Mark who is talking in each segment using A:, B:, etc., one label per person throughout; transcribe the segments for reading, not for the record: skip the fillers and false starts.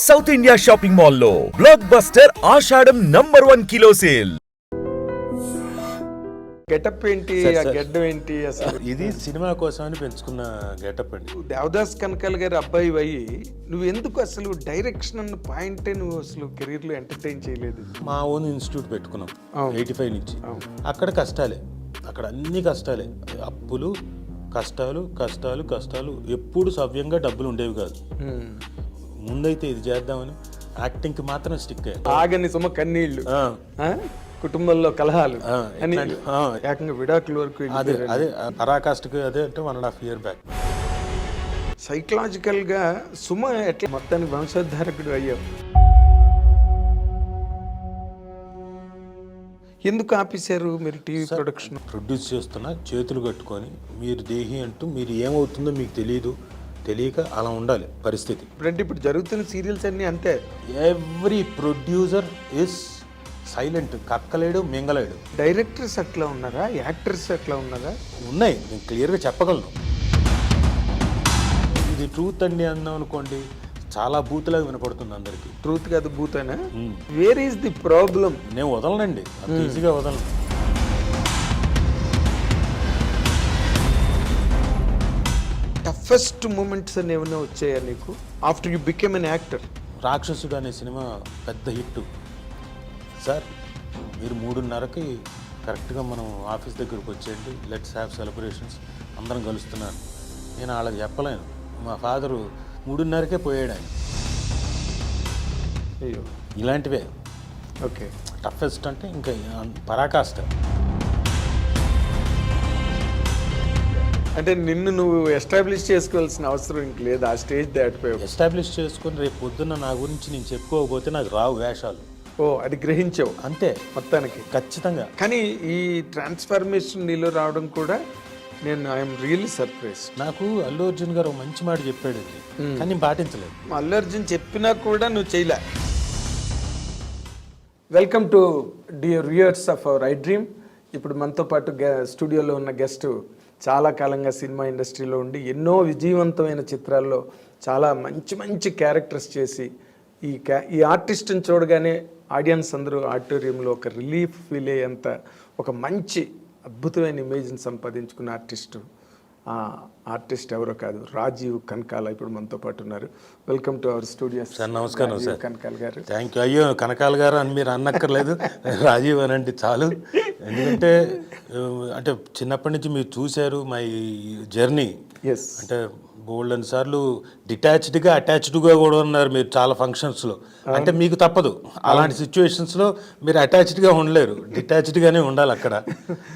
A: South India shopping మాల్లో block buster ఆషాఢం #1 kilo sale.
B: Getup ఏంటి, ఆ గెడ్డం ఏంటి? అసలు
C: ఇది సినిమా కోసమని పెంచుకున్న గెటప్ అండి.
B: దేవదాస్ కనకాల గారి అబ్బాయి అయ్యి నువ్వు ఎందుకు అసలు డైరెక్షన్ అన్న పాయింటే నువ్వు అసలు కెరీర్ లో ఎంటర్టైన్ చేయలేదు?
C: మా ఓన్ ఇన్స్టిట్యూట్ పెట్టుకున్నాం 85 నుంచి. అక్కడ కష్టాలే, అక్కడ అన్ని కష్టాలే, అప్పులు, కష్టాలు కష్టాలు కష్టాలు. ఎప్పుడు సవ్యంగా డబ్బులు ఉండేవి కాదు. ముందైతే ఇది చేద్దామని యాక్టింగ్కి మాత్రం స్టిక్ అయ్యాను.
B: ఆగని సుమ కన్నీళ్ళు, కుటుంబంలో కలహాలు అని ఏకంగా విడాకుల వరకు.
C: అదే పరాకాష్ఠకి అదే అంటే 1.5 years బ్యాక్.
B: సైకలాజికల్ గా సుమ ఎట్లా మొత్తానికి వంశోద్ధారకుడు అయ్యావు? ఎందుకు ఆపేశారు మీరు టీవీ ప్రొడక్షన్?
C: ప్రొడ్యూస్ చేస్తున్నా చేతులు కట్టుకొని మీరు దేహి అంటూ మీరు ఏమవుతుందో మీకు తెలియక అలా ఉండాలి పరిస్థితి.
B: ఇప్పుడు జరుగుతున్న సీరియల్స్ అన్నీ అంతే.
C: ఎవ్రీ ప్రొడ్యూసర్ ఇస్ సైలెంట్, కక్కలేడు మింగలేడు.
B: డైరెక్టర్స్ అట్లా ఉన్నారా, యాక్టర్స్ అట్లా ఉన్నారా?
C: ఉన్నాయి, నేను క్లియర్గా చెప్పగలను. ఇది ట్రూత్ అండి అన్నాం అనుకోండి, చాలా బూత్లాగా వినపడుతుంది అందరికి.
B: ట్రూత్ కాదు బూతేనా? Where is the problem?
C: నేను వదలనండి, అంత ఈజీగా వదలను.
B: టఫెస్ట్ మూమెంట్స్ అని ఏమైనా వచ్చాయా నీకు after you became an actor?
C: రాక్షసుడు అనే సినిమా పెద్ద హిట్ సార్. మీరు 3:30కి కరెక్ట్గా మనం ఆఫీస్ దగ్గరకు వచ్చేయండి, లెట్స్ హ్యావ్ సెలబ్రేషన్స్, అందరం కలుస్తున్నాను. నేను వాళ్ళకి చెప్పలేను, మా ఫాదరు 3:30కే పోయాడు ఆయన.
B: అయ్యో,
C: ఇలాంటివే.
B: ఓకే,
C: టఫెస్ట్ అంటే ఇంకా పరాకాష్ట.
B: అంటే నిన్ను నువ్వు ఎస్టాబ్లిష్ చేసుకోవాల్సిన అవసరం ఇంక లేదు, ఆ స్టేజ్ దాటిపోయావు.
C: ఎస్టాబ్లిష్ చేసుకొని రేపు పొద్దున్న నా గురించి నేను చెప్పుకోకపోతే నాకు రావు వేషాలు.
B: ఓ, అది గ్రహించావు
C: అంతే
B: మొత్తానికి.
C: ఖచ్చితంగా.
B: కానీ ఈ ట్రాన్స్ఫర్మేషన్ నీలో రావడం కూడా నేను ఐఎమ్ రియల్లీ సర్ప్రైజ్.
C: నాకు అల్లు అర్జున్ గారు ఒక మంచి మాట చెప్పాడు, కానీ నేను పాటించలేదు.
B: అల్లు అర్జున్ చెప్పినా కూడా నువ్వు చేయలే. Welcome to dear viewers of our I dream. ఇప్పుడు మనతో పాటు స్టూడియోలో ఉన్న గెస్ట్ చాలా కాలంగా సినిమా ఇండస్ట్రీలో ఉండి ఎన్నో విజయవంతమైన చిత్రాల్లో చాలా మంచి మంచి క్యారెక్టర్స్ చేసి ఈ ఆర్టిస్ట్ని చూడగానే ఆడియన్స్ అందరూ ఆడిటోరియంలో ఒక రిలీఫ్ ఫీల్ అయ్యేంత ఒక మంచి అద్భుతమైన ఇమేజ్ని సంపాదించుకున్న ఆర్టిస్ట్ ఎవరో కాదు, రాజీవ్ కనకాల ఇప్పుడు మనతో పాటు ఉన్నారు. Welcome to our studio.
C: Sir నమస్కారం సార్.
B: కనకాల గారు.
C: Thank you. అయ్యో కనకాల గారు అని మీరు అన్నక్కర్లేదు, రాజీవ్ అనండి చాలు. ఎందుకంటే అంటే చిన్నప్పటి నుంచి మీరు చూశారు మై జర్నీ. అంటే బోల్డెన్ సార్లు డిటాచ్డ్గా అటాచ్డ్గా కూడా ఉన్నారు మీరు చాలా ఫంక్షన్స్లో. అంటే మీకు తప్పదు, అలాంటి సిచ్యువేషన్స్లో మీరు అటాచ్డ్గా ఉండలేరు, డిటాచ్డ్గానే ఉండాలి అక్కడ.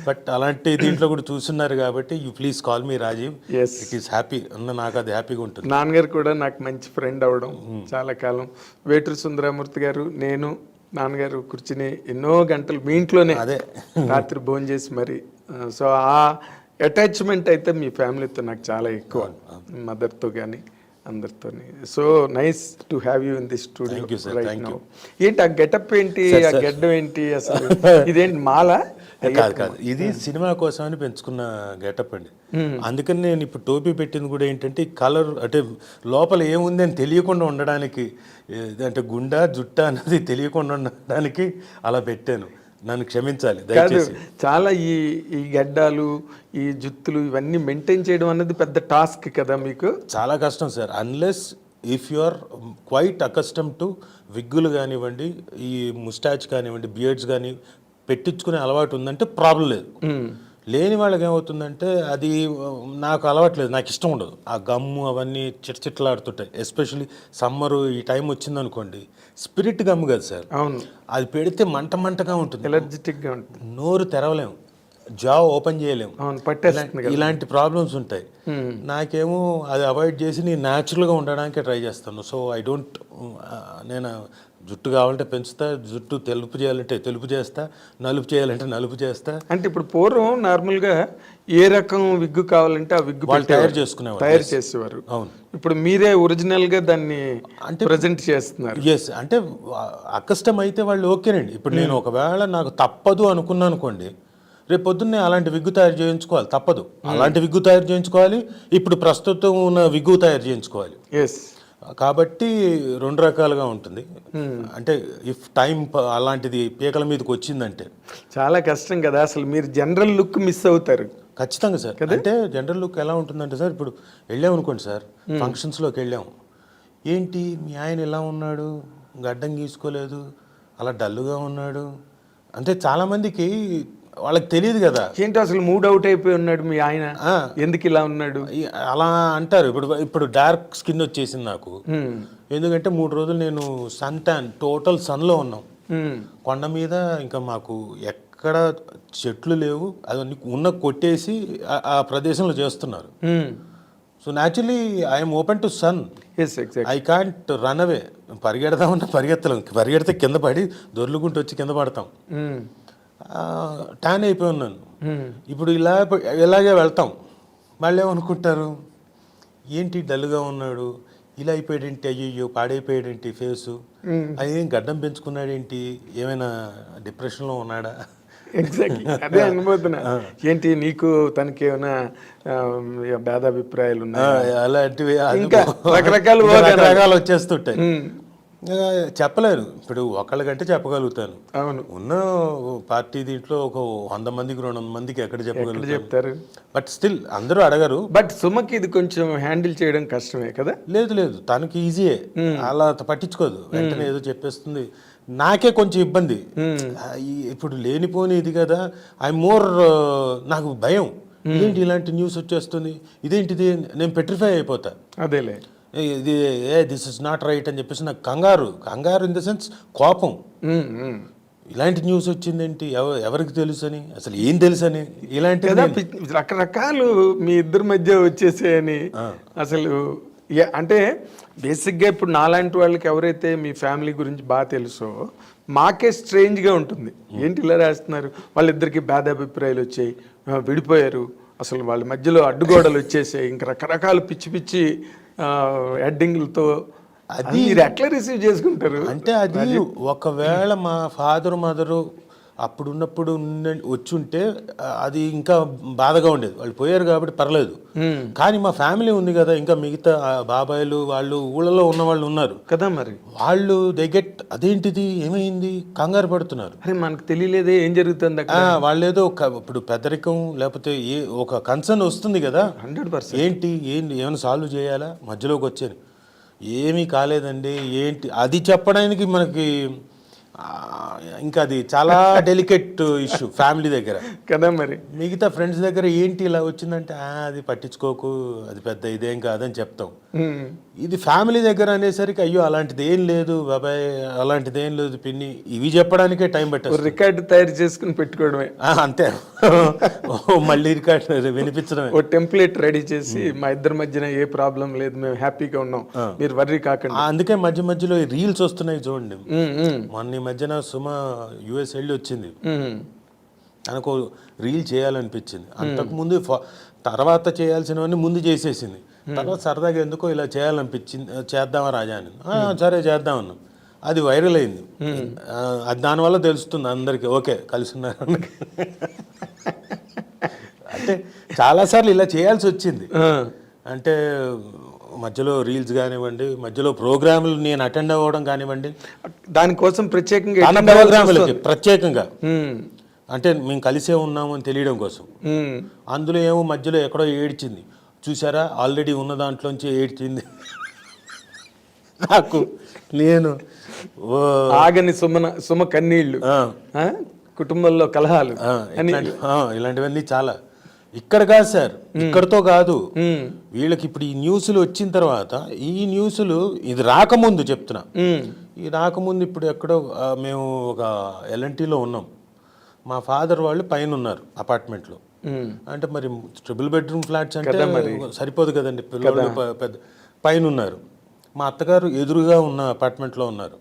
C: బట్ అలాంటి దీంట్లో కూడా చూస్తున్నారు కాబట్టి you please call me Rajeev. It is happy, నాకు అది హ్యాపీగా ఉంటుంది.
B: నాన్నగారు కూడా నాకు మంచి ఫ్రెండ్ అవ్వడం చాలా కాలం. వేటూరి సుందరమూర్తి గారు, నేను, నాన్నగారు కూర్చుని ఎన్నో గంటలు మీ ఇంట్లోనే అదే రాత్రి భోజనం చేసి మరి. సో ఆ అటాచ్మెంట్ అయితే మీ ఫ్యామిలీతో నాకు చాలా ఎక్కువ, మదర్తో కానీ అందరితో. So nice to have you in this studio right now. ఏంటి ఆ గెటప్ ఏంటి, ఆ గెడ్డం ఏంటి, అసలు ఇదేంటి మాల?
C: కాదు, ఇది సినిమా కోసం అని పెంచుకున్న గెటప్ అండి. అందుకని నేను ఇప్పుడు టోపీ పెట్టింది కూడా ఏంటంటే కలర్, అంటే లోపల ఏముంది అని తెలియకుండా ఉండడానికి, అంటే గుండా జుట్ట అన్నది తెలియకుండా ఉండడానికి అలా పెట్టాను. నన్ను క్షమించాలి దయచేసి.
B: చాలా ఈ గడ్డాలు, ఈ జుత్తులు ఇవన్నీ మెయింటైన్ చేయడం అనేది పెద్ద టాస్క్ కదా మీకు?
C: చాలా కష్టం sir. Unless if you are quite accustom to విగ్గులు కానివ్వండి, ఈ ముస్టాచ్ కానివ్వండి, బియర్డ్స్ కానీ పెట్టించుకునే అలవాటు ఉందంటే ప్రాబ్లం లేదు. లేని వాళ్ళకి ఏమవుతుందంటే అది నాకు అలవాట్లేదు, నాకు ఇష్టం ఉండదు. ఆ గమ్ము అవన్నీ చిట్చిట్లాడుతుంటాయి. ఎస్పెషల్లీ సమ్మరు ఈ టైం వచ్చిందనుకోండి, స్పిరిట్ గమ్ము కదా సార్.
B: అవును,
C: అది పెడితే మంటగా ఉంటుంది,
B: ఎలర్జెటిక్గా ఉంటుంది,
C: నోరు తెరవలేము, జా ఓపెన్ చేయలేము, ఇలాంటి ప్రాబ్లమ్స్ ఉంటాయి. నాకేమో అది అవాయిడ్ చేసి నేను న్యాచురల్గా ఉండడానికే ట్రై చేస్తాను. సో ఐ డోంట్, నేను జుట్టు కావాలంటే పెంచుతా, జుట్టు తెలుపు చేయాలంటే తెలుపు చేస్తా, నలుపు చేయాలంటే నలుపు చేస్తా.
B: అంటే ఇప్పుడు పూర్వం నార్మల్గా ఏ రకం విగ్గు కావాలంటే ఆ విగ్గు
C: వాళ్ళు తయారు చేసేవారు.
B: అవును, ఇప్పుడు మీరే ఒరిజినల్గా దాన్ని అంటే ప్రజెంట్ చేస్తున్నారు.
C: ఎస్, అంటే అకస్టమ్ అయితే వాళ్ళు ఓకేనండి. ఇప్పుడు నేను ఒకవేళ నాకు తప్పదు అనుకున్నాను అనుకోండి, రేపు పొద్దున్నే అలాంటి విగ్గు తయారు చేయించుకోవాలి, తప్పదు. అలాంటి విగ్గు తయారు చేయించుకోవాలి, ఇప్పుడు ప్రస్తుతం ఉన్న విగ్గు తయారు చేయించుకోవాలి. కాబట్టి రెండు రకాలుగా ఉంటుంది. అంటే ఇఫ్ టైం అలాంటిది పీకల మీదకి వచ్చిందంటే
B: చాలా కష్టం కదా, అసలు మీరు జనరల్ లుక్ మిస్ అవుతారు.
C: ఖచ్చితంగా సార్. అంటే జనరల్ లుక్ ఎలా ఉంటుందంటే సార్, ఇప్పుడు వెళ్ళాం అనుకోండి సార్, ఫంక్షన్స్లోకి వెళ్ళాం, ఏంటి మీ ఆయన ఎలా ఉన్నాడు, గడ్డం గీసుకోలేదు, అలా డల్లుగా ఉన్నాడు అంటే చాలామందికి వాళ్ళకి తెలియదు కదా.
B: ఏంటో అసలు మూడ్ అవుట్ అయిపోయి ఉన్నాడు మీ ఆయన, ఎందుకు ఇలా ఉన్నాడు
C: అలా అంటారు. ఇప్పుడు డార్క్ స్కిన్ వచ్చేసింది నాకు, ఎందుకంటే 3 రోజులు నేను సన్ ట్యాన్, టోటల్ సన్లో ఉన్నాం. కొండ మీద ఇంకా మాకు ఎక్కడ చెట్లు లేవు, అవన్నీ ఉన్న కొట్టేసి ఆ ప్రదేశంలో చేస్తున్నారు. So naturally I'm open to sun. I can't run away. పరిగెడదామన్నా పరిగెత్తలేం, పరిగెడితే కింద పడి దొర్లుకుంటూ వచ్చి కింద పడతాం. ట్యాన్ అయిపోయి ఉన్నాను. ఇప్పుడు ఇలాగే వెళ్తాం, మళ్ళీ ఏమనుకుంటారు, ఏంటి డల్గా ఉన్నాడు, ఇలా అయిపోయాడేంటి, అయ్యో పాడైపోయాడేంటి ఫేసు, అదేం గడ్డం పెంచుకున్నాడేంటి, ఏమైనా డిప్రెషన్లో ఉన్నాడా.
B: ఎగ్జాక్ట్లీ అదే అనుభూతున్నా. ఏంటి నీకు తనకి ఏమైనా భేదాభిప్రాయాలు ఉన్నాయి,
C: అలాంటివి
B: ఇంకా రకరకాలు
C: వచ్చేస్తుంటాయి. చెప్పలేరు. ఇప్పుడు ఒకళ్ళకంటే చెప్పగలుగుతాను,
B: అవును,
C: ఉన్న పార్టీ దీంట్లో ఒక 100 మందికి 200 మందికి ఎక్కడ
B: చెప్తారు.
C: బట్ స్టిల్ అందరూ అడగరు.
B: బట్ సుమకి ఇది కొంచెం హ్యాండిల్ చేయడం కష్టమే కదా.
C: లేదు తనకి ఈజీయే, అలా పట్టించుకోదు, వెంటనే ఏదో చెప్పేస్తుంది. నాకే కొంచెం ఇబ్బంది, ఇప్పుడు లేనిపోని ఇది కదా. నాకు భయం, ఇదేంటి ఇలాంటి న్యూస్ వచ్చేస్తుంది, ఇదేంటిది, నేను పెట్రిఫై అయిపోతా.
B: అదేలే,
C: ఇది దిస్ ఇస్ నాట్ రైట్ అని చెప్పేసి నాకు కంగారు ఇన్ ద సెన్స్ కోపం. ఇలాంటి న్యూస్ వచ్చిందేంటి, ఎవరికి తెలుసు అని, అసలు ఏం తెలుసు అని, ఇలాంటి
B: రకరకాలు మీ ఇద్దరి మధ్య వచ్చేసాయని. అసలు అంటే బేసిక్గా ఇప్పుడు నాలాంటి వాళ్ళకి ఎవరైతే మీ ఫ్యామిలీ గురించి బాగా తెలుసో మాకే స్ట్రేంజ్గా ఉంటుంది. ఏంటి ఇలా రాస్తున్నారు, వాళ్ళిద్దరికి భేదాభిప్రాయాలు వచ్చాయి, విడిపోయారు, అసలు వాళ్ళ మధ్యలో అడ్డుగోడలు వచ్చేసాయి, ఇంకా రకరకాల పిచ్చి హెడ్డింగ్లతో. అది మీరు ఎట్లా రిసీవ్ చేసుకుంటారు
C: అంటే, అది ఒకవేళ మా ఫాదర్ మదరు అప్పుడున్నప్పుడు వచ్చుంటే అది ఇంకా బాధగా ఉండేది. వాళ్ళు పోయారు కాబట్టి పర్లేదు, కానీ మా ఫ్యామిలీ ఉంది కదా, ఇంకా మిగతా బాబాయిలు వాళ్ళు ఊళ్ళలో ఉన్న వాళ్ళు ఉన్నారు
B: కదా, మరి
C: వాళ్ళు గెట్ అదేంటిది ఏమైంది కంగారు పడుతున్నారు.
B: అరే మనకు తెలియలేదే ఏం జరుగుతుంది.
C: వాళ్ళేదో ఇప్పుడు పెద్దరికం లేకపోతే ఒక కన్సర్న్ వస్తుంది కదా,
B: 100%.
C: ఏంటి ఏమైనా సాల్వ్ చేయాలా, మధ్యలోకి వచ్చాను, ఏమీ కాలేదండి ఏంటి, అది చెప్పడానికి మనకి ఇంకా అది చాలా డెలికేట్ ఇష్యూ ఫ్యామిలీ దగ్గర
B: కదా. మరి
C: మిగతా ఫ్రెండ్స్ దగ్గర ఏంటి ఇలా వచ్చిందంటే అది పట్టించుకోకు, అది పెద్ద ఇదేం కాదని చెప్తాం. ఇది ఫ్యామిలీ దగ్గర అనేసరికి అయ్యో అలాంటిది ఏం లేదు బాబాయ్, అలాంటిది ఏం లేదు పిన్ని, ఇవి చెప్పడానికే టైం పట్టదు.
B: రికార్డు తయారు చేసుకుని పెట్టుకోవడమే
C: అంతే. మళ్ళీ రికార్డు వినిపించడమే,
B: ఓ టెంప్లెట్ రెడీ చేసి మా ఇద్దరి మధ్యన ఏ ప్రాబ్లం లేదు, మేము హ్యాపీగా ఉన్నాం, మీరు వర్రీ కాకండి.
C: అందుకే మధ్యలో రీల్స్ వస్తున్నాయి చూడండి. మొన్న మధ్యన సుమ యుఎస్ వెళ్ళి వచ్చింది, తనకు రీల్ చేయాలనిపించింది. అంతకుముందు తర్వాత చేయాల్సినవన్నీ ముందు చేసేసింది. తర్వాత సరదాగా ఎందుకో ఇలా చేయాలనిపించింది, చేద్దామా రాజా అని. సరే చేద్దామన్నాం. అది వైరల్ అయింది. అది దానివల్ల తెలుస్తుంది అందరికీ, ఓకే కలిసి ఉన్నారు. అంటే చాలాసార్లు ఇలా చేయాల్సి వచ్చింది. అంటే మధ్యలో రీల్స్ కానివ్వండి, మధ్యలో ప్రోగ్రాములు నేను అటెండ్ అవ్వడం కానివ్వండి,
B: దానికోసం ప్రత్యేకంగా
C: అంటే మేము కలిసే ఉన్నాము అని తెలియడం కోసం. అందులో ఏమో మధ్యలో ఎక్కడో ఏడ్చింది, చూసారా ఆల్రెడీ ఉన్న దాంట్లోంచి ఏడ్చింది. నాకు నేను
B: ఆగని సుమ కన్నీళ్ళు, కుటుంబంలో కలహాలు,
C: ఇలాంటివన్నీ చాలా. ఇక్కడ కాదు సార్, ఇక్కడతో కాదు, వీళ్ళకి ఇప్పుడు ఈ న్యూస్లు వచ్చిన తర్వాత, ఈ న్యూస్లు ఇది రాకముందు చెప్తున్నా, ఈ రాకముందు ఇప్పుడు ఎక్కడో మేము ఒక ఎల్ఎన్టీలో ఉన్నాం, మా ఫాదర్ వాళ్ళు పైన ఉన్నారు అపార్ట్మెంట్లో. అంటే మరి ట్రిపుల్ బెడ్రూమ్ ఫ్లాట్స్ అంటే సరిపోదు కదండి, పిల్లలు పెద్ద పైన ఉన్నారు. మా అత్తగారు ఎదురుగా ఉన్న అపార్ట్మెంట్లో ఉన్నారు,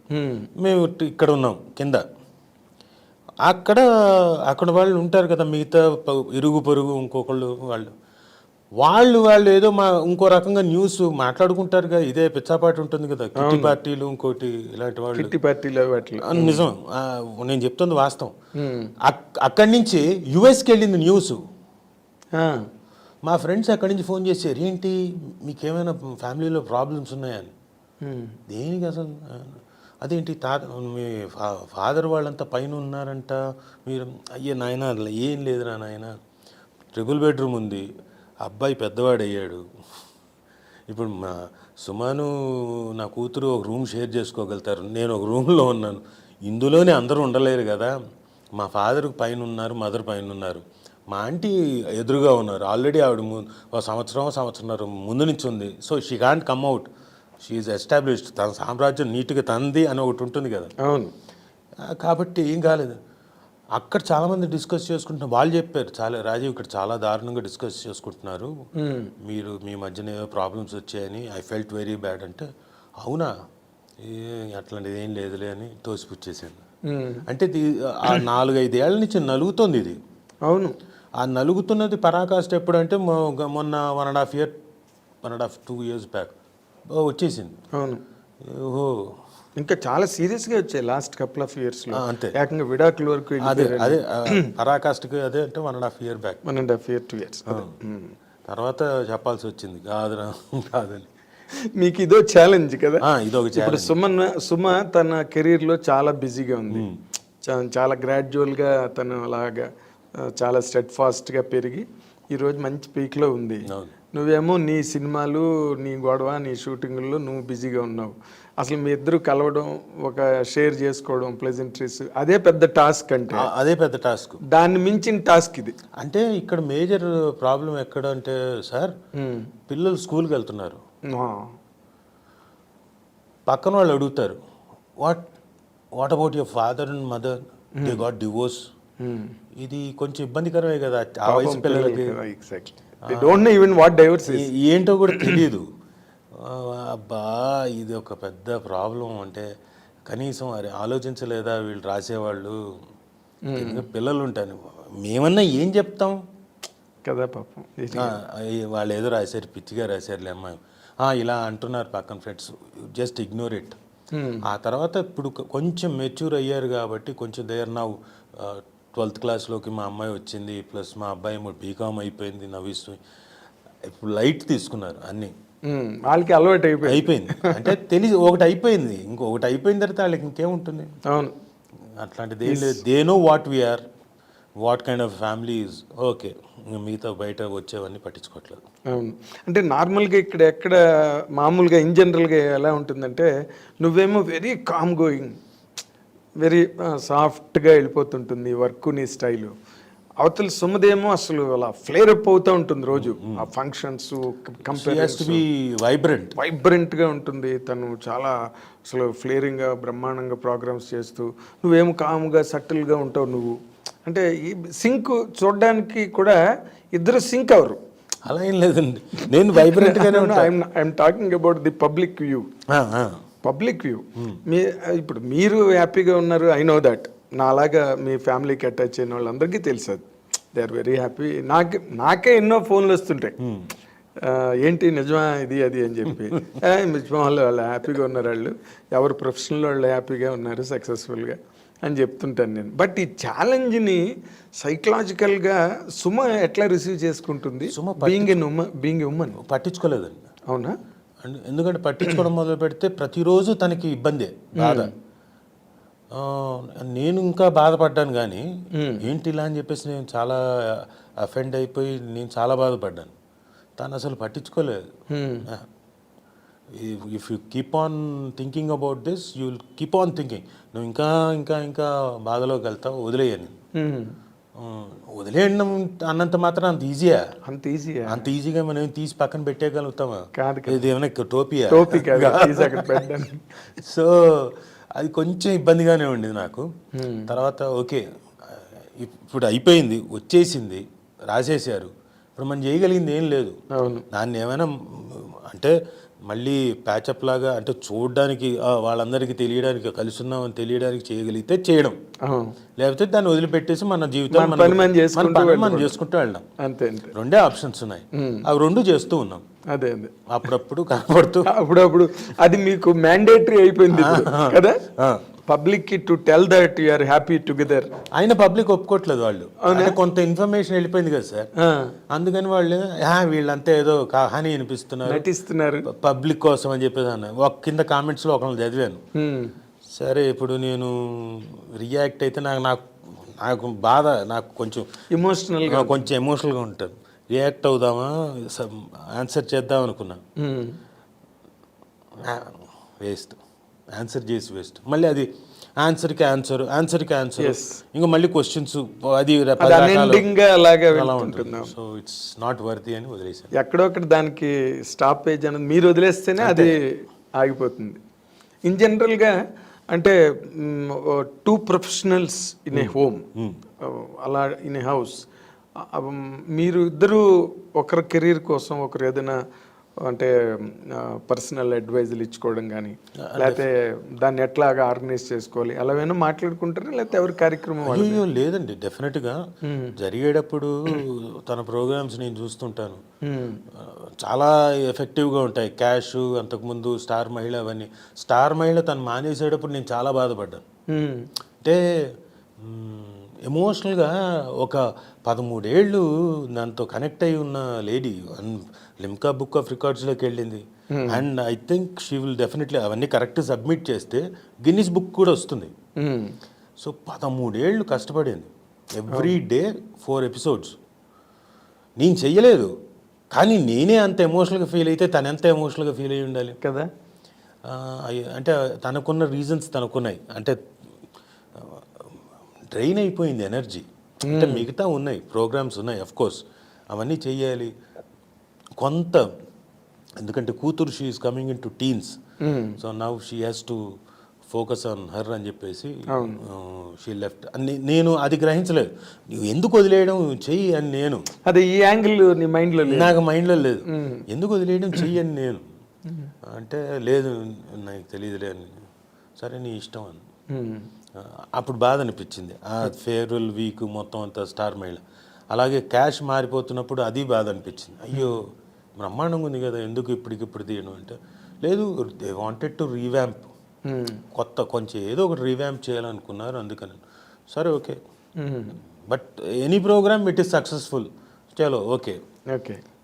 C: మేము ఇక్కడ ఉన్నాం కింద. అక్కడ వాళ్ళు ఉంటారు కదా, మిగతా ఇరుగు పొరుగు ఇంకొకళ్ళు వాళ్ళు ఏదో ఇంకో రకంగా న్యూస్ మాట్లాడుకుంటారు కదా. ఇదే పిచ్చాపాటి ఉంటుంది కదా, కిట్టి పార్టీలు ఇంకోటి ఇలాంటి వాళ్ళు,
B: కిట్టి పార్టీలు.
C: నిజం, నేను చెప్తుంది వాస్తవం. అక్కడి నుంచి యుఎస్కి వెళ్ళింది న్యూస్. మా ఫ్రెండ్స్ అక్కడి నుంచి ఫోన్ చేశారు, ఏంటి మీకేమైనా ఫ్యామిలీలో ప్రాబ్లమ్స్ ఉన్నాయని. దేనికి అసలు? అదేంటి మీ ఫాదర్ వాళ్ళంతా పైన ఉన్నారంట, మీరు అయ్యే నాయన అట్లా ఏం లేదురా నాయన, ట్రిపుల్ బెడ్రూమ్ ఉంది, అబ్బాయి పెద్దవాడు అయ్యాడు. ఇప్పుడు మా సుమాను నా కూతురు ఒక రూమ్ షేర్ చేసుకోగలుగుతారు, నేను ఒక రూమ్లో ఉన్నాను. ఇందులోనే అందరూ ఉండలేరు కదా. మా ఫాదర్ పైన ఉన్నారు, మదర్ పైన ఉన్నారు, మా ఆంటీ ఎదురుగా ఉన్నారు. ఆల్రెడీ ఆవిడ ఒక సంవత్సరం ముందు నుంచి ఉంది. So she can't come out, she established, తన సామ్రాజ్యం నీట్గా తంది అని ఒకటి ఉంటుంది కదా.
B: అవును.
C: కాబట్టి ఏం కాలేదు. అక్కడ చాలామంది డిస్కస్ చేసుకుంటున్నారు. వాళ్ళు చెప్పారు, చాలా రాజీవ్ ఇక్కడ చాలా దారుణంగా డిస్కస్ చేసుకుంటున్నారు, మీరు మీ మధ్యన ఏదో ప్రాబ్లమ్స్ వచ్చాయని. ఐ ఫెల్ట్ వెరీ బ్యాడ్ అంటే, అవునా అట్లాంటిది ఏం లేదులే అని తోసిపుచ్చేసాను. అంటే ఆ 4-5 ఏళ్ల నుంచి నలుగుతుంది ఇది.
B: అవును.
C: ఆ నలుగుతున్నది పరాకాష్ట ఎప్పుడంటే మొన్న 1.5-2 years బ్యాక్ వచ్చేసింది.
B: అవును.
C: ఓహో,
B: ఇంకా చాలా సీరియస్గా వచ్చాయి లాస్ట్ కపుల్ ఆఫ్ ఇయర్స్లో.
C: అంతే,
B: ఏకంగా విడాకుల వరకు.
C: అదే పరాకాష్ఠకి అదే అంటే 1.5 year బ్యాక్,
B: 1.5 year 2 years.
C: తర్వాత చెప్పాల్సి వచ్చింది కాదని.
B: మీకు ఇదో ఛాలెంజ్ కదా.
C: ఇదొక
B: ఇప్పుడు సుమ తన కెరీర్లో చాలా బిజీగా ఉంది. చాలా గ్రాడ్యువల్గా తను అలాగా చాలా స్టెడ్ ఫాస్ట్గా పెరిగి ఈరోజు మంచి పీక్లో ఉంది. నువ్వేమో నీ సినిమాలు, నీ గొడవ, నీ షూటింగుల్లో నువ్వు బిజీగా ఉన్నావు. అసలు మీ ఇద్దరు కలవడం, ఒక షేర్ చేసుకోవడం, ప్లెజెంట్రీస్, అదే పెద్ద టాస్క్. అంటే
C: అదే పెద్ద టాస్క్,
B: దాన్ని మించిన టాస్క్ ఇది.
C: అంటే ఇక్కడ మేజర్ ప్రాబ్లం ఎక్కడ అంటే సార్, పిల్లలు స్కూల్కి వెళ్తున్నారు, పక్కన వాళ్ళు అడుగుతారు, what about your father and mother, they got divorce. ఇది కొంచెం ఇబ్బందికరమే కదా ఆ వయసు పిల్లలకి. ఏంటో కూడా తెలియదు. అబ్బా, ఇది ఒక పెద్ద ప్రాబ్లం. అంటే కనీసం ఆలోచించలేదా వీళ్ళు రాసేవాళ్ళు, పిల్లలు ఉంటాను, మేమన్నా ఏం చెప్తాం
B: కదా పాపం.
C: వాళ్ళు ఏదో రాశారు, పిచ్చిగా రాశారులే అమ్మాయి, ఇలా అంటున్నారు పక్కన ఫ్రెండ్స్, జస్ట్ ఇగ్నోర్ ఇట్. ఆ తర్వాత ఇప్పుడు కొంచెం మెచ్యూర్ అయ్యారు కాబట్టి కొంచెం దేర్ నౌ 12th క్లాస్లోకి మా అమ్మాయి వచ్చింది, ప్లస్ మా అబ్బాయి బీకామ్ అయిపోయింది, నవ్విస్తూ ఇప్పుడు లైట్ తీసుకున్నారు అన్నీ.
B: వాళ్ళకి అలవాటు
C: అయిపోయింది. అంటే తెలిసి ఒకటి అయిపోయింది, ఇంకొకటి అయిపోయిన తర్వాత వాళ్ళకి ఇంకేముంటుంది.
B: అవును.
C: అట్లాంటిది ఏం లేదు. They know what we are, what kind of family is. Okay, మిగతా బయట వచ్చేవన్నీ పట్టించుకోవట్లేదు.
B: అవును. అంటే నార్మల్గా ఇక్కడ ఎక్కడ మామూలుగా ఇన్ జనరల్గా ఎలా ఉంటుందంటే, నువ్వేమో వెరీ కామ్ గోయింగ్, వెరీ సాఫ్ట్గా వెళ్ళిపోతుంటుంది వర్క్, నీ స్టైలు. అవతల సుమదేమో అసలు అలా ఫ్లేర్ అప్ అవుతూ ఉంటుంది రోజు. ఆ ఫంక్షన్స్ వైబ్రెంట్గా ఉంటుంది. తను చాలా అసలు ఫ్లేరింగ్గా బ్రహ్మాండంగా ప్రోగ్రామ్స్ చేస్తూ, నువ్వేమో కామ్గా సటిల్గా ఉంటావు నువ్వు. అంటే ఈ సింక్ చూడడానికి కూడా ఇద్దరు సింక్ అవరు.
C: అలా ఏం లేదండి, నేను వైబ్రెంట్గానే ఉంటాను.
B: I'm talking about the public view. మీ ఇప్పుడు మీరు హ్యాపీగా ఉన్నారు, ఐ నో దట్. నాలాగా మీ ఫ్యామిలీకి అటాచ్ అయిన వాళ్ళందరికీ తెలుసు, దే ఆర్ వెరీ హ్యాపీ. నాకే ఎన్నో ఫోన్లు వస్తుంటాయి, ఏంటి నిజమా ఇది అది అని చెప్పి. నిజమా, వాళ్ళు హ్యాపీగా ఉన్నారు, వాళ్ళు ఎవరు ప్రొఫెషనల్ వాళ్ళు హ్యాపీగా ఉన్నారు, సక్సెస్ఫుల్గా అని చెప్తుంటాను నేను. బట్ ఈ ఛాలెంజ్ని సైకలాజికల్గా సుమ ఎట్లా రిసీవ్ చేసుకుంటుంది? బీయింగ్ ఎ ఉమెన్
C: పట్టించుకోలేదండి.
B: అవునా?
C: ఎందుకంటే పట్టించుకోవడం మొదలు పెడితే ప్రతిరోజు తనకి ఇబ్బందే, బాధ. నేను ఇంకా బాధపడ్డాను, కానీ ఏంటి ఇలా అని చెప్పేసి నేను చాలా అఫెండ్ అయిపోయి నేను చాలా బాధపడ్డాను. తను అసలు పట్టించుకోలేదు. If you keep on thinking about this, you will keep on thinking. నువ్వు ఇంకా ఇంకా ఇంకా బాధలోకి వెళ్తావు, వదిలేయని. వదిలేయడం అన్నంత మాత్రం అంత ఈజీగా మనం తీసి పక్కన పెట్టేయగలుగుతామా? ఇది ఏమైనా టోపీ. సో అది కొంచెం ఇబ్బందిగానే ఉండేది నాకు. తర్వాత ఓకే, ఇప్పుడు అయిపోయింది, వచ్చేసింది, రాసేసారు, ఇప్పుడు మనం చేయగలిగింది ఏం లేదు. దాన్ని ఏమైనా అంటే మళ్ళీ ప్యాచప్ లాగా, అంటే చూడడానికి వాళ్ళందరికీ తెలియడానికి, కలిసి ఉన్నామని తెలియడానికి చేయగలిగితే చేయడం, లేకపోతే దాన్ని వదిలిపెట్టేసి మన జీవితాన్ని మనం చేసుకుంటూ వెళ్ళడం.
B: అంతే.
C: రెండే ఆప్షన్స్ ఉన్నాయి, అవి రెండు చేస్తూ ఉన్నాం.
B: అదే
C: అప్పుడప్పుడు కనపడుతూ
B: అప్పుడప్పుడు అది మీకు మ్యాండేటరీ అయిపోయింది కదా. Public to tell that you are happy together.
C: ఆయన పబ్లిక్ ఒప్పుకోవట్లేదు వాళ్ళు, అంటే కొంత ఇన్ఫర్మేషన్ వెళ్ళిపోయింది కదా సార్, అందుకని వాళ్ళు వీళ్ళంతా ఏదో హాని అనిపిస్తున్నారు,
B: నటిస్తున్నారు
C: పబ్లిక్ కోసం అని చెప్పేసి అన్న. ఒక కింద కామెంట్స్లో ఒకళ్ళు చదివాను. సరే ఇప్పుడు నేను రియాక్ట్ అయితే నాకు బాధ, నాకు కొంచెం ఎమోషనల్గా ఉంటుంది. రియాక్ట్ అవుదామా, ఆన్సర్ చేద్దాం అనుకున్నా, వేస్ట్, ఆన్సర్ చేసి వేస్ట్. మళ్ళీ అది ఆన్సర్కి ఆన్సర్ ఇంకా మళ్ళీ క్వశ్చన్స్, అది అలా ఉంటుంది. సో ఇట్స్ నాట్ వర్తీ అని వదిలేసాను.
B: ఎక్కడో ఒకటి దానికి స్టాపేజ్ అనేది మీరు వదిలేస్తేనే అది ఆగిపోతుంది. ఇన్ జనరల్గా అంటే 2 ప్రొఫెషనల్స్ ఇన్ ఏ హోమ్, అలా ఇన్ ఏ హౌస్, మీరు ఇద్దరు ఒకరి కెరీర్ కోసం ఒకరు ఏదైనా అంటే పర్సనల్ అడ్వైజులు ఇచ్చుకోవడం కానీ, లేకపోతే దాన్ని ఎట్లాగా ఆర్గనైజ్ చేసుకోవాలి అలా ఏమైనా మాట్లాడుకుంటారా, లేకపోతే ఎవరి కార్యక్రమం?
C: అయ్యో లేదండి, డెఫినెట్గా జరిగేటప్పుడు తన ప్రోగ్రామ్స్ నేను చూస్తుంటాను, చాలా ఎఫెక్టివ్గా ఉంటాయి. క్యాష్, అంతకుముందు స్టార్ మహిళ, అవన్నీ. స్టార్ మహిళ తను మానేసేటప్పుడు నేను చాలా బాధపడ్డాను. అంటే ఎమోషనల్గా ఒక 13 ఏళ్ళు దాంతో కనెక్ట్ అయి ఉన్న లేడీ లిమ్కా బుక్ ఆఫ్ రికార్డ్స్లోకి వెళ్ళింది. And I think she will definitely అవన్నీ కరెక్ట్ సబ్మిట్ చేస్తే గిన్నిస్ బుక్ కూడా వస్తుంది. సో 13 ఏళ్ళు కష్టపడింది, ఎవ్రీ డే 4 ఎపిసోడ్స్. నేను చెయ్యలేదు, కానీ నేనే అంత ఎమోషనల్గా ఫీల్ అయితే తను ఎంత ఎమోషనల్గా ఫీల్ అయ్యి ఉండాలి
B: కదా.
C: అంటే తనకున్న రీజన్స్ తనకున్నాయి, అంటే డ్రైన్ అయిపోయింది ఎనర్జీ. అంటే మిగతా ఉన్నాయి, ప్రోగ్రామ్స్ ఉన్నాయి, అఫ్ కోర్స్ అవన్నీ చెయ్యాలి కొంత, ఎందుకంటే కూతురు she is coming in to teens, so now she has to focus on her అని చెప్పేసి షీ లెఫ్ట్. నేను అది గ్రహించలేదు, నువ్వు ఎందుకు వదిలేయడం చెయ్యి అని నేను,
B: అదే ఈ యాంగిల్ నీ మైండ్లో
C: నాకు మైండ్లో లేదు, ఎందుకు వదిలేయడం చెయ్యి అని నేను అంటే, లేదు నాకు తెలియదులే అని. సరే నీ ఇష్టం అని. అప్పుడు బాధ అనిపించింది, ఆ ఫేర్వెల్ వీక్ మొత్తం అంతా స్టార్ మహిళ. అలాగే క్యాష్ మారిపోతున్నప్పుడు అది బాధ అనిపించింది, అయ్యో బ్రహ్మాండంగా ఉంది కదా, ఎందుకు ఇప్పటికిప్పుడు తీయడం అంటే, లేదు దే వాంటెడ్ టు రీవ్యాంప్, కొత్త కొంచెం ఏదో ఒకటి రీవ్యాంప్ చేయాలనుకున్నారు, అందుకని. సరే okay, but any program it is successful, చలో ఓకే.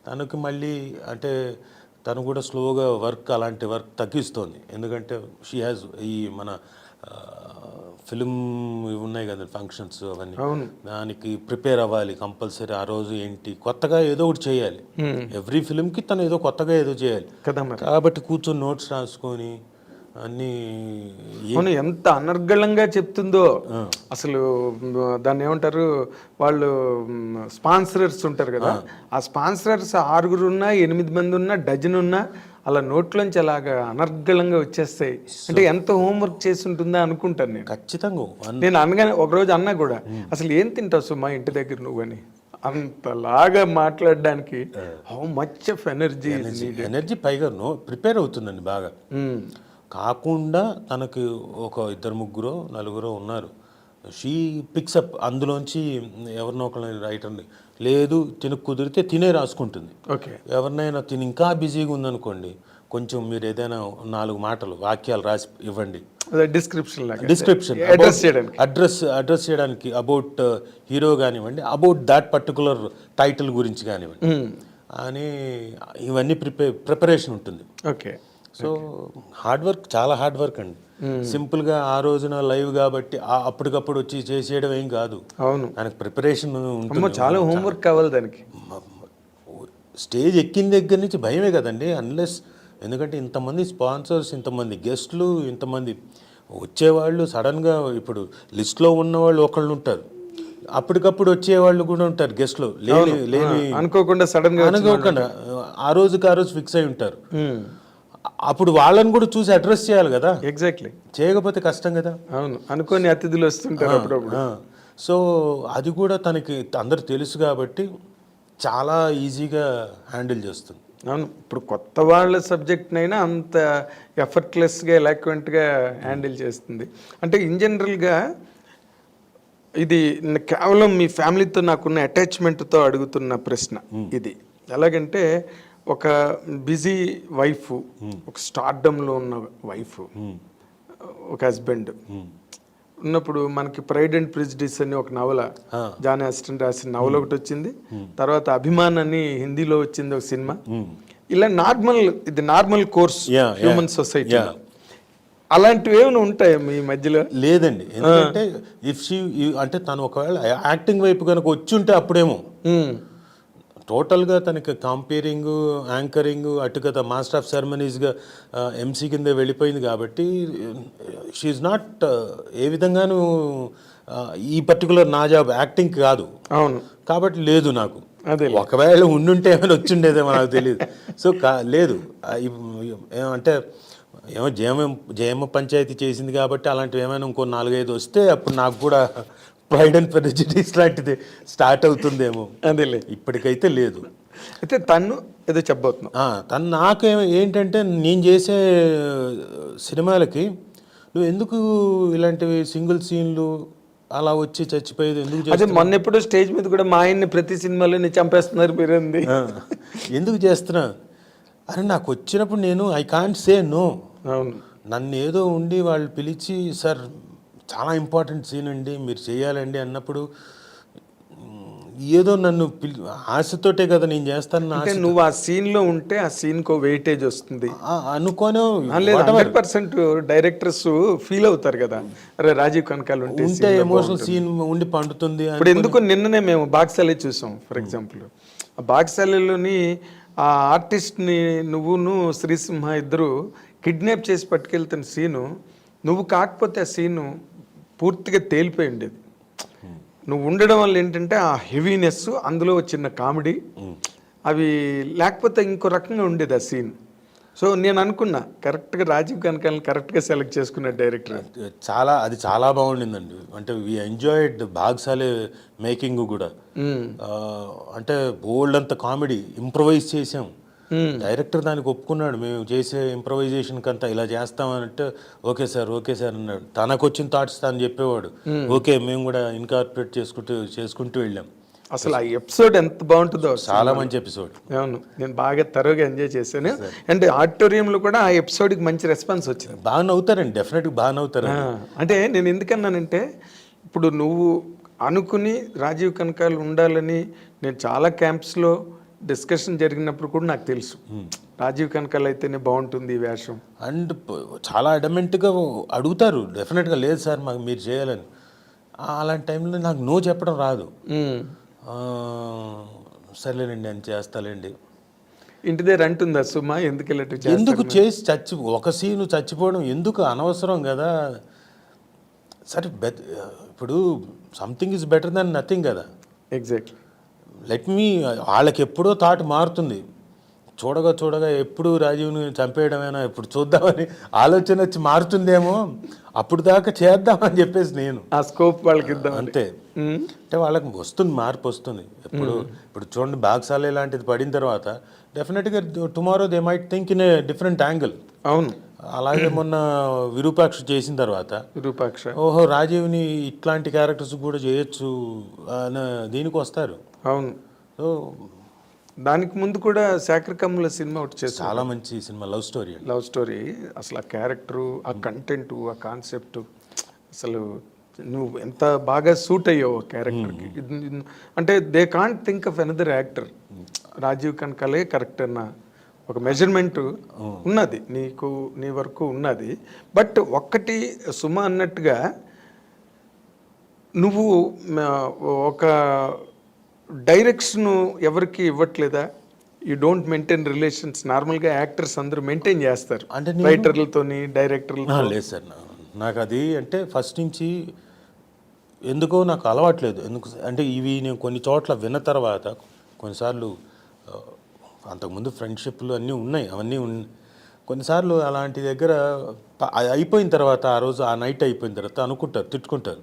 C: తనకు మళ్ళీ అంటే తను కూడా స్లోగా అలాంటి వర్క్ తగ్గిస్తోంది, ఎందుకంటే షీ హ్యాజ్ ఈ మన ఫిలిం ఇవి ఉన్నాయి కదా ఫంక్షన్స్, అవన్నీ దానికి ప్రిపేర్ అవ్వాలి కంపల్సరీ. ఆ రోజు ఏంటి కొత్తగా ఏదో ఒకటి చేయాలి, ఎవ్రీ ఫిలింకి తను ఏదో కొత్తగా ఏదో చేయాలి కాబట్టి కూర్చొని నోట్స్ రాసుకొని అన్నీ.
B: ఎంత అనర్గళంగా చెప్తుందో అసలు. దాన్ని ఏమంటారు వాళ్ళు, స్పాన్సరర్స్ ఉంటారు కదా, ఆ స్పాన్సరర్స్ 6 ఉన్నా 8 మంది ఉన్నా డజన్ ఉన్నా అలా నోట్లోంచి అలాగా అనర్గళంగా వచ్చేస్తాయి. అంటే ఎంత హోంవర్క్ చేసి ఉంటుందా అనుకుంటాను నేను.
C: ఖచ్చితంగా
B: నేను అనగానే ఒకరోజు అన్నా కూడా, అసలు ఏం తింటావు మా ఇంటి దగ్గర నువ్వు అని, అంతలాగా మాట్లాడడానికి హౌ మచ్ ఆఫ్
C: ఎనర్జీ పైగా ప్రిపేర్ అవుతుందండి బాగా. కాకుండా తనకి ఒక 2 4 ఉన్నారు, షీ పిక్సప్ అందులోంచి ఎవరినో ఒకరిని రైటర్ని, లేదు తినకు కుదిరితే తినే రాసుకుంటుంది. ఎవరినైనా తిని ఇంకా బిజీగా ఉందనుకోండి, కొంచెం మీరు ఏదైనా 4 మాటలు వాక్యాలు రాసి ఇవ్వండి, డిస్క్రిప్షన్ అడ్రస్ చేయడానికి, అబౌట్ హీరో కానివ్వండి, అబౌట్ దాట్ పర్టికులర్ టైటిల్ గురించి కానివ్వండి అని, ఇవన్నీ ప్రిపరేషన్ ఉంటుంది. సో హార్డ్ వర్క్, చాలా హార్డ్ వర్క్ అండి. సింపుల్గా ఆ రోజున లైవ్ కాబట్టి అప్పటికప్పుడు వచ్చి చేసేయడం ఏం కాదు, దానికి ప్రిపరేషన్ ఉంటుంది,
B: చాలా హోంవర్క్ కావాలి దానికి.
C: స్టేజ్ ఎక్కిన దగ్గర నుంచి భయమే కదండి, అన్లెస్, ఎందుకంటే ఇంతమంది స్పాన్సర్స్, ఇంతమంది గెస్ట్లు, ఇంతమంది వచ్చేవాళ్ళు, సడన్గా ఇప్పుడు లిస్ట్లో ఉన్నవాళ్ళు ఒకళ్ళు ఉంటారు, అప్పటికప్పుడు వచ్చేవాళ్ళు కూడా ఉంటారు గెస్ట్లు, లేని
B: అనుకోకుండా సడన్గా
C: అనుకోకుండా ఆ రోజుకి ఆ రోజు ఫిక్స్ అయి ఉంటారు. అప్పుడు వాళ్ళని కూడా చూసి అడ్రస్ చేయాలి కదా.
B: ఎగ్జాక్ట్లీ,
C: చేయకపోతే కష్టం కదా.
B: అవును, అనుకోని అతిథులు వస్తుంటారు అప్పుడప్పుడు.
C: సో అది కూడా తనకి అందరు తెలుసు కాబట్టి చాలా ఈజీగా హ్యాండిల్ చేస్తుంది.
B: అవును, ఇప్పుడు కొత్త వాళ్ళ సబ్జెక్ట్నైనా అంత ఎఫర్ట్లెస్గా ఎలాక్వెంట్గా హ్యాండిల్ చేస్తుంది. అంటే ఇన్ జనరల్గా ఇది కేవలం మీ ఫ్యామిలీతో నాకున్న అటాచ్మెంట్తో అడుగుతున్న ప్రశ్న ఇది. ఎలాగంటే ఒక బిజీ వైఫ్, ఒక స్టార్డమ్లో ఉన్న వైఫ్, ఒక హస్బెండ్ ఉన్నప్పుడు మనకి ప్రైడ్ అండ్ ప్రెజుడిస్ అని ఒక నవల జాన్ ఆస్టన్ రాసిన నవల ఒకటి వచ్చింది. తర్వాత అభిమాన్ అని హిందీలో వచ్చింది ఒక సినిమా. ఇలా ఇది నార్మల్ కోర్స్ హ్యూమన్ సొసైటీ. అలాంటివి ఏమైనా ఉంటాయా మీ మధ్యలో?
C: లేదండి, ఎందుకంటే అంటే తను ఒకవేళ యాక్టింగ్ వైపు కనుక వచ్చి ఉంటే అప్పుడేమో టోటల్గా తనకి కంపేరింగ్, యాంకరింగ్, అటు కదా మాస్టర్ ఆఫ్ సెరమనీస్గా ఎంసీ కింద వెళ్ళిపోయింది కాబట్టి షీఈ్ నాట్ ఏ విధంగానూ ఈ పర్టికులర్ నా జాబ్ యాక్టింగ్ కాదు.
B: అవును,
C: కాబట్టి లేదు నాకు. ఒకవేళ ఉండుంటే ఏమైనా వచ్చిండేదేమో నాకు తెలియదు. సో లేదు, ఏమంటే ఏమో జయమ్మ పంచాయతీ చేసింది కాబట్టి అలాంటివి ఏమైనా ఇంకో 4-5 వస్తే అప్పుడు నాకు కూడా ప్రైడ్ అండ్ ప్రెజుడిస్ లాంటిది స్టార్ట్ అవుతుందేమో.
B: అదేలే,
C: ఇప్పటికైతే లేదు.
B: అయితే తను ఏదో చెప్పబోతున్నా,
C: తను నాకు ఏంటంటే నేను చేసే సినిమాలకి నువ్వు ఎందుకు ఇలాంటివి సింగిల్ సీన్లు అలా వచ్చి చచ్చిపోయేది ఎందుకు?
B: అదే మొన్న ఎప్పుడో స్టేజ్ మీద కూడా మా ఆయన్ని ప్రతి సినిమాలో చంపేస్తున్నారు మీరేంది,
C: ఎందుకు చేస్తున్నా అని నాకు వచ్చినప్పుడు నేను ఐ కాంట్ సే నో.
B: అవును,
C: నన్ను ఏదో ఉండి వాళ్ళు పిలిచి సార్ చాలా ఇంపార్టెంట్ సీన్ అండి మీరు చేయాలండి అన్నప్పుడు ఏదో నన్ను ఆశతోటే కదా నేను చేస్తాను.
B: అంటే నువ్వు ఆ సీన్ లో ఉంటే ఆ సీన్ కో వెయిటేజ్ వస్తుంది
C: అనుకోను.
B: 100% డైరెక్టర్స్ ఫీల్ అవుతారు కదా, అరే రాజీవ్ కనకాల
C: ఉంటే ఎమోషనల్ సీన్ ఉండి పండుతుంది.
B: ఇప్పుడు ఎందుకు నిన్ననే మేము బాక్సాలే చూసాం ఫర్ ఎగ్జాంపుల్. ఆ బాక్సాలలోని ఆ ఆర్టిస్ట్ని నువ్వును శ్రీసింహ ఇద్దరు కిడ్నాప్ చేసి పట్టుకెళ్తున్న సీను, నువ్వు కాకపోతే ఆ సీను పూర్తిగా తేలిపోయి ఉండేది. నువ్వు ఉండడం వల్ల ఏంటంటే ఆ హెవీనెస్, అందులో చిన్న కామెడీ, అవి లేకపోతే ఇంకో రకంగా ఉండేది ఆ సీన్. సో నేను అనుకున్నా కరెక్ట్గా రాజీవ్ కనకాలని కరెక్ట్గా సెలెక్ట్ చేసుకున్న డైరెక్టర్.
C: అది చాలా బాగుండిందండి. అంటే వి ఎంజాయిడ్ బాగ్సాలే మేకింగ్ కూడా. అంటే బోల్డ్ అంత కామెడీ ఇంప్రవైజ్ చేసాం. డైరెక్టర్ దానికి ఒప్పుకున్నాడు, మేము చేసే ఇంప్రవైజేషన్కి అంతా ఇలా చేస్తామనంటే ఓకే సార్ అన్నాడు. తనకు వచ్చిన థాట్స్ తను చెప్పేవాడు, ఓకే మేము కూడా ఇన్కార్పొరేట్ చేసుకుంటూ వెళ్ళాం.
B: అసలు ఆ ఎపిసోడ్ ఎంత బాగుంటుందో,
C: చాలా మంచి ఎపిసోడ్.
B: అవును, నేను బాగా తరోగా ఎంజాయ్ చేశాను. అండ్ ఆడిటోరియంలో కూడా ఆ ఎపిసోడ్కి మంచి రెస్పాన్స్ వచ్చింది.
C: బాగా నవ్వుతారండి, డెఫినెట్గా బాగా నవ్వుతారు.
B: అంటే నేను ఎందుకన్నానంటే ఇప్పుడు నువ్వు అనుకుని రాజీవ్ కనకాలు ఉండాలని నేను చాలా క్యాంప్స్లో డిస్కషన్ జరిగినప్పుడు కూడా నాకు తెలుసు రాజీవ్ కనకాల అయితేనే బాగుంటుంది ఈ వేషం.
C: అండ్ చాలా అడమెంట్గా అడుగుతారు డెఫినెట్గా, లేదు సార్ మాకు మీరు చేయాలని. అలాంటి టైంలో నాకు నో చెప్పడం రాదు. సర్లేనండి అని చేస్తాలేండి.
B: ఇంటి దగ్గర అంటుందా సుమా
C: ఎందుకు చేసి ఒక సీను చచ్చిపోవడం ఎందుకు, అనవసరం కదా. సరే ఇప్పుడు something is better than nothing కదా.
B: ఎగ్జాక్ట్లీ.
C: లెట్ మీ వాళ్ళకి ఎప్పుడో థాట్ మారుతుంది, చూడగా ఎప్పుడు రాజీవ్ని చంపేయడమేనా ఇప్పుడు చూద్దామని ఆలోచన వచ్చి మారుతుందేమో, అప్పుడు దాకా చేద్దామని చెప్పేసి నేను
B: ఆ స్కోప్ వాళ్ళకి ఇద్దాం
C: అంతే. అంటే వాళ్ళకి వస్తుంది, మార్పు వస్తుంది. ఇప్పుడు చూడండి బాగ్సాలే లాంటిది పడిన తర్వాత డెఫినెట్గా tomorrow they might think in a different angle.
B: అవును,
C: అలాగే మొన్న విరూపాక్ష చేసిన తర్వాత ఓహో రాజీవ్ని ఇట్లాంటి క్యారెక్టర్స్ కూడా చేయొచ్చు అని దీనికి వస్తారు.
B: అవును, సో దానికి ముందు కూడా శాఖరకమ్ముల సినిమా ఒకటి చేసి
C: చాలా మంచి సినిమా, లవ్ స్టోరీ. అసలు ఆ క్యారెక్టరు, ఆ కంటెంట్, ఆ కాన్సెప్ట్, అసలు నువ్వు ఎంత బాగా సూట్ అయ్యావు ఆ క్యారెక్టర్కి. అంటే they can't think of another actor. Rajeev కనకాలే కరెక్ట్ అన్న ఒక మెజర్మెంట్ ఉన్నది నీకు, నీ వరకు ఉన్నది. బట్ ఒక్కటి సుమ అన్నట్టుగా నువ్వు ఒక డైరెక్షన్ ఎవరికి ఇవ్వట్లేదా? You don't maintain relations. నార్మల్గా యాక్టర్స్ అందరూ మెయింటైన్ చేస్తారు, అంటే రైటర్లతోని డైరెక్టర్లతో. లేదు సార్, నాకు అది అంటే ఫస్ట్ నుంచి ఎందుకో నాకు అలవాట్లేదు. ఎందుకు అంటే ఇవి నేను కొన్ని చోట్ల విన్న తర్వాత కొన్నిసార్లు అంతకుముందు ఫ్రెండ్షిప్లు అన్నీ ఉన్నాయి, అవన్నీ కొన్నిసార్లు అలాంటి దగ్గర అయిపోయిన తర్వాత ఆ రోజు ఆ నైట్ అయిపోయిన తర్వాత అనుకుంటారు, తిట్టుకుంటారు.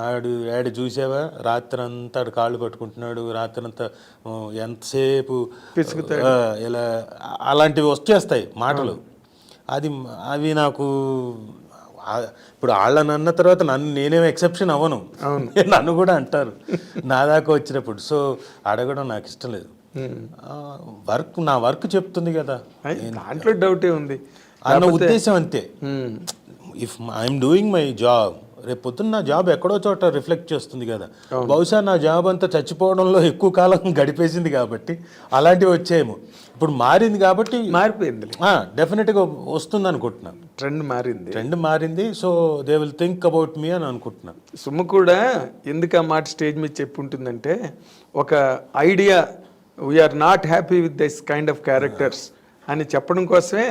C: ఆడు చూసావా రాత్రి అంతా ఆడు కాళ్ళు పట్టుకుంటున్నాడు, రాత్రి అంతా ఎంతసేపు ఇలా అలాంటివి వచ్చేస్తాయి మాటలు. అవి నాకు ఇప్పుడు వాళ్ళని అన్న తర్వాత నేనేం ఎక్సెప్షన్ అవ్వను, నన్ను కూడా అంటారు నా దాకా వచ్చినప్పుడు. సో అడగడం నాకు ఇష్టం లేదు. నా వర్క్ చెప్తుంది కదా,
B: దాంట్లో డౌటే ఉంది
C: అన్న ఉద్దేశం అంతే. If I'm doing my job, రేపు పొద్దున్న నా జాబ్ ఎక్కడో చోట రిఫ్లెక్ట్ చేస్తుంది కదా. బహుశా నా జాబ్ అంతా చచ్చిపోవడంలో ఎక్కువ కాలం గడిపేసింది కాబట్టి అలాంటివి వచ్చాయేమో. ఇప్పుడు మారింది కాబట్టి
B: మారిపోయింది,
C: డెఫినెట్గా వస్తుంది అనుకుంటున్నాను.
B: ట్రెండ్ మారింది.
C: So they will think about me అని అనుకుంటున్నాను.
B: సుమ్ము కూడా ఎందుకు ఆ మాట స్టేజ్ మీద చెప్పి ఉంటుందంటే, ఒక idea we are not happy with this kind of characters అని చెప్పడం కోసమే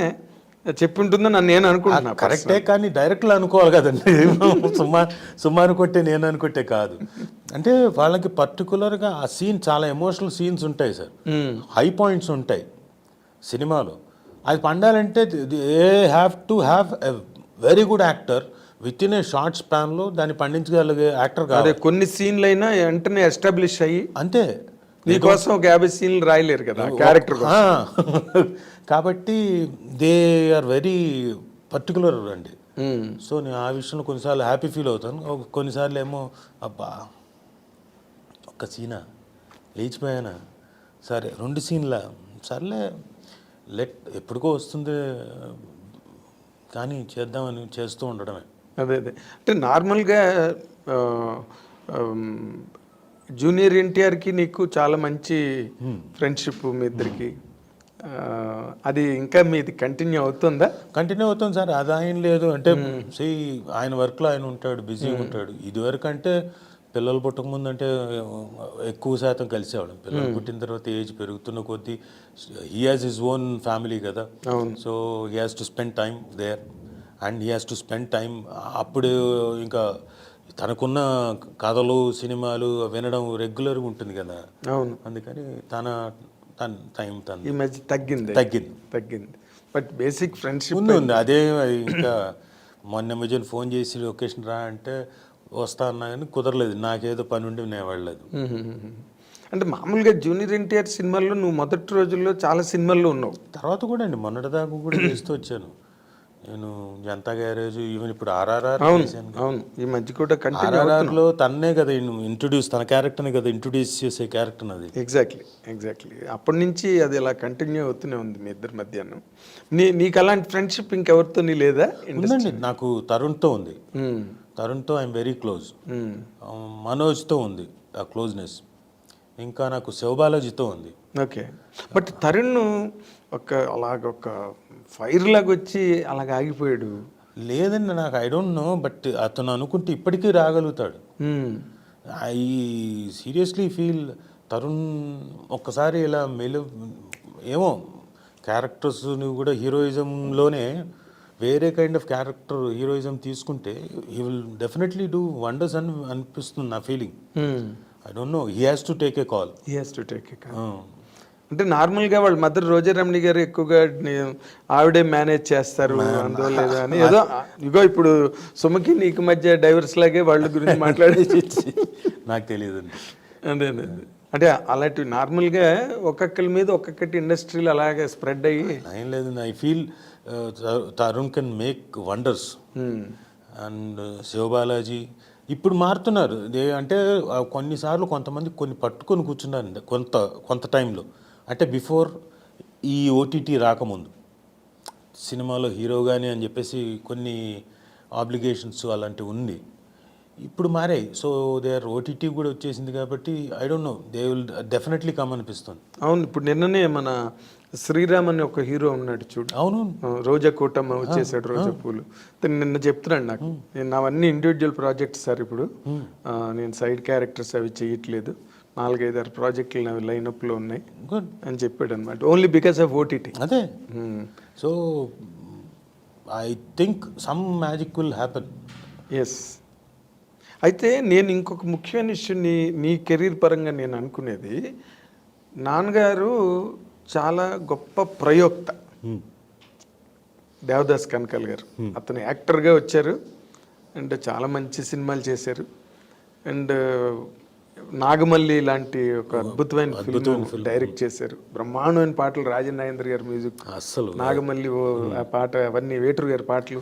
B: చెప్పి ఉంటుందని నేను అనుకుంటున్నా.
C: కరెక్టే, కానీ డైరెక్ట్లో అనుకోవాలి కదండి. సుమా అనుకుంటే నేను అనుకుంటే కాదు. అంటే వాళ్ళకి పర్టికులర్గా ఆ సీన్, చాలా ఎమోషనల్ సీన్స్ ఉంటాయి సార్, హై పాయింట్స్ ఉంటాయి సినిమాలో. అది పండాలంటే they have to have a very good actor with in a short స్పాన్లో దాన్ని పండించగలిగే యాక్టర్ కాదు.
B: కొన్ని సీన్లు అయినా వెంటనే ఎస్టాబ్లిష్ అయ్యి,
C: అంతే.
B: నీకోసం ఒక 50 సీన్లు రాయలేరు కదా క్యారెక్టర్.
C: కాబట్టి దే ఆర్ వెరీ పర్టికులర్ అండి. సో నేను ఆ విషయంలో కొన్నిసార్లు హ్యాపీ ఫీల్ అవుతాను, కొన్నిసార్లు ఏమో అబ్బా ఒక్క సీనా లేచిపోయానా, సరే 2 సీన్ల సర్లే ఎప్పటికో వస్తుంది కానీ చేద్దామని చేస్తూ ఉండడమే.
B: అదే అంటే నార్మల్గా జూనియర్ ఎన్టీఆర్కి నీకు చాలా మంచి ఫ్రెండ్షిప్ మీ ఇద్దరికి. అది ఇంకా మీది కంటిన్యూ అవుతుందా?
C: కంటిన్యూ అవుతుంది సార్, అది ఆయన లేదు అంటే ఆయన వర్క్లో ఆయన ఉంటాడు, బిజీగా ఉంటాడు. ఇదివరకు అంటే పిల్లలు పుట్టకముందు అంటే ఎక్కువ శాతం కలిసేవాళ్ళం. పిల్లలు పుట్టిన తర్వాత ఏజ్ పెరుగుతున్న కొద్దీ he has his own family కదా. So he has to spend time there and he has to spend time. అప్పుడు ఇంకా తనకున్న కథలు సినిమాలు వినడం రెగ్యులర్గా ఉంటుంది కదా. అందుకని తన టైం
B: ఈ మధ్య తగ్గింది. బట్ బేసిక్ ఫ్రెండ్షిప్
C: ఉంది. అదే ఇంకా మొన్న మధ్యన ఫోన్ చేసి లొకేషన్ రా అంటే వస్తా అన్నా కానీ కుదరలేదు, నాకేదో పని ఉండి నేను వెళ్ళలేదు.
B: అంటే మామూలుగా జూనియర్ ఎన్టీఆర్ సినిమాల్లో నువ్వు మొదటి రోజుల్లో చాలా సినిమాల్లో ఉన్నావు.
C: తర్వాత కూడా అండి మొన్నటిదాకా కూడా చేస్తూ వచ్చాను నేను. జనతా గ్యారేజ్, ఈవెన్ ఇప్పుడు ఆర్ఆర్ఆర్.
B: అవును, ఈ మధ్య కూడా
C: ఆర్ఆర్ఆర్లో తన్నే కదా ఇంట్రొడ్యూస్, తన క్యారెక్టర్ని కదా ఇంట్రొడ్యూస్ చేసే క్యారెక్టర్ అది.
B: ఎగ్జాక్ట్లీ అప్పటి నుంచి అది ఇలా కంటిన్యూ అవుతూనే ఉంది మీ ఇద్దరి మధ్యాహ్నం. నీకు అలాంటి ఫ్రెండ్షిప్ ఇంకెవరితో లేదా?
C: ఉందండి, నాకు తరుణ్తో ఉంది. తరుణ్తో ఐఎమ్ వెరీ క్లోజ్. మనోజ్తో ఉంది ఆ క్లోజ్నెస్. ఇంకా నాకు శివబాలాజీతో ఉంది.
B: ఓకే, బట్ తరుణ్ ఒక ఫైర్ లాగా వచ్చి అలాగ ఆగిపోయాడు.
C: లేదండి, నాకు ఐ డోంట్ నో, బట్ అతను అనుకుంటే ఇప్పటికీ రాగలుగుతాడు. ఐ సీరియస్లీ ఫీల్ తరుణ్ ఒక్కసారి ఇలా ఏమో క్యారెక్టర్స్ని కూడా హీరోయిజంలోనే వేరే కైండ్ ఆఫ్ క్యారెక్టర్ హీరోయిజం తీసుకుంటే he will definitely do wonders అని అనిపిస్తుంది నా feeling. I don't know, he has to take a call.
B: అంటే నార్మల్గా వాళ్ళ మదర్ రోజారమణి గారు ఎక్కువగా ఆవిడే మేనేజ్ చేస్తారు అందువల్ల లేదా అని ఏదో ఇగో ఇప్పుడు సుమకి నీకు మధ్య డైవర్స్ లాగే వాళ్ళ గురించి మాట్లాడేసి
C: నాకు తెలియదు.
B: అదే అంటే అలాంటివి నార్మల్గా ఒక్కొక్కరి మీద ఒక్కొక్కటి ఇండస్ట్రీలో అలాగే స్ప్రెడ్ అయ్యి
C: ఏం లేదు. I feel Tarun can make wonders. And Sivabalaji ఇప్పుడు మారుతున్నారు. అంటే కొన్నిసార్లు కొంతమంది కొన్ని పట్టుకొని కూర్చున్నారు కొంత టైంలో, అంటే బిఫోర్ ఈ ఓటీటీ రాకముందు సినిమాలో హీరోగానే అని చెప్పేసి కొన్ని ఆబ్లిగేషన్స్ అలాంటివి ఉంది. ఇప్పుడు మారాయి. సో దే ఆర్ ఓటీటీ కూడా వచ్చేసింది కాబట్టి I don't know, they will definitely come అనిపిస్తుంది.
B: అవును, ఇప్పుడు నిన్ననే మన శ్రీరామ్ అని ఒక హీరో ఉన్నాడు చూడు.
C: అవును,
B: రోజా కోటమ్మ వచ్చేసాడు, రోజా పూలు. నిన్న చెప్తున్నాడు నాకు, నేను నావన్నీ ఇండివిజువల్ ప్రాజెక్ట్స్ సార్, ఇప్పుడు నేను సైడ్ క్యారెక్టర్స్ అవి చేయట్లేదు, 4-5 ప్రాజెక్టులు అవి లైనప్లో ఉన్నాయి అని చెప్పాడు అనమాట. Only because of OTT.
C: అదే, so I think some magic will happen.
B: Yes. అయితే నేను ఇంకొక ముఖ్యమైన విషయం నీ కెరీర్ పరంగా నేను అనుకునేది, నాన్నగారు చాలా గొప్ప ప్రయోక్త దేవదాస్ కనకాల్ గారు. అతను యాక్టర్గా వచ్చారు అండ్ చాలా మంచి సినిమాలు చేశారు. అండ్ నాగమల్లి లాంటి ఒక అద్భుతమైన ఫిల్మ్ డైరెక్ట్ చేశారు. బ్రహ్మాండమైన పాటలు, రాజన్ నాగేంద్ర గారి మ్యూజిక్,
C: అసలు
B: నాగమల్లి ఆ పాట, అవన్నీ వేటూరు గారి పాటలు,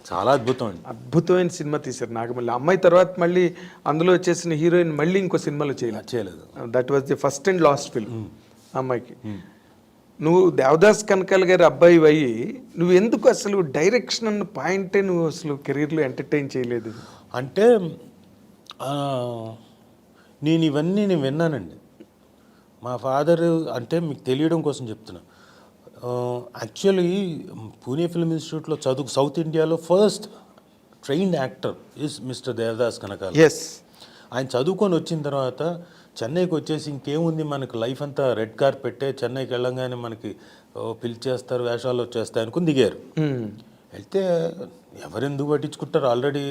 C: చాలా
B: అద్భుతమైన సినిమా తీశారు నాగమల్లి. అమ్మాయి తర్వాత మళ్ళీ అందులో వచ్చేసిన హీరోయిన్ మళ్ళీ ఇంకో సినిమాలో చేయలేదు. That was the first and last film అమ్మాయికి. నువ్వు దేవదాస్ కనకాల గారి అబ్బాయి అయ్యి నువ్వు ఎందుకు అసలు డైరెక్షన్ అన్న పాయింటే నువ్వు అసలు కెరీర్లో ఎంటర్టైన్ చేయలేదు?
C: అంటే నేను ఇవన్నీ నేను విన్నానండి. మా ఫాదర్ అంటే మీకు తెలియడం కోసం చెప్తున్నా. యాక్చువల్లీ పూణే ఫిల్మ్ ఇన్స్టిట్యూట్లో సౌత్ ఇండియాలో first trained actor is mister Devdas Kanakala.
B: Yes.
C: ఆయన చదువుకొని వచ్చిన తర్వాత చెన్నైకి వచ్చేసి ఇంకేముంది మనకు లైఫ్ అంతా రెడ్ కార్పెట్టే, చెన్నైకి వెళ్ళంగానే మనకి పిలిచేస్తారు, వేషాలు వచ్చేస్తాయి అనుకుని దిగారు. వెళ్తే ఎవరెందుకు పట్టించుకుంటారు, ఆల్రెడీ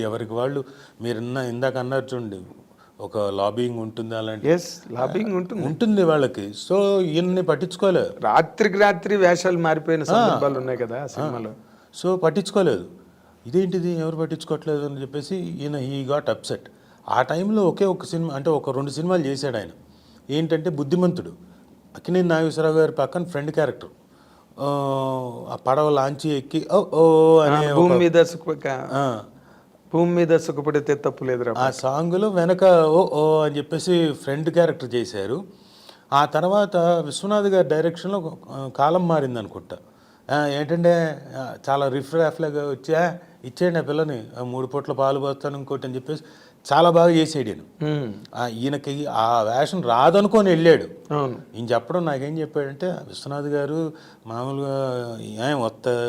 C: ఎవరికి వాళ్ళు మీరు ఇందాక అన్నారు చూడండి, ఒక లాబింగ్ ఉంటుంది, అలాంటి
B: లాబింగ్
C: ఉంటుంది వాళ్ళకి. సో ఈయన్ని పట్టించుకోలేదు.
B: రాత్రికి రాత్రి వేషాలు మారిపోయిన సందర్భాలు ఉన్నాయి కదా సినిమాలో.
C: సో పట్టించుకోలేదు. ఇదేంటిది ఎవరు పట్టించుకోవట్లేదు అని చెప్పేసి ఈయన హీ గాట్ అప్సెట్. ఆ టైంలో ఒకే ఒక సినిమా, అంటే ఒక 2 సినిమాలు చేశాడు ఆయన. ఏంటంటే బుద్ధిమంతుడు, అక్కినేని నాగేశ్వరరావు గారి పక్కన ఫ్రెండ్ క్యారెక్టర్, ఆ పడవ లాంచి ఎక్కి ఓ అనే భూమి మీద సుఖపడితే తప్పు లేదు ఆ సాంగ్లో వెనక ఓ అని చెప్పేసి ఫ్రెండ్ క్యారెక్టర్ చేశారు. ఆ తర్వాత విశ్వనాథ్ గారి డైరెక్షన్లో కాలం మారింది అనుకుంటా. ఏంటంటే చాలా రిఫ్రాఫ్లాగా వచ్చి ఇచ్చేయండి ఆ పిల్లని, 3 పూట్ల పాలు పోస్తాను ఇంకోటి అని చెప్పేసి చాలా బాగా చేసాడు ఈయన. ఈయనకి ఆ వేషం రాదనుకొని వెళ్ళాడు. ఈయన చెప్పడం నాకేం చెప్పాడంటే, విశ్వనాథ్ గారు మామూలుగా ఏం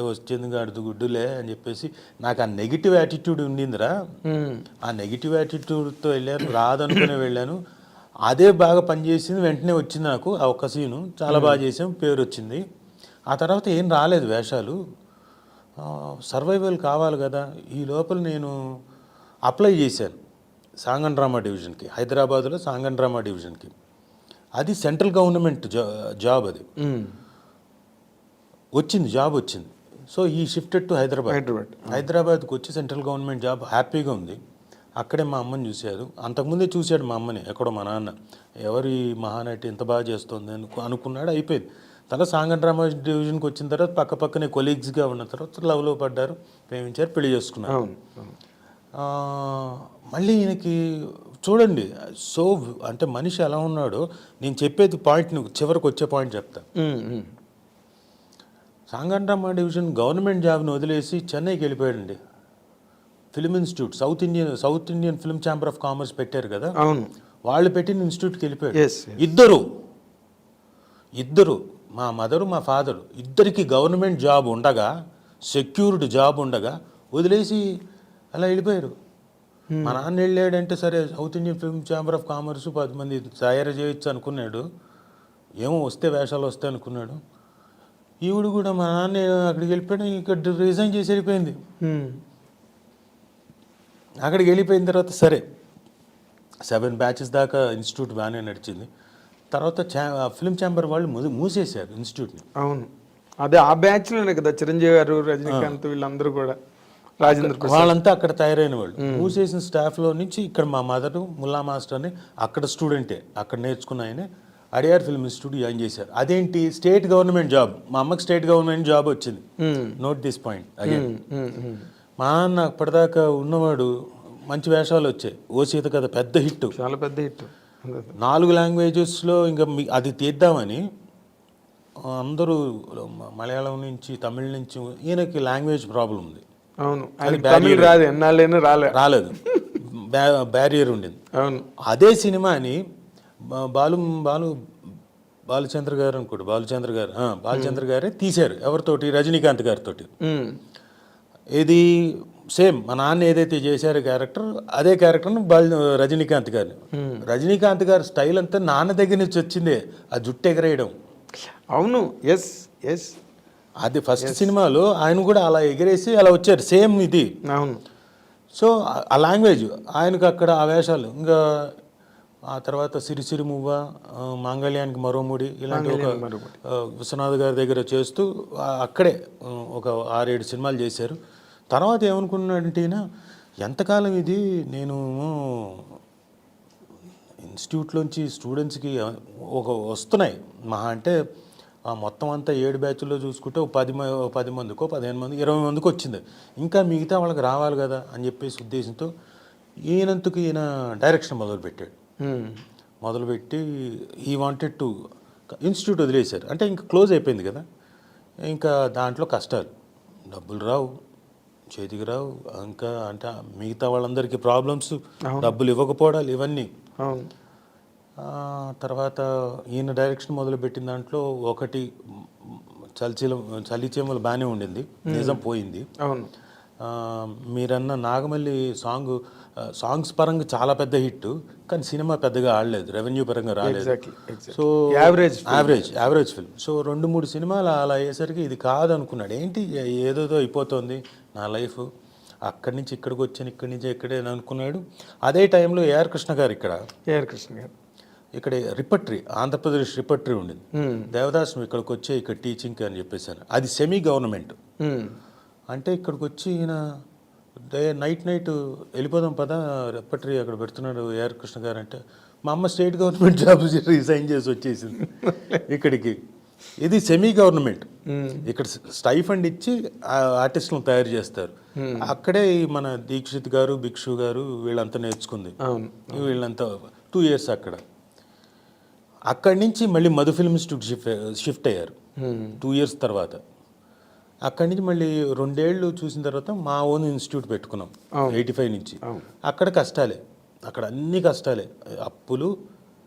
C: వచ్చింది గాడుదు గుడ్డులే అని చెప్పేసి, నాకు ఆ నెగిటివ్ యాటిట్యూడ్ ఉండిందిరా, ఆ నెగిటివ్ యాటిట్యూడ్తో వెళ్ళాను, రాదనుకునే వెళ్ళాను, అదే బాగా పనిచేసింది, వెంటనే వచ్చింది నాకు ఆ ఒక్క సీను, చాలా బాగా చేసాం, పేరు వచ్చింది. ఆ తర్వాత ఏం రాలేదు వేషాలు, సర్వైవల్ కావాలి కదా. ఈ లోపల నేను అప్లై చేశాను సాంగ్ అండ్ డ్రామా డివిజన్కి, హైదరాబాద్లో సాంగ్ అండ్ డ్రామా డివిజన్కి. అది సెంట్రల్ గవర్నమెంట్ జాబ్, అది వచ్చింది, జాబ్ వచ్చింది. సో ఈ షిఫ్టెడ్ టు హైదరాబాద్కి వచ్చి సెంట్రల్ గవర్నమెంట్ జాబ్, హ్యాపీగా ఉంది. అక్కడే మా అమ్మని చూశారు. అంతకుముందే చూశాడు మా అమ్మని ఎక్కడో మా నాన్న, ఎవరు ఈ మహానటి ఎంత బాగా చేస్తుంది అనుకున్నాడు, అయిపోయింది. తర్వాత సాంగ్ అండ్ డ్రామా డివిజన్కి వచ్చిన తర్వాత పక్కనే కొలీగ్స్గా ఉన్న తర్వాత లవ్లో పడ్డారు, ప్రేమించారు, పెళ్లి చేసుకున్నారు. మళ్ళీ ఈయనకి చూడండి, సో అంటే మనిషి ఎలా ఉన్నాడో, నేను చెప్పేది పాయింట్ నువ్వు చివరికి వచ్చే పాయింట్ చెప్తా. Song and drama division government జాబ్ని వదిలేసి చెన్నైకి వెళ్ళిపోయాడండి. Film institute, south Indian film chamber of commerce పెట్టారు కదా, వాళ్ళు పెట్టిన ఇన్స్టిట్యూట్కి వెళ్ళిపోయాడు. ఇద్దరు మా మదరు మా ఫాదరు ఇద్దరికి గవర్నమెంట్ జాబ్ ఉండగా, సెక్యూర్డ్ జాబ్ ఉండగా వదిలేసి అలా వెళ్ళిపోయారు. మా నాన్న వెళ్ళాడంటే సరే south Indian film chamber of commerce 10 మంది తయారు చేయొచ్చు అనుకున్నాడు, ఏమో వస్తే వేషాలు వస్తాయి అనుకున్నాడు. ఈవిడు కూడా మా నాన్న అక్కడికి వెళ్ళిపోయాడు, ఇక్కడ రిజైన్ చేసి వెళ్ళిపోయింది. అక్కడికి వెళ్ళిపోయిన తర్వాత సరే 7 బ్యాచెస్ దాకా ఇన్స్టిట్యూట్ బాగానే నడిచింది. తర్వాత ఫిల్మ్ ఛాంబర్ వాళ్ళు మూసేశారు ఇన్స్టిట్యూట్ని.
B: అవును, అదే ఆ బ్యాచ్లోనే కదా చిరంజీవి గారు, రజనీకాంత్, వీళ్ళందరూ కూడా, రాజేంద్ర,
C: వాళ్ళంతా అక్కడ తయారైన వాళ్ళు. మూసేసిన స్టాఫ్లో నుంచి ఇక్కడ మా మదరు ముల్లా మాస్టర్ అని అక్కడ స్టూడెంటే, అక్కడ నేర్చుకున్న ఆయన అడియార్ ఫిల్మ్ ఇన్స్టిట్యూట్ జాయిన్ చేశారు. అదేంటి స్టేట్ గవర్నమెంట్ జాబ్, మా అమ్మకి స్టేట్ గవర్నమెంట్ జాబ్ వచ్చింది. Note this point again. మా నాన్న అప్పటిదాకా ఉన్నవాడు, మంచి వేషాలు వచ్చాయి, ఓ సీత కథ పెద్ద హిట్,
B: చాలా పెద్ద హిట్,
C: 4 లాంగ్వేజెస్లో. ఇంకా అది తీద్దామని అందరూ మలయాళం నుంచి, తమిళ నుంచి, ఈయనకి లాంగ్వేజ్ ప్రాబ్లం ఉంది.
B: అవును, తమిళ రాదు, ఎన్నాళ్ళైనా
C: రాలేదు, బ్యారియర్ ఉండింది.
B: అవును,
C: అదే సినిమాని బాలుచంద్ర గారు అనుకోండి, బాలచంద్ర గారే తీశారు. ఎవరితోటి? రజనీకాంత్ గారితో. ఇది సేమ్ మా నాన్న ఏదైతే చేశారో క్యారెక్టర్, అదే క్యారెక్టర్ని రజనీకాంత్ గారి స్టైల్ అంతా నాన్న దగ్గర నుంచి వచ్చిందే, ఆ జుట్టు ఎగరేయడం.
B: అవును, ఎస్ ఎస్,
C: అది ఫస్ట్ సినిమాలో ఆయన కూడా అలా ఎగరేసి అలా వచ్చారు, సేమ్ ఇది.
B: అవును.
C: సో ఆ లాంగ్వేజ్ ఆయనకు అక్కడ ఆ వేషాలు. ఇంకా ఆ తర్వాత సిరిసిరి మువ్వ, మాంగళ్యానికి మరో ముడి, ఇలాంటి ఒక విశ్వనాథ్ గారి దగ్గర చేస్తూ అక్కడే ఒక 6-7 సినిమాలు చేశారు. తర్వాత ఏమనుకున్నాడంటే ఈయన, ఎంతకాలం ఇది నేను ఇన్స్టిట్యూట్లోంచి స్టూడెంట్స్కి వస్తున్నాయి మహా అంటే మొత్తం అంతా 7 బ్యాచ్ల్లో చూసుకుంటే 10 మందికో 15 మంది 20 మందికి వచ్చింది, ఇంకా మిగతా వాళ్ళకి రావాలి కదా అని చెప్పేసి ఉద్దేశంతో ఈయన డైరెక్షన్ మొదలుపెట్టాడు. మొదలుపెట్టి ఈ వాంటెడ్ టు ఇన్స్టిట్యూట్ వదిలేశారు. అంటే ఇంకా క్లోజ్ అయిపోయింది కదా, ఇంకా దాంట్లో కష్టాలు, డబ్బులు రావు, చేతికి రావు, ఇంకా అంటే మిగతా వాళ్ళందరికీ ప్రాబ్లమ్స్, డబ్బులు ఇవ్వకపోవడాలు ఇవన్నీ.
B: అవును.
C: తర్వాత ఈయన డైరెక్షన్ మొదలుపెట్టిన దాంట్లో ఒకటి చలిచేమలు బాగానే ఉండింది, నిజం పోయింది.
B: అవును.
C: మీరన్న నాగమల్లి సాంగ్స్ పరంగా చాలా పెద్ద హిట్, కానీ సినిమా పెద్దగా ఆడలేదు, రెవెన్యూ పరంగా రాలేదు. So average film. సో 2-3 సినిమాలు అలా అయ్యేసరికి ఇది కాదు అనుకున్నాడు. ఏంటి ఏదోదో అయిపోతుంది నా లైఫ్, అక్కడి నుంచి ఇక్కడికి వచ్చాను, ఇక్కడి నుంచి ఇక్కడే అనుకున్నాడు. అదే టైంలో ఏఆర్ కృష్ణ గారు ఇక్కడ రిపట్రీ, ఆంధ్రప్రదేశ్ రిపట్రీ ఉండింది. దేవదాస్ ఇక్కడికి వచ్చే ఇక్కడ టీచింగ్ అని చెప్పేసాను. అది సెమీ గవర్నమెంట్. అంటే ఇక్కడికి వచ్చి ఈయన నైట్ వెళ్ళిపోదాం పదా, రిపట్రీ అక్కడ పెడుతున్నాడు ఏఆర్ కృష్ణ గారు అంటే, మా అమ్మ స్టేట్ గవర్నమెంట్ జాబ్ రిజైన్ చేసి వచ్చేసింది ఇక్కడికి. ఇది సెమీ గవర్నమెంట్. ఇక్కడ స్టైఫండ్ ఇచ్చి ఆర్టిస్టులను తయారు చేస్తారు. అక్కడే మన దీక్షిత్ గారు, భిక్షు గారు వీళ్ళంతా నేర్చుకుంది. వీళ్ళంతా 2 years అక్కడి నుంచి మళ్ళీ మధు ఫిల్మ్ ఇన్స్టిట్యూట్ షిఫ్ట్ అయ్యారు 2 years తర్వాత. అక్కడి నుంచి మళ్ళీ 2 ఏళ్ళు చూసిన తర్వాత మా ఓన్ ఇన్స్టిట్యూట్ పెట్టుకున్నాం 85 నుంచి. అక్కడ కష్టాలే, అక్కడ అన్ని కష్టాలే, అప్పులు,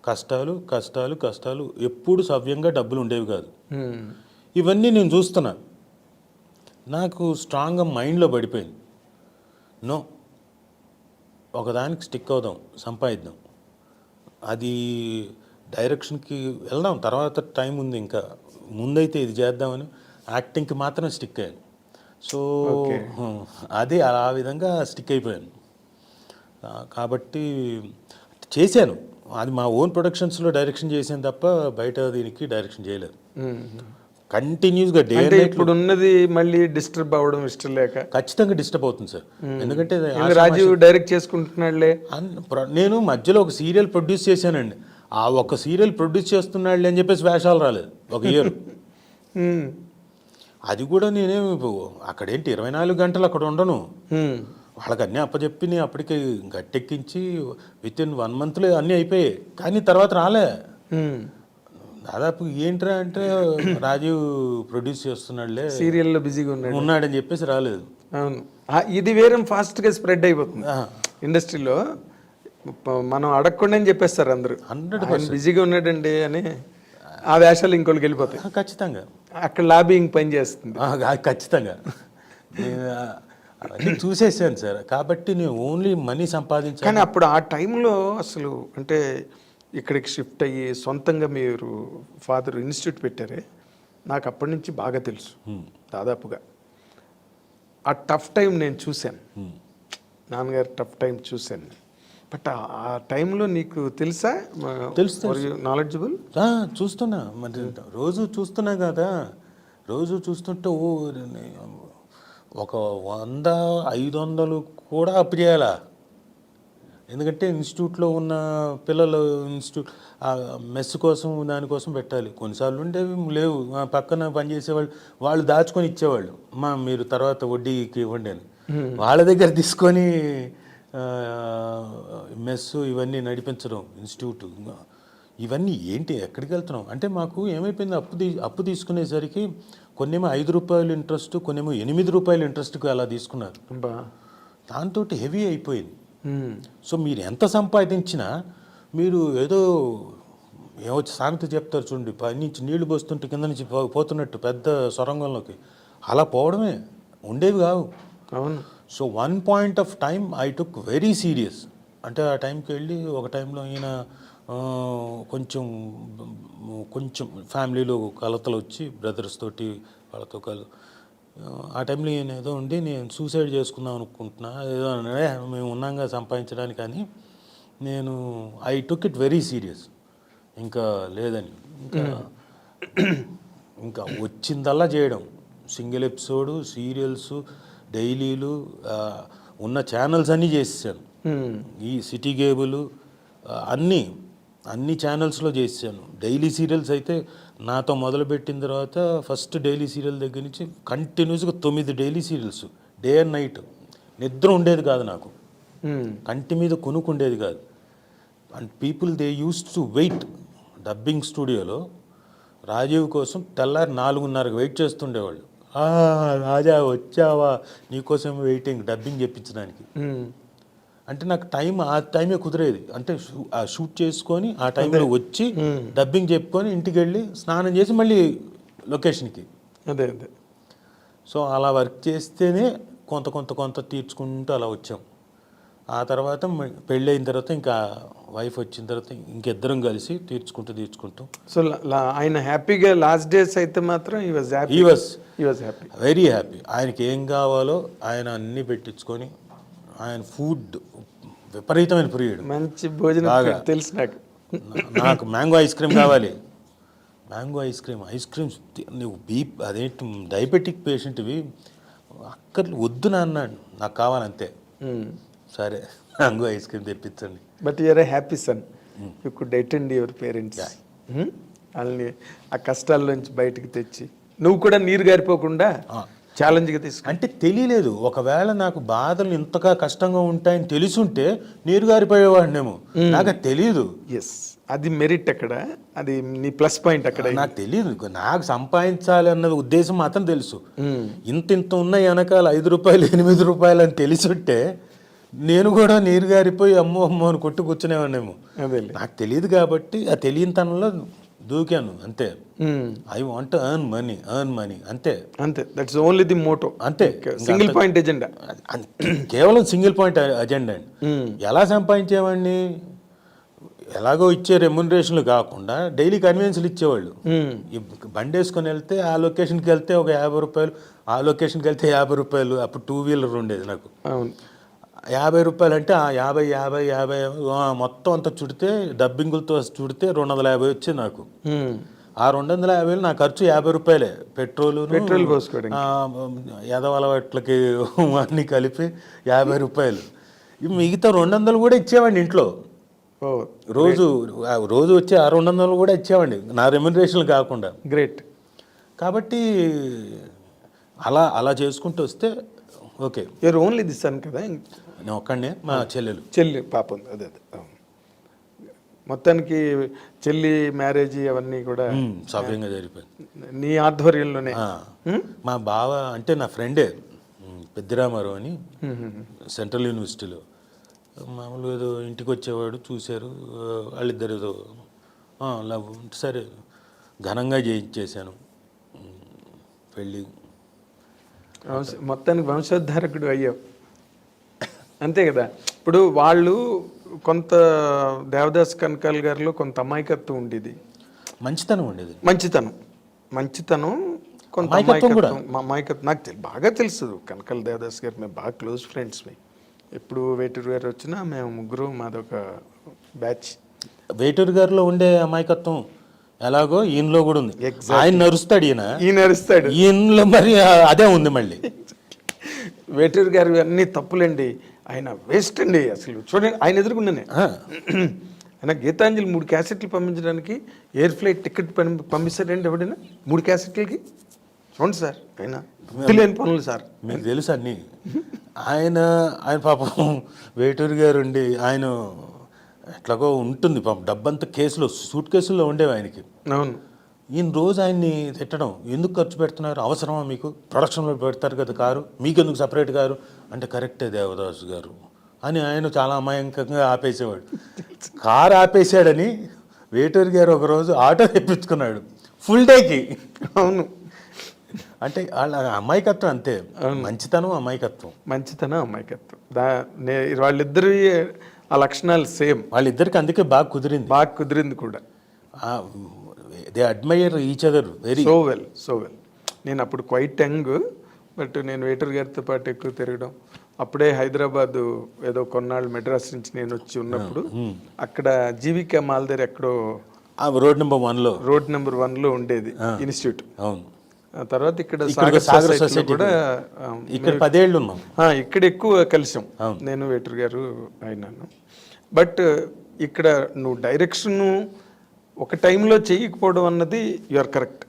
C: కష్టాలు కష్టాలు కష్టాలు, ఎప్పుడు సవ్యంగా డబ్బులు ఉండేవి కాదు. ఇవన్నీ నేను చూస్తున్నా, నాకు స్ట్రాంగ్గా మైండ్లో పడిపోయింది. నో, ఒకదానికి స్టిక్ అవుదాం, సంపాదిద్దాం, అది డైరెక్షన్కి వెళ్దాం, తర్వాత టైం ఉంది, ఇంకా ముందైతే ఇది చేద్దామని యాక్టింగ్కి మాత్రం స్టిక్ అయ్యాను. సో అది ఆ విధంగా స్టిక్ అయిపోయాను. కాబట్టి చేశాను, అది మా ఓన్ ప్రొడక్షన్స్లో డైరెక్షన్ చేశాను తప్ప బయట దీనికి డైరెక్షన్ చేయలేదు. కంటిన్యూస్గా డే
B: ఇప్పుడు ఉన్నది మళ్ళీ డిస్టర్బ్ అవ్వడం ఇష్టం లేక
C: ఖచ్చితంగా డిస్టర్బ్ అవుతుంది సార్. ఎందుకంటే
B: రాజీవ్ డైరెక్ట్ చేసుకుంటున్నాడులే,
C: నేను మధ్యలో ఒక సీరియల్ ప్రొడ్యూస్ చేశానండి. ఆ ఒక సీరియల్ ప్రొడ్యూస్ చేస్తున్నాడు అని చెప్పేసి వేషాలు రాలేదు 1 year. అది కూడా నేనేం అక్కడేంటి 24 గంటలు అక్కడ ఉండను, వాళ్ళకి అన్నీ అప్పచెప్పి నేను అప్పటికి గట్టెక్కించి విత్-in 1 month అన్నీ అయిపోయాయి. కానీ తర్వాత రాలే. దాదాపు ఏంట్రా అంటే రాజీవ్ ప్రొడ్యూస్ చేస్తున్నాడులే,
B: సీరియల్లో బిజీగా
C: ఉన్నాడని చెప్పేసి రాలేదు.
B: అవును, ఇది వేరే ఫాస్ట్గా స్ప్రెడ్ అయిపోతుంది ఇండస్ట్రీలో. మనం అడగకుండా చెప్పేస్తారు అందరూ 100% బిజీగా ఉన్నాడండి అని. ఆ వేషాలు ఇంకోళ్ళకి వెళ్ళిపోతాయి
C: ఖచ్చితంగా.
B: అక్కడ లాబింగ్ పని చేస్తుంది
C: ఖచ్చితంగా. అవన్నీ చూసేసాను సార్. కాబట్టి నేను ఓన్లీ మనీ సంపాదించాను.
B: కానీ అప్పుడు ఆ టైంలో అసలు అంటే ఇక్కడికి షిఫ్ట్ అయ్యి సొంతంగా మీరు ఫాదర్ ఇన్స్టిట్యూట్ పెట్టారే, నాకు అప్పటి నుంచి బాగా తెలుసు దాదాపుగా. ఆ టఫ్ టైం నేను చూశాను, నాన్నగారు టఫ్ టైం చూశాను. బట్ ఆ టైంలో నీకు తెలుసా?
C: తెలుసు,
B: నాలెడ్జబుల్.
C: చూస్తున్నా, మరి రోజు చూస్తున్నా కదా, రోజు చూస్తుంటే ఒక 100-500 కూడా అప్పు చేయాలా. ఎందుకంటే ఇన్స్టిట్యూట్లో ఉన్న పిల్లలు ఇన్స్టిట్యూట్ మెస్ కోసం దానికోసం పెట్టాలి. కొన్నిసార్లు ఉండేవి లేవు, పక్కన పనిచేసేవాళ్ళు వాళ్ళు దాచుకొని ఇచ్చేవాళ్ళు, మీరు తర్వాత వడ్డీకి ఇవ్వండి అని. వాళ్ళ దగ్గర తీసుకొని మెస్ ఇవన్నీ నడిపించడం, ఇన్స్టిట్యూట్, ఇవన్నీ ఏంటి, ఎక్కడికి వెళ్తున్నాం అంటే మాకు ఏమైపోయింది, అప్పు తీసుకునేసరికి కొన్నేమో ₹5 ఇంట్రెస్ట్, కొన్నేమో ₹8 ఇంట్రెస్ట్కి అలా తీసుకున్నారు. దాంతో హెవీ అయిపోయింది. సో మీరు ఎంత సంపాదించినా మీరు ఏదో సామెత చెప్తారు చూడండి, పైనుంచి నీళ్లు పోస్తుంటే కింద నుంచి పోతున్నట్టు పెద్ద సొరంగంలోకి, అలా పోవడమే, ఉండేవి కావు.
B: అవును.
C: So 1 point of time I took very serious. అంటే ఆ టైంకి వెళ్ళి ఒక టైంలో ఈయన కొంచెం ఫ్యామిలీలో కలతలు వచ్చి బ్రదర్స్ తోటి వాళ్ళతో ఆ టైంలో ఈయన ఏదో ఉండి నేను సూసైడ్ చేసుకుందాం అనుకుంటున్నా, ఏదో మేము ఉన్నాగా సంపాదించడానికి అని. నేను I took it very serious. ఇంకా లేదని ఇంకా వచ్చిందల్లా చేయడం, సింగిల్ ఎపిసోడు, సీరియల్స్, డైలీలు, ఉన్న ఛానల్స్ అన్నీ చేసేసాను. ఈ సిటీ కేబుల్ అన్ని ఛానల్స్లో చేసాను. డైలీ సీరియల్స్ అయితే నాతో మొదలుపెట్టిన తర్వాత ఫస్ట్ డైలీ సీరియల్ దగ్గర నుంచి కంటిన్యూస్గా 9 daily serials, day and night. నిద్ర ఉండేది కాదు నాకు, కంటి మీద కొనుక్కు ఉండేది కాదు. And people they use to wait. Dubbing స్టూడియోలో రాజీవ్ కోసం తెల్లారి 4:30కి వెయిట్ చేస్తుండేవాళ్ళు. రాజా వచ్చావా, నీకోసం వెయిటింగ్ డబ్బింగ్ చెప్పించడానికి. అంటే నాకు ఆ టైమే కుదిరేది. అంటే ఆ షూట్ చేసుకొని ఆ టైంలో వచ్చి డబ్బింగ్ చెప్పుకొని ఇంటికి వెళ్ళి స్నానం చేసి మళ్ళీ లొకేషన్కి.
B: అదే.
C: సో అలా వర్క్ చేస్తేనే కొంత తీర్చుకుంటూ అలా వచ్చాం. ఆ తర్వాత పెళ్ళి అయిన తర్వాత ఇంకా వైఫ్ వచ్చిన తర్వాత ఇంకిద్దరం కలిసి తీర్చుకుంటూ.
B: సో ఆయన హ్యాపీగా లాస్ట్ డేస్ అయితే మాత్రం
C: he was
B: happy,
C: very happy. ఆయనకి ఏం కావాలో ఆయన అన్నీ పెట్టించుకొని, ఆయన ఫుడ్ విపరీతమైన ప్రియుడు.
B: మంచి భోజనం తెలుసు
C: నాకు మ్యాంగో ఐస్ క్రీమ్ కావాలి, మ్యాంగో ఐస్ క్రీమ్ నువ్వు అదేంటి డయాబెటిక్ పేషెంట్వి వద్దు నాన్న, నాకు కావాలంతే. సరే మ్యాంగో ఐస్ క్రీమ్ తెప్పించండి.
B: But you're a happy son, you could attend your parents. వాళ్ళని ఆ కష్టాల నుంచి బయటకు తెచ్చి నువ్వు కూడా నీరు గారిపోకుండా ఛాలెంజ్గా తీసుకు.
C: అంటే తెలియలేదు, ఒకవేళ నాకు బాధలు ఇంతగా కష్టంగా ఉంటాయని తెలుసుంటే నీరు గారిపోయేవాడినేమో, నాకు తెలియదు.
B: ఎస్, అది మెరిట్ అక్కడ, అది నీ ప్లస్ పాయింట్ అక్కడ.
C: నాకు తెలియదు, నాకు సంపాదించాలి అన్నది ఉద్దేశం మాత్రం తెలుసు. ఇంత ఉన్నాయి వెనకాల 5 రూపాయలు 8 రూపాయలు అని తెలిసుంటే నేను కూడా నీరు గారిపోయి అమ్మో అని కొట్టు కూర్చునేవాడినేమో. నాకు తెలియదు కాబట్టి ఆ తెలియని తనంలో దూకాను అంతే. ఐ వాంట్ ఎర్న్ మనీ అంతే.
B: That's only the motto.
C: అంతే,
B: సింగిల్ పాయింట్ ఎజెండా,
C: కేవలం సింగిల్ పాయింట్ అజెండా అండి. ఎలా సంపాదించేవాడిని, ఎలాగో ఇచ్చే రెమ్యునరేషన్లు కాకుండా డైలీ కన్వీనియన్స్లు ఇచ్చేవాళ్ళు. బండి వేసుకొని వెళ్తే ఆ లొకేషన్కి వెళ్తే ఒక 50 రూపాయలు, ఆ లొకేషన్కి వెళ్తే 50 రూపాయలు. అప్పుడు 2 వీలర్ ఉండేది నాకు. 50 రూపాయలు అంటే ఆ 50 మొత్తం అంతా చుడితే డబ్బింగులతో చుడితే 250 వచ్చింది నాకు. ఆ 250 నా ఖర్చు 50 రూపాయలే, పెట్రోల్
B: పోసుకోవడం,
C: ఎదవలవాట్లకి అన్నీ కలిపి 50 రూపాయలు. మిగతా 200 కూడా ఇచ్చేవాడిని ఇంట్లో. రోజు వచ్చే ఆ 200 కూడా ఇచ్చేవాడిని నా రెమ్యునరేషన్లు కాకుండా.
B: గ్రేట్.
C: కాబట్టి అలా చేసుకుంటూ వస్తే okay.
B: You are only the son కదా?
C: నేను ఒక్కడే, మా చెల్లి
B: పాప ఉంది. అదే మొత్తానికి చెల్లి మ్యారేజ్ అవన్నీ కూడా
C: సవ్యంగా జరిగిపోయింది
B: నీ ఆధ్వర్యంలోనే.
C: మా బావ అంటే నా ఫ్రెండే, పెద్దిరామారావు అని, సెంట్రల్ యూనివర్సిటీలో మామూలుగా ఏదో ఇంటికి వచ్చేవాడు, చూశారు వాళ్ళిద్దరు ఏదో లవ్. సరే ఘనంగా చేయించేశాను పెళ్ళి.
B: మొత్తానికి వంశోద్ధారకుడు అయ్యావు అంతే కదా. ఇప్పుడు వాళ్ళు కొంత దేవదాస్ కనకాల్ గారిలో కొంత అమాయకత్వం ఉండేది,
C: మంచితనం ఉండేది.
B: మంచితనం కొంత అమాయకత్వం నాకు బాగా తెలుసు. కనకాల్ దేవదాస్ గారు మేము బాగా క్లోజ్ ఫ్రెండ్స్. ఎప్పుడు వేటూరు గారు వచ్చినా మేము ముగ్గురు, మాదొక బ్యాచ్.
C: వేటూరు గారిలో ఉండే అమాయకత్వం ఎలాగో ఈయనలో కూడా ఉంది. ఆయన నరుస్తాడు, ఈయనలో మరి అదే ఉంది మళ్ళీ.
B: వేటూరు గారు అన్ని తప్పులండి, ఆయన వేస్ట్ అండి అసలు. చూడండి ఆయన ఎదురుకున్నానే, ఆయన గీతాంజలి 3 క్యాసెట్లు పంపించడానికి ఎయిర్ ఫ్లైట్ టికెట్ పంపిస్తారండి ఎవడైనా 3 క్యాసెట్లకి? చూడండి సార్, ఆయన తెలియని పనులు సార్.
C: మీకు తెలుసు అన్నీ. ఆయన పాపం వేటూరు గారు ఉండి ఆయన ఎట్లాగో ఉంటుంది పాపం, డబ్బంతా సూట్ కేసుల్లో ఉండేవి ఆయనకి.
B: అవును.
C: ఈయన రోజు ఆయన్ని తిట్టడం, ఎందుకు ఖర్చు పెడుతున్నారు, అవసరమా మీకు, ప్రొడక్షన్లో పెడతారు కదా కారు, మీకెందుకు సపరేట్ కారు అంటే, కరెక్టే దేవదాసు గారు అని ఆయన చాలా అమాయకంగా ఆపేసేవాడు. కారు ఆపేసాడని వేటూరు గారు ఒకరోజు ఆటో తెప్పించుకున్నాడు ఫుల్ డేకి.
B: అవును.
C: అంటే వాళ్ళ అమాయకత్వం అంతే, మంచితనం అమాయకత్వం.
B: వాళ్ళిద్దరి ఆ లక్షణాలు సేమ్.
C: వాళ్ళిద్దరికి అందుకే బాగా కుదిరింది
B: కూడా.
C: They admire each other very
B: so well. నేను అప్పుడు క్వైట్ యంగ్, బట్ నేను వేటూరు గారితో పాటు ఎక్కువ తిరగడం. అప్పుడే హైదరాబాద్ ఏదో కొన్నాళ్ళు మెడ్రాస్ నుంచి నేను వచ్చి ఉన్నప్పుడు అక్కడ జీవికా మాల్ దగ్గర ఎక్కడో
C: రోడ్ నెంబర్ 1లో
B: ఉండేది ఇన్స్టిట్యూట్.
C: అవును.
B: తర్వాత ఇక్కడ సాగర్ సొసైటీ కూడా
C: ఇక్కడ 10 ఏళ్ళు ఉన్నాం.
B: ఇక్కడ ఎక్కువ కలిసాం నేను, వేటూరు గారు, అయినాను. బట్ ఇక్కడ నువ్వు డైరెక్షన్ ఒక టైంలో చేయకపోవడం అన్నది యువర్ కరెక్ట్.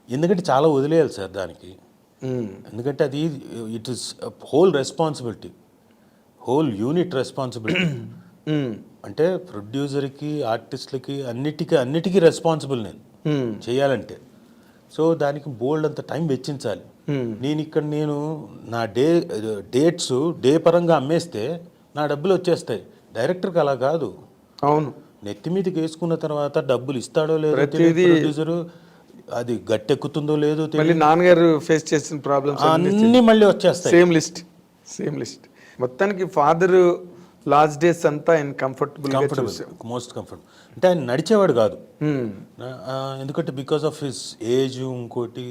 C: ఎందుకంటే చాలా వదిలేయాలి సార్ దానికి. ఎందుకంటే అది it is whole responsibility, whole unit responsibility. అంటే ప్రొడ్యూసర్కి, ఆర్టిస్ట్లకి, అన్నిటికీ రెస్పాన్సిబుల్ నేను. చేయాలంటే. సో దానికి బోల్డ్ అంత టైం వెచ్చించాలి. నేను నా డేట్స్ డే పరంగా అమ్మేస్తే నా డబ్బులు వచ్చేస్తాయి. డైరెక్టర్కి అలా కాదు.
B: అవును,
C: నెత్తి మీదకి వేసుకున్న తర్వాత డబ్బులు ఇస్తాడో లేదో ప్రొడ్యూసరు, అది గట్టెక్కుతుందో లేదో
B: మళ్ళీ నాన్నగారు ఫేస్ చేసిన ప్రాబ్లమ్స్
C: అన్నీ మళ్ళీ వచ్చేస్తాయి.
B: Same list. మొత్తానికి ఫాదర్ లాస్ట్ డేస్ అంతా ఆయన కంఫర్టబుల్,
C: మోస్ట్ కంఫర్టబుల్. అంటే ఆయన నడిచేవాడు కాదు, ఎందుకంటే బికాస్ ఆఫ్ హిస్ ఏజ్, ఇంకోటి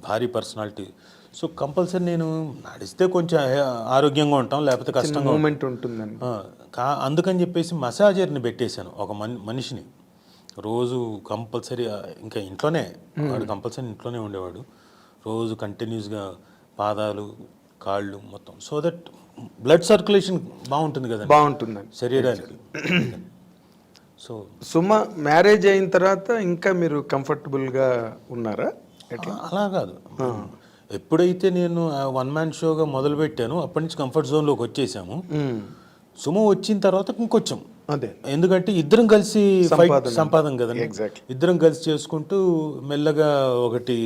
C: భారీ పర్సనాలిటీ. సో కంపల్సరీ నేను నడిస్తే కొంచెం ఆరోగ్యంగా ఉంటాం, లేకపోతే కష్టంగా
B: మూమెంట్ ఉంటుందండి.
C: అందుకని చెప్పేసి మసాజర్ని పెట్టేశాను, ఒక మనిషిని రోజు కంపల్సరీ. ఇంకా ఇంట్లోనే వాడు కంపల్సరీ ఇంట్లోనే ఉండేవాడు. రోజు కంటిన్యూస్గా పాదాలు, కాళ్ళు మొత్తం, సో దట్ బ్లడ్ సర్క్యులేషన్ బాగుంటుంది కదా,
B: బాగుంటుందండి
C: శరీరానికి. సో
B: సుమ మ్యారేజ్ అయిన తర్వాత ఇంకా మీరు కంఫర్టబుల్గా ఉన్నారా?
C: అలా కాదు, ఎప్పుడైతే నేను వన్ మ్యాన్ షోగా మొదలు పెట్టాను అప్పటి నుంచి కంఫర్ట్ జోన్లోకి వచ్చేసాము. సుమ వచ్చిన తర్వాత ఇంకొచ్చాం.
B: అదే,
C: ఎందుకంటే ఇద్దరం కలిసి సంపాదన కదండి, ఇద్దరం కలిసి చేసుకుంటూ మెల్లగా ఒకటి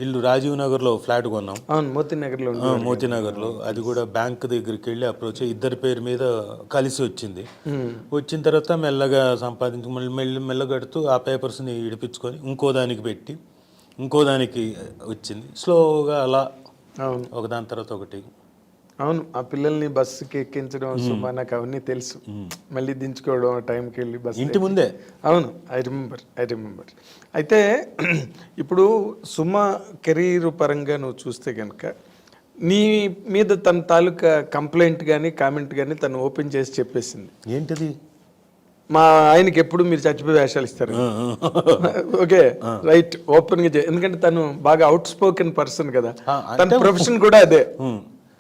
C: ఇల్లు రాజీవ్ నగర్లో ఫ్లాట్ కొన్నాం. మోతీనగర్లో అది కూడా బ్యాంక్ దగ్గరికి వెళ్ళి అప్రోచ్ ఇద్దరి పేరు మీద కలిసి వచ్చింది. వచ్చిన తర్వాత మెల్లగా సంపాదించి మెల్లగా కడుతూ ఆ పేపర్స్ని ఇడిపించుకొని ఇంకో దానికి పెట్టి ఇంకో దానికి వచ్చింది. స్లోగా అలా ఒకదాని తర్వాత ఒకటి.
B: అవును, ఆ పిల్లల్ని బస్సుకి ఎక్కించడం సుమా, నాకు అవన్నీ తెలుసు. మళ్ళీ దించుకోవడం టైంకి వెళ్ళి బస్సు
C: ఇంటి ముందే.
B: అవును, ఐ రిమెంబర్. అయితే ఇప్పుడు సుమ కెరీర్ పరంగా నువ్వు చూస్తే కనుక నీ మీద తన తాలూకా కంప్లైంట్ కానీ కామెంట్ కానీ తను ఓపెన్ చేసి చెప్పేసింది.
C: ఏంటిది?
B: మా ఆయనకి ఎప్పుడు మీరు చచ్చిపోయి వేషాలు ఇస్తారు. ఓకే, రైట్, ఓపెన్ గా. ఎందుకంటే తను బాగా అవుట్ స్పోకెన్ పర్సన్ కదా, తన ప్రొఫెషన్ కూడా అదే.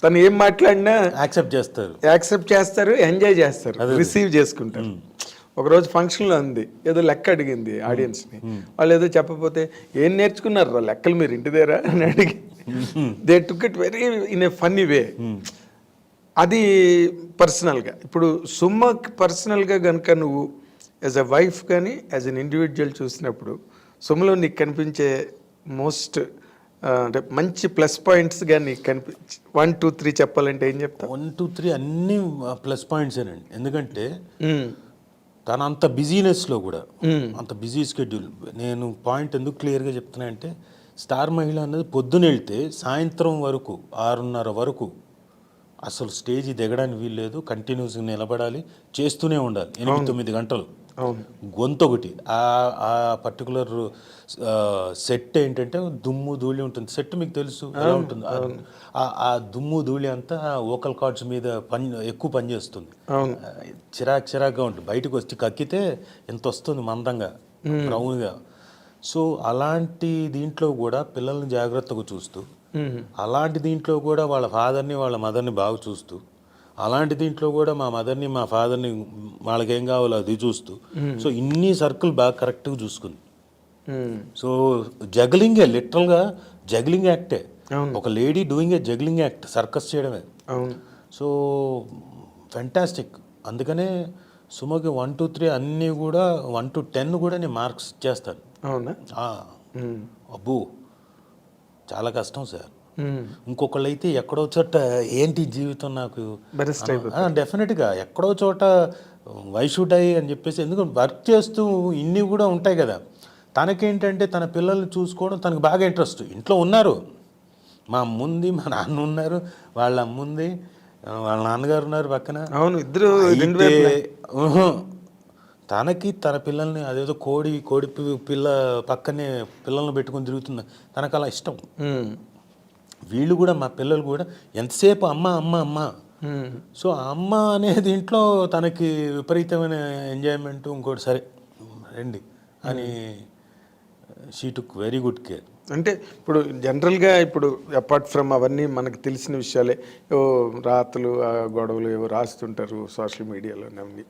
B: తను ఏం మాట్లాడినా యాక్సెప్ట్ చేస్తారు, ఎంజాయ్ చేస్తారు, రిసీవ్ చేసుకుంటారు. ఒకరోజు ఫంక్షన్లో ఉంది, ఏదో లెక్క అడిగింది ఆడియన్స్ని. వాళ్ళు ఏదో చెప్పకపోతే, ఏం నేర్చుకున్నారు లెక్కలు మీరు ఇంటి దగ్గర అని అడిగి, they took it very in a funny వే. అది పర్సనల్గా. ఇప్పుడు సుమకి పర్సనల్గా కనుక నువ్వు యాజ్ అ వైఫ్ కానీ యాజ్ అన్ ఇండివిజువల్ చూసినప్పుడు సుమలో నీకు కనిపించే మోస్ట్ అంటే మంచి ప్లస్ పాయింట్స్ కానీ నీకు కనిపించి 1, 2, 3 చెప్పాలంటే ఏం చెప్తావు?
C: 1, 2, 3 అన్ని ప్లస్ పాయింట్సేనండి. ఎందుకంటే తన అంత బిజీనెస్లో కూడా, అంత బిజీ షెడ్యూల్. నేను పాయింట్ ఎందుకు క్లియర్గా చెప్తున్నా అంటే, స్టార్ మహిళ అన్నది పొద్దున వెళ్తే సాయంత్రం వరకు 6:30 వరకు అసలు స్టేజ్ దిగడానికి వీల్లేదు, కంటిన్యూస్గా నిలబడాలి, చేస్తూనే ఉండాలి 8-9 గంటలు. గొంతు ఒకటి, ఆ పర్టికులర్ సెట్ ఏంటంటే దుమ్ము ధూళి ఉంటుంది. సెట్ మీకు తెలుసు ఎలా ఉంటుంది, ఆ దుమ్ము ధూళి అంతా వోకల్ కార్డ్స్ మీద ఎక్కువ పనిచేస్తుంది. చిరాగ్గా ఉంటుంది. బయటకు వచ్చి కక్కితే ఎంత వస్తుంది మందంగా, బ్రౌన్గా. సో అలాంటి దీంట్లో కూడా పిల్లల్ని జాగ్రత్తగా చూస్తూ, అలాంటి దీంట్లో కూడా వాళ్ళ ఫాదర్ని వాళ్ళ మదర్ని బాగా చూస్తూ, అలాంటి దీంట్లో కూడా మా మదర్ని మా ఫాదర్ని వాళ్ళకి ఏం కావాలో అది చూస్తూ, సో ఇన్ని సర్కిల్ బాగా కరెక్ట్గా చూసుకుంది. సో జగ్లింగే, లిటరల్గా జగ్లింగ్ యాక్టే. ఒక lady doing a juggling act, circus చేయడమే. So fantastic. అందుకనే సుమకి 1, 2, 3 అన్నీ కూడా 1 to 10 కూడా నేను మార్క్స్ ఇచ్చేస్తాను. అబ్బో చాలా కష్టం సార్. ఇంకొకళ్ళు అయితే ఎక్కడో చోట ఏంటి జీవితం నాకు డెఫినెట్గా ఎక్కడో చోట వై షుడ్ ఐ అని చెప్పేసి, ఎందుకంటే వర్క్ చేస్తూ ఇన్ని కూడా ఉంటాయి కదా. తనకేంటంటే తన పిల్లల్ని చూసుకోవడం తనకు బాగా ఇంట్రెస్ట్. ఇంట్లో ఉన్నారు, మా అమ్ముంది, మా నాన్న ఉన్నారు, వాళ్ళ అమ్ముంది, వాళ్ళ నాన్నగారు ఉన్నారు పక్కన.
B: అవును, ఇద్దరు.
C: తనకి తన పిల్లల్ని అదేదో కోడి పిల్ల పక్కనే పిల్లల్ని పెట్టుకొని తిరుగుతుంది, తనకు అలా ఇష్టం. వీళ్ళు కూడా, మా పిల్లలు కూడా ఎంతసేపు అమ్మ అమ్మ అమ్మ. సో అమ్మ అనే దీంట్లో తనకి విపరీతమైన ఎంజాయ్మెంట్. ఇంకోటి సరే రండి అని she took very good care.
B: అంటే ఇప్పుడు జనరల్గా ఇప్పుడు అపార్ట్ ఫ్రమ్ అవన్నీ మనకు తెలిసిన విషయాలే, రాతలు గొడవలు ఏవో రాస్తుంటారు సోషల్ మీడియాలో. అవన్నీ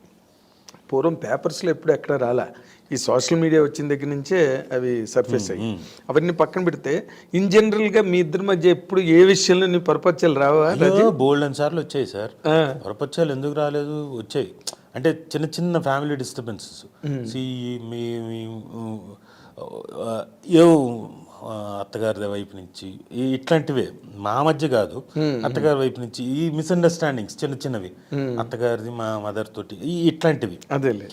B: పూర్వం పేపర్స్లో ఎప్పుడు ఎక్కడ రాలా, ఈ సోషల్ మీడియా వచ్చిన దగ్గర నుంచే అవి సర్ఫేస్ అయ్యి. అవన్నీ పక్కన పెడితే ఇన్ జనరల్గా మీ ఇద్దరి మధ్య ఎప్పుడు ఏ విషయంలో నీ పరపత్యాలు రావా?
C: బోల్డ్ అని సార్లు వచ్చాయి సార్. పరపత్యాలు ఎందుకు రాలేదు, వచ్చాయి. అంటే చిన్న చిన్న ఫ్యామిలీ డిస్టర్బెన్సెస్ సి మీ ఏ అత్తగారి వైపు నుంచి ఇట్లాంటివే మా మధ్య కాదు, అత్తగారి వైపు నుంచి ఈ మిస్అండర్స్టాండింగ్స్ చిన్న చిన్నవి, అత్తగారిది మా మదర్ తోటి ఇట్లాంటివి,
B: అదేలే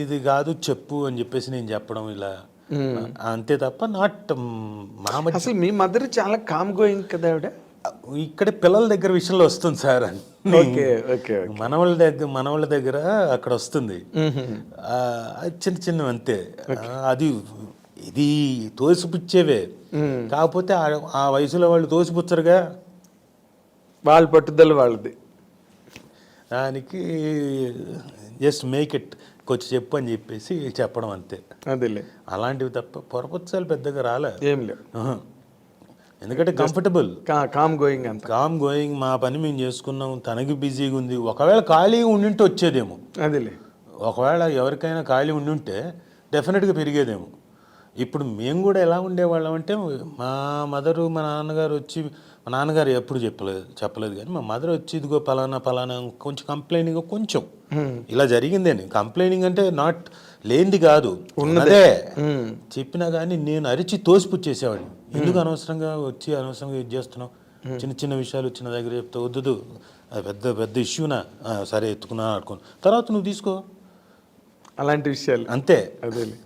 C: ఇది కాదు చెప్పు అని చెప్పేసి నేను చెప్పడం ఇలా అంతే తప్ప నాట్ మా మధ్య.
B: అసలు మీ మదర్ చాలా కామ్ గోయింగ్ కదా ఆవిడ.
C: ఇక్కడ పిల్లల దగ్గర విషయంలో వస్తుంది సార్ అని,
B: ఓకే ఓకే
C: మనవాళ్ళ దగ్గర అక్కడ వస్తుంది, చిన్న చిన్నవి అంతే. అది ఇది తోసిపుచ్చేవే, కాకపోతే ఆ వయసులో వాళ్ళు తోసిపుచ్చరుగా,
B: వాళ్ళ పట్టుదల వాళ్ళది.
C: దానికి జస్ట్ మేక్ ఇట్ కొంచెం చెప్పు అని చెప్పేసి చెప్పడం అంతే.
B: అదేలే,
C: అలాంటివి తప్ప పొరపచ్చాలు పెద్దగా రాలే,
B: ఏం లేవు.
C: ఎందుకంటే కంఫర్టబుల్,
B: కామ్ గోయింగ్ అంత.
C: కామ్ గోయింగ్, మా పని మేము చేసుకున్నాం, తనకి బిజీగా ఉంది. ఒకవేళ ఖాళీగా ఉండింటే వచ్చేదేమో,
B: అదేలే,
C: ఒకవేళ ఎవరికైనా ఖాళీ ఉండుంటే డెఫినెట్గా పెరిగేదేమో. ఇప్పుడు మేము కూడా ఎలా ఉండేవాళ్ళం అంటే, మా మదరు మా నాన్నగారు వచ్చి, మా నాన్నగారు ఎప్పుడు చెప్పలేదు కానీ మా మదర్ వచ్చి ఇదిగో పలానా కొంచెం కంప్లైనింగ్, కొంచెం ఇలా జరిగిందేని కంప్లైనింగ్ అంటే నాట్ లేనిది కాదు, ఉన్నదే చెప్పినా కానీ నేను అరిచి తోసిపుచ్చేసేవాడిని. ఎందుకు అనవసరంగా వచ్చి అనవసరంగా ఇది చేస్తున్నావు, చిన్న చిన్న విషయాలు వచ్చిన దగ్గర చెప్తే వద్దు, అది పెద్ద పెద్ద ఇష్యూనా, సరే ఎత్తుకున్నా ఆడుకోను, తర్వాత నువ్వు తీసుకో,
B: అలాంటి విషయాలు
C: అంతే.
B: అదేలే,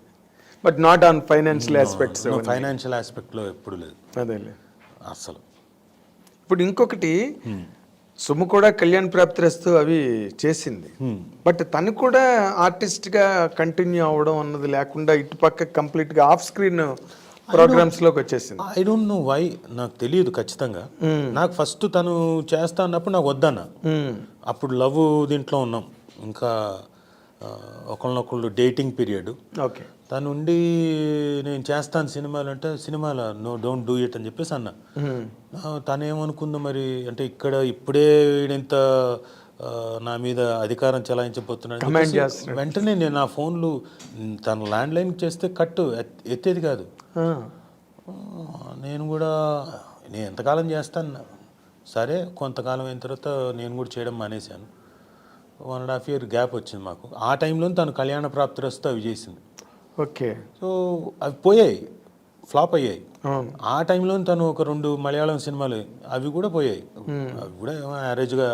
B: but not on financial aspects.
C: Financial ఆస్పెక్ట్లో ఎప్పుడు లేదు,
B: అదేలే
C: అసలు.
B: ఇప్పుడు ఇంకొకటి, సుమ కూడా కళ్యాణ్ ప్రాప్తిరస్తు అవి చేసింది, బట్ తను కూడా ఆర్టిస్ట్గా కంటిన్యూ అవ్వడం అన్నది లేకుండా ఇటుపక్క కంప్లీట్గా ఆఫ్ స్క్రీన్ ప్రోగ్రామ్స్ లోకి వచ్చేసింది.
C: ఐ డోంట్ నో వై, నాకు తెలియదు ఖచ్చితంగా. నాకు ఫస్ట్ తను చేస్తా అన్నప్పుడు నాకు వద్దన్న, అప్పుడు లవ్ దీంట్లో ఉన్నాం, ఇంకా ఒకళ్ళనొకళ్ళు డేటింగ్ పీరియడ్.
B: ఓకే,
C: తను ఉండి నేను చేస్తాను సినిమాలు అంటే, సినిమాలో నో డోంట్ డూ ఇట్ అని చెప్పేసి అన్న. తను ఏమనుకుందో మరి, అంటే ఇక్కడ ఇప్పుడే వీడింత నా మీద అధికారం చెలాయించబోతున్నాడు. వెంటనే నేను నా ఫోన్లు తన ల్యాండ్లైన్ చేస్తే కట్టు ఎత్తేది కాదు. నేను కూడా నేను ఎంతకాలం చేస్తాను, సరే కొంతకాలం అయిన తర్వాత నేను కూడా చేయడం మానేశాను. 1.5 year గ్యాప్ వచ్చింది మాకు. ఆ టైంలో తను కళ్యాణ ప్రాప్తిరస్తు అవి చేసింది.
B: ఓకే,
C: సో అవి పోయాయి, ఫ్లాప్ అయ్యాయి. ఆ టైంలో తను ఒక 2 మలయాళం సినిమాలు అవి కూడా పోయాయి, అవి కూడా యావరేజ్గా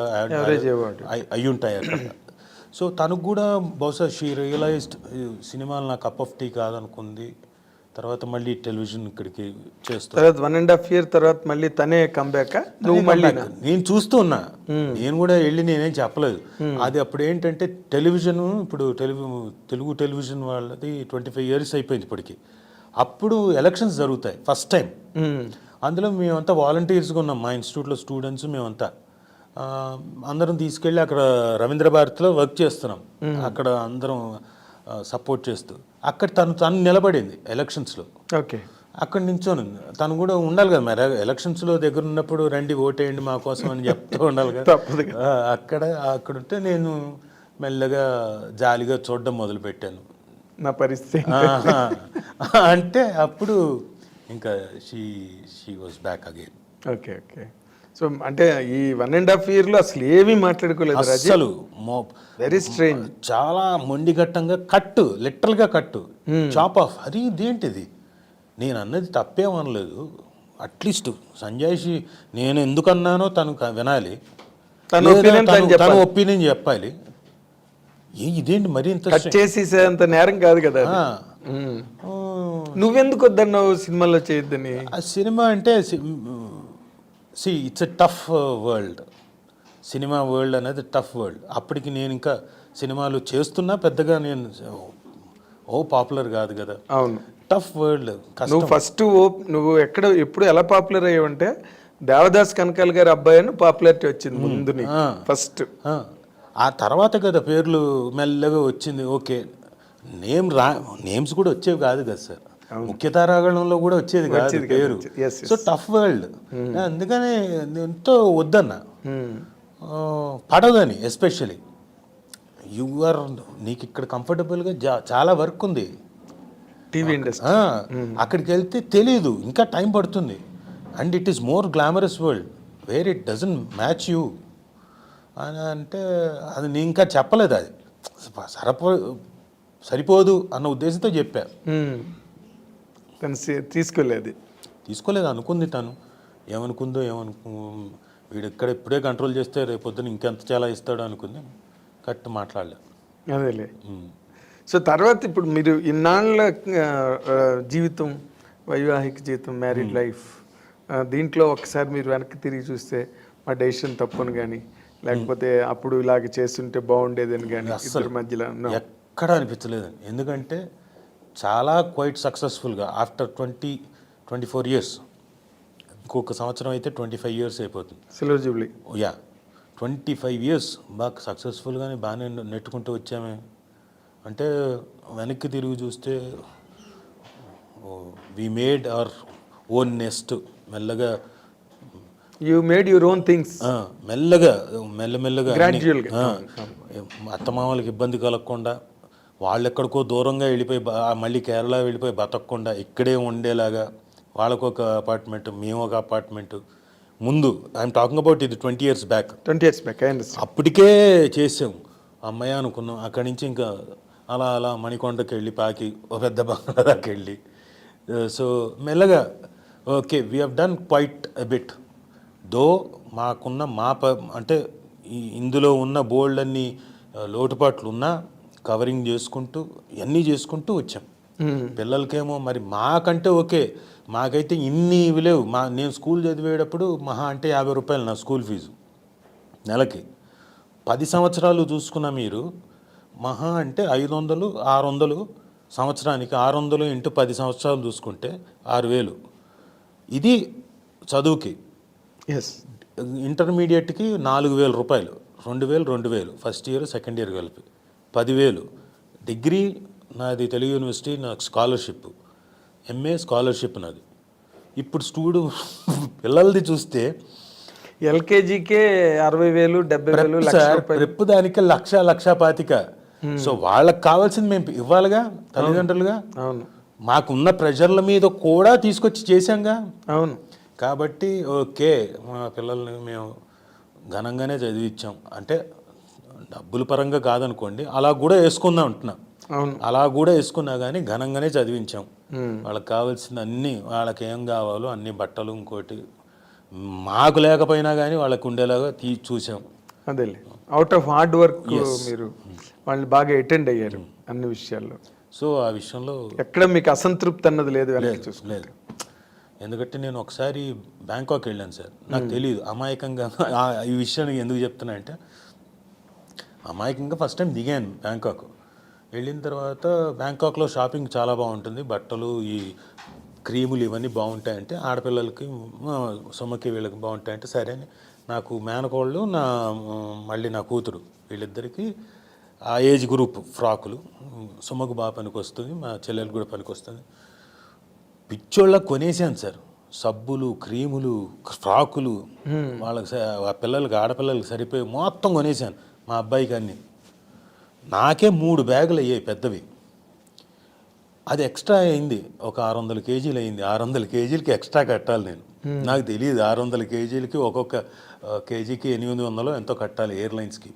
C: అయి ఉంటాయి అక్కడ. సో తనకు కూడా బహుశా షీ రియలైజ్డ్ సినిమాలు నాకు కప్ ఆఫ్ టీ కాదనుకుంది. తర్వాత మళ్ళీ టెలివిజన్ ఇక్కడికి చేస్తా.
B: 1.5 year తర్వాత మళ్ళీ తనే కంబ్యాక్. నువ్వు మళ్ళీ
C: నేను చూస్తూ ఉన్నా, నేను కూడా వెళ్ళి నేనేం చెప్పలేదు. అది అప్పుడు ఏంటంటే టెలివిజన్, ఇప్పుడు తెలుగు టెలివిజన్ వాళ్ళది 25 years అయిపోయింది ఇప్పటికి. అప్పుడు ఎలక్షన్స్ జరుగుతాయి ఫస్ట్ టైం. అందులో మేమంతా వాలంటీర్స్గా ఉన్నాం, మా ఇన్స్టిట్యూట్లో స్టూడెంట్స్ మేమంతా. అందరం తీసుకెళ్ళి అక్కడ రవీంద్ర భారతిలో వర్క్ చేస్తున్నాం, అక్కడ అందరం సపోర్ట్ చేస్తూ. అక్కడ తను నిలబడింది ఎలక్షన్స్లో.
B: ఓకే,
C: అక్కడ నించోను. తను కూడా ఉండాలి కదా మరి, ఎలక్షన్స్లో దగ్గర ఉన్నప్పుడు రండి ఓటేయండి మా కోసం అని చెప్తూ ఉండాలి కదా. అక్కడ ఉంటే నేను మెల్లగా జాలిగా చూడడం మొదలుపెట్టాను
B: నా పరిస్థితి.
C: అంటే అప్పుడు ఇంకా she was back again.
B: Okay okay. So అంటే ఈ 1.5 yearలో అసలు ఏమీ మాట్లాడుకోలేదు
C: అసలు.
B: వెరీ స్ట్రేంజ్,
C: చాలా మొండిఘట్టంగా కట్టు, లిటరల్గా కట్టు, చాప్ ఆఫ్. అది ఇదేంటిది, నేను అన్నది తప్పేమనలేదు. అట్లీస్ట్ సంజయ్షి నేను ఎందుకన్నానో తను వినాలి, తన ఒపీనియన్ చెప్పాలి. ఇదేంటి మరి ఇంత
B: చేసేంత నేరం కాదు కదా. నువ్వెందుకు వద్దన్నావు సినిమాలో చేయొద్దని?
C: ఆ సినిమా అంటే it's a tough world, cinema world అనేది టఫ్ వరల్డ్. అప్పటికి నేను ఇంకా సినిమాలు చేస్తున్నా, పెద్దగా నేను పాపులర్ కాదు కదా.
B: అవును,
C: టఫ్ వరల్డ్.
B: నువ్వు ఫస్ట్ నువ్వు ఎప్పుడు ఎలా పాపులర్ అయ్యావంటే దేవదాస్ కనకాల గారి అబ్బాయి అని పాపులారిటీ వచ్చింది ముందు ఫస్ట్.
C: ఆ తర్వాత కదా పేర్లు మెల్లగా వచ్చింది. ఓకే, నేమ్స్ కూడా వచ్చేవి కాదు కదా సార్, ముఖ్య తారాగణంలో కూడా వచ్చేది కాదు పేరు. సో టఫ్ వరల్డ్, అందుకని ఎంతో వద్దన్నా, పడదని. ఎస్పెషలీ నీకు ఇక్కడ కంఫర్టబుల్గా చాలా వర్క్ ఉంది
B: టీవీ ఇండస్ట్రీ.
C: అక్కడికి వెళ్తే తెలీదు, ఇంకా టైం పడుతుంది. And it is more glamorous world where it doesn't match you. అని అంటే అది నేను ఇంకా చెప్పలేదు, అది సరిపోదు అన్న ఉద్దేశంతో చెప్పా.
B: తను తీసుకోలేదు
C: అనుకుంది తను, ఏమనుకుందో వీడు ఇక్కడ ఇప్పుడే కంట్రోల్ చేస్తే రేపొద్దున ఇంకెంత చాలా ఇస్తాడు అనుకుంది. కరెక్ట్ మాట్లాడలే.
B: అదేలే. సో తర్వాత ఇప్పుడు మీరు ఇన్నాళ్ళ జీవితం, వైవాహిక జీవితం, మ్యారీడ్ లైఫ్, దీంట్లో ఒకసారి మీరు వెనక్కి తిరిగి చూస్తే మా డెసిషన్ తప్పును కానీ, లేకపోతే అప్పుడు ఇలాగ చేస్తుంటే బాగుండేదని కానీ ఇద్దరి మధ్యలో
C: ఎక్కడ అనిపించలేదు. ఎందుకంటే చాలా క్వైట్ సక్సెస్ఫుల్గా ఆఫ్టర్ 24 ఇయర్స్, ఇంకొక సంవత్సరం అయితే 25 ఇయర్స్ అయిపోతుంది
B: సిల్వర్ జూబ్లీ.
C: 25 ఇయర్స్ బాగా సక్సెస్ఫుల్గానే బాగానే నెట్టుకుంటూ వచ్చామే. అంటే వెనక్కి తిరిగి చూస్తే we made our own nest. మెల్లగా
B: you made your own things.
C: మెల్లమెల్లగా అత్తమామలకి ఇబ్బంది కలగకుండా, వాళ్ళు ఎక్కడికో దూరంగా వెళ్ళిపోయి మళ్ళీ కేరళ వెళ్ళిపోయి బతకకుండా ఇక్కడే ఉండేలాగా వాళ్ళకు ఒక అపార్ట్మెంట్, మేము ఒక అపార్ట్మెంట్. ముందు ఐఎమ్ టాకింగ్ అబౌట్ ఇది 20 ఇయర్స్ బ్యాక్. అప్పటికే చేసాం అమ్మాయి అనుకున్నాం. అక్కడి నుంచి ఇంకా అలా మణికొండకి వెళ్ళి పాకి ఒక పెద్ద బంగ్లా దాకా వెళ్ళి, సో మెల్లగా okay we have done quite a bit. Though మాకున్న అంటే ఇందులో ఉన్న బోల్డ్ అన్ని లోటుపాట్లు ఉన్నా కవరింగ్ చేసుకుంటూ ఇవన్నీ చేసుకుంటూ వచ్చాం. పిల్లలకేమో మరి మాకంటే ఓకే, మాకైతే ఇన్ని లేవు. నేను స్కూల్ చదివేటప్పుడు మహా అంటే 50 రూపాయలు నా స్కూల్ ఫీజు నెలకి. 10 సంవత్సరాలు చూసుకున్న మీరు మహా అంటే 500, 600 సంవత్సరానికి. 600 ఇంటూ 10 సంవత్సరాలు చూసుకుంటే 6000. ఇది చదువుకి. ఇంటర్మీడియట్కి 4000 రూపాయలు, 2000 ఫస్ట్ ఇయర్ సెకండ్ ఇయర్ కలిపి 10,000. డిగ్రీ నాది తెలుగు యూనివర్సిటీ, నాకు స్కాలర్షిప్, ఎంఏ స్కాలర్షిప్ నాది. ఇప్పుడు పిల్లలది చూస్తే
B: ఎల్కేజీకే 60,000, 70,000
C: రెప్పు దానికి 1,25,000. సో వాళ్ళకి కావాల్సింది మేము ఇవ్వాలిగా తల్లిదండ్రులుగా.
B: అవును,
C: మాకున్న ప్రెషర్ల మీద కూడా తీసుకొచ్చి చేశాంగా.
B: అవును.
C: కాబట్టి ఓకే మా పిల్లల్ని మేము ఘనంగానే చదివించాం. అంటే డబ్బుల పరంగా కాదనుకోండి, అలా కూడా వేసుకుందాం అంటున్నా. అలా కూడా వేసుకున్నా కానీ ఘనంగానే చదివించాం. వాళ్ళకి కావాల్సిన అన్నీ, వాళ్ళకి ఏం కావాలో అన్ని బట్టలు, ఇంకోటి మాకు లేకపోయినా కానీ వాళ్ళకు ఉండేలాగా చూసాం.
B: అదేలే, అవుట్ ఆఫ్ హార్డ్ వర్క్ మీరు వాళ్ళు బాగా అటెండ్ అయ్యారు అన్ని విషయాల్లో.
C: సో ఆ విషయంలో
B: ఎక్కడ మీకు అసంతృప్తి అన్నది లేదు?
C: లేదు. ఎందుకంటే నేను ఒకసారి బ్యాంకాక్ వెళ్ళాను సార్. నాకు తెలియదు అమాయకంగా ఈ విషయాన్ని ఎందుకు చెప్తున్నా అంటే, అమాయకంగా ఫస్ట్ టైం దిగాను బ్యాంకాక్. వెళ్ళిన తర్వాత బ్యాంకాక్లో షాపింగ్ చాలా బాగుంటుంది, బట్టలు, ఈ క్రీములు ఇవన్నీ బాగుంటాయంటే ఆడపిల్లలకి, సుమకి వీళ్ళకి బాగుంటాయంటే సరే అని నాకు మేనకోళ్ళు, మళ్ళీ నా కూతురు, వీళ్ళిద్దరికీ ఆ ఏజ్ గ్రూప్ ఫ్రాకులు. సుమకు బాగా పనికి వస్తుంది, మా చెల్లెలకు కూడా పనికి వస్తుంది. పిచ్చోళ్ళ కొనేసాను సార్. సబ్బులు, క్రీములు, ఫ్రాకులు, వాళ్ళకి ఆ పిల్లలకి, ఆడపిల్లలకి సరిపోయి మొత్తం కొనేసాను. మా అబ్బాయికి అన్నీ. నాకే 3 బ్యాగులు అయ్యాయి పెద్దవి. అది ఎక్స్ట్రా అయింది, ఒక 600 కేజీలు అయింది. 600 కేజీలకి ఎక్స్ట్రా కట్టాలి నేను. నాకు తెలియదు 600 కేజీలకి ఒక్కొక్క కేజీకి 800 ఎంతో కట్టాలి ఎయిర్లైన్స్కి.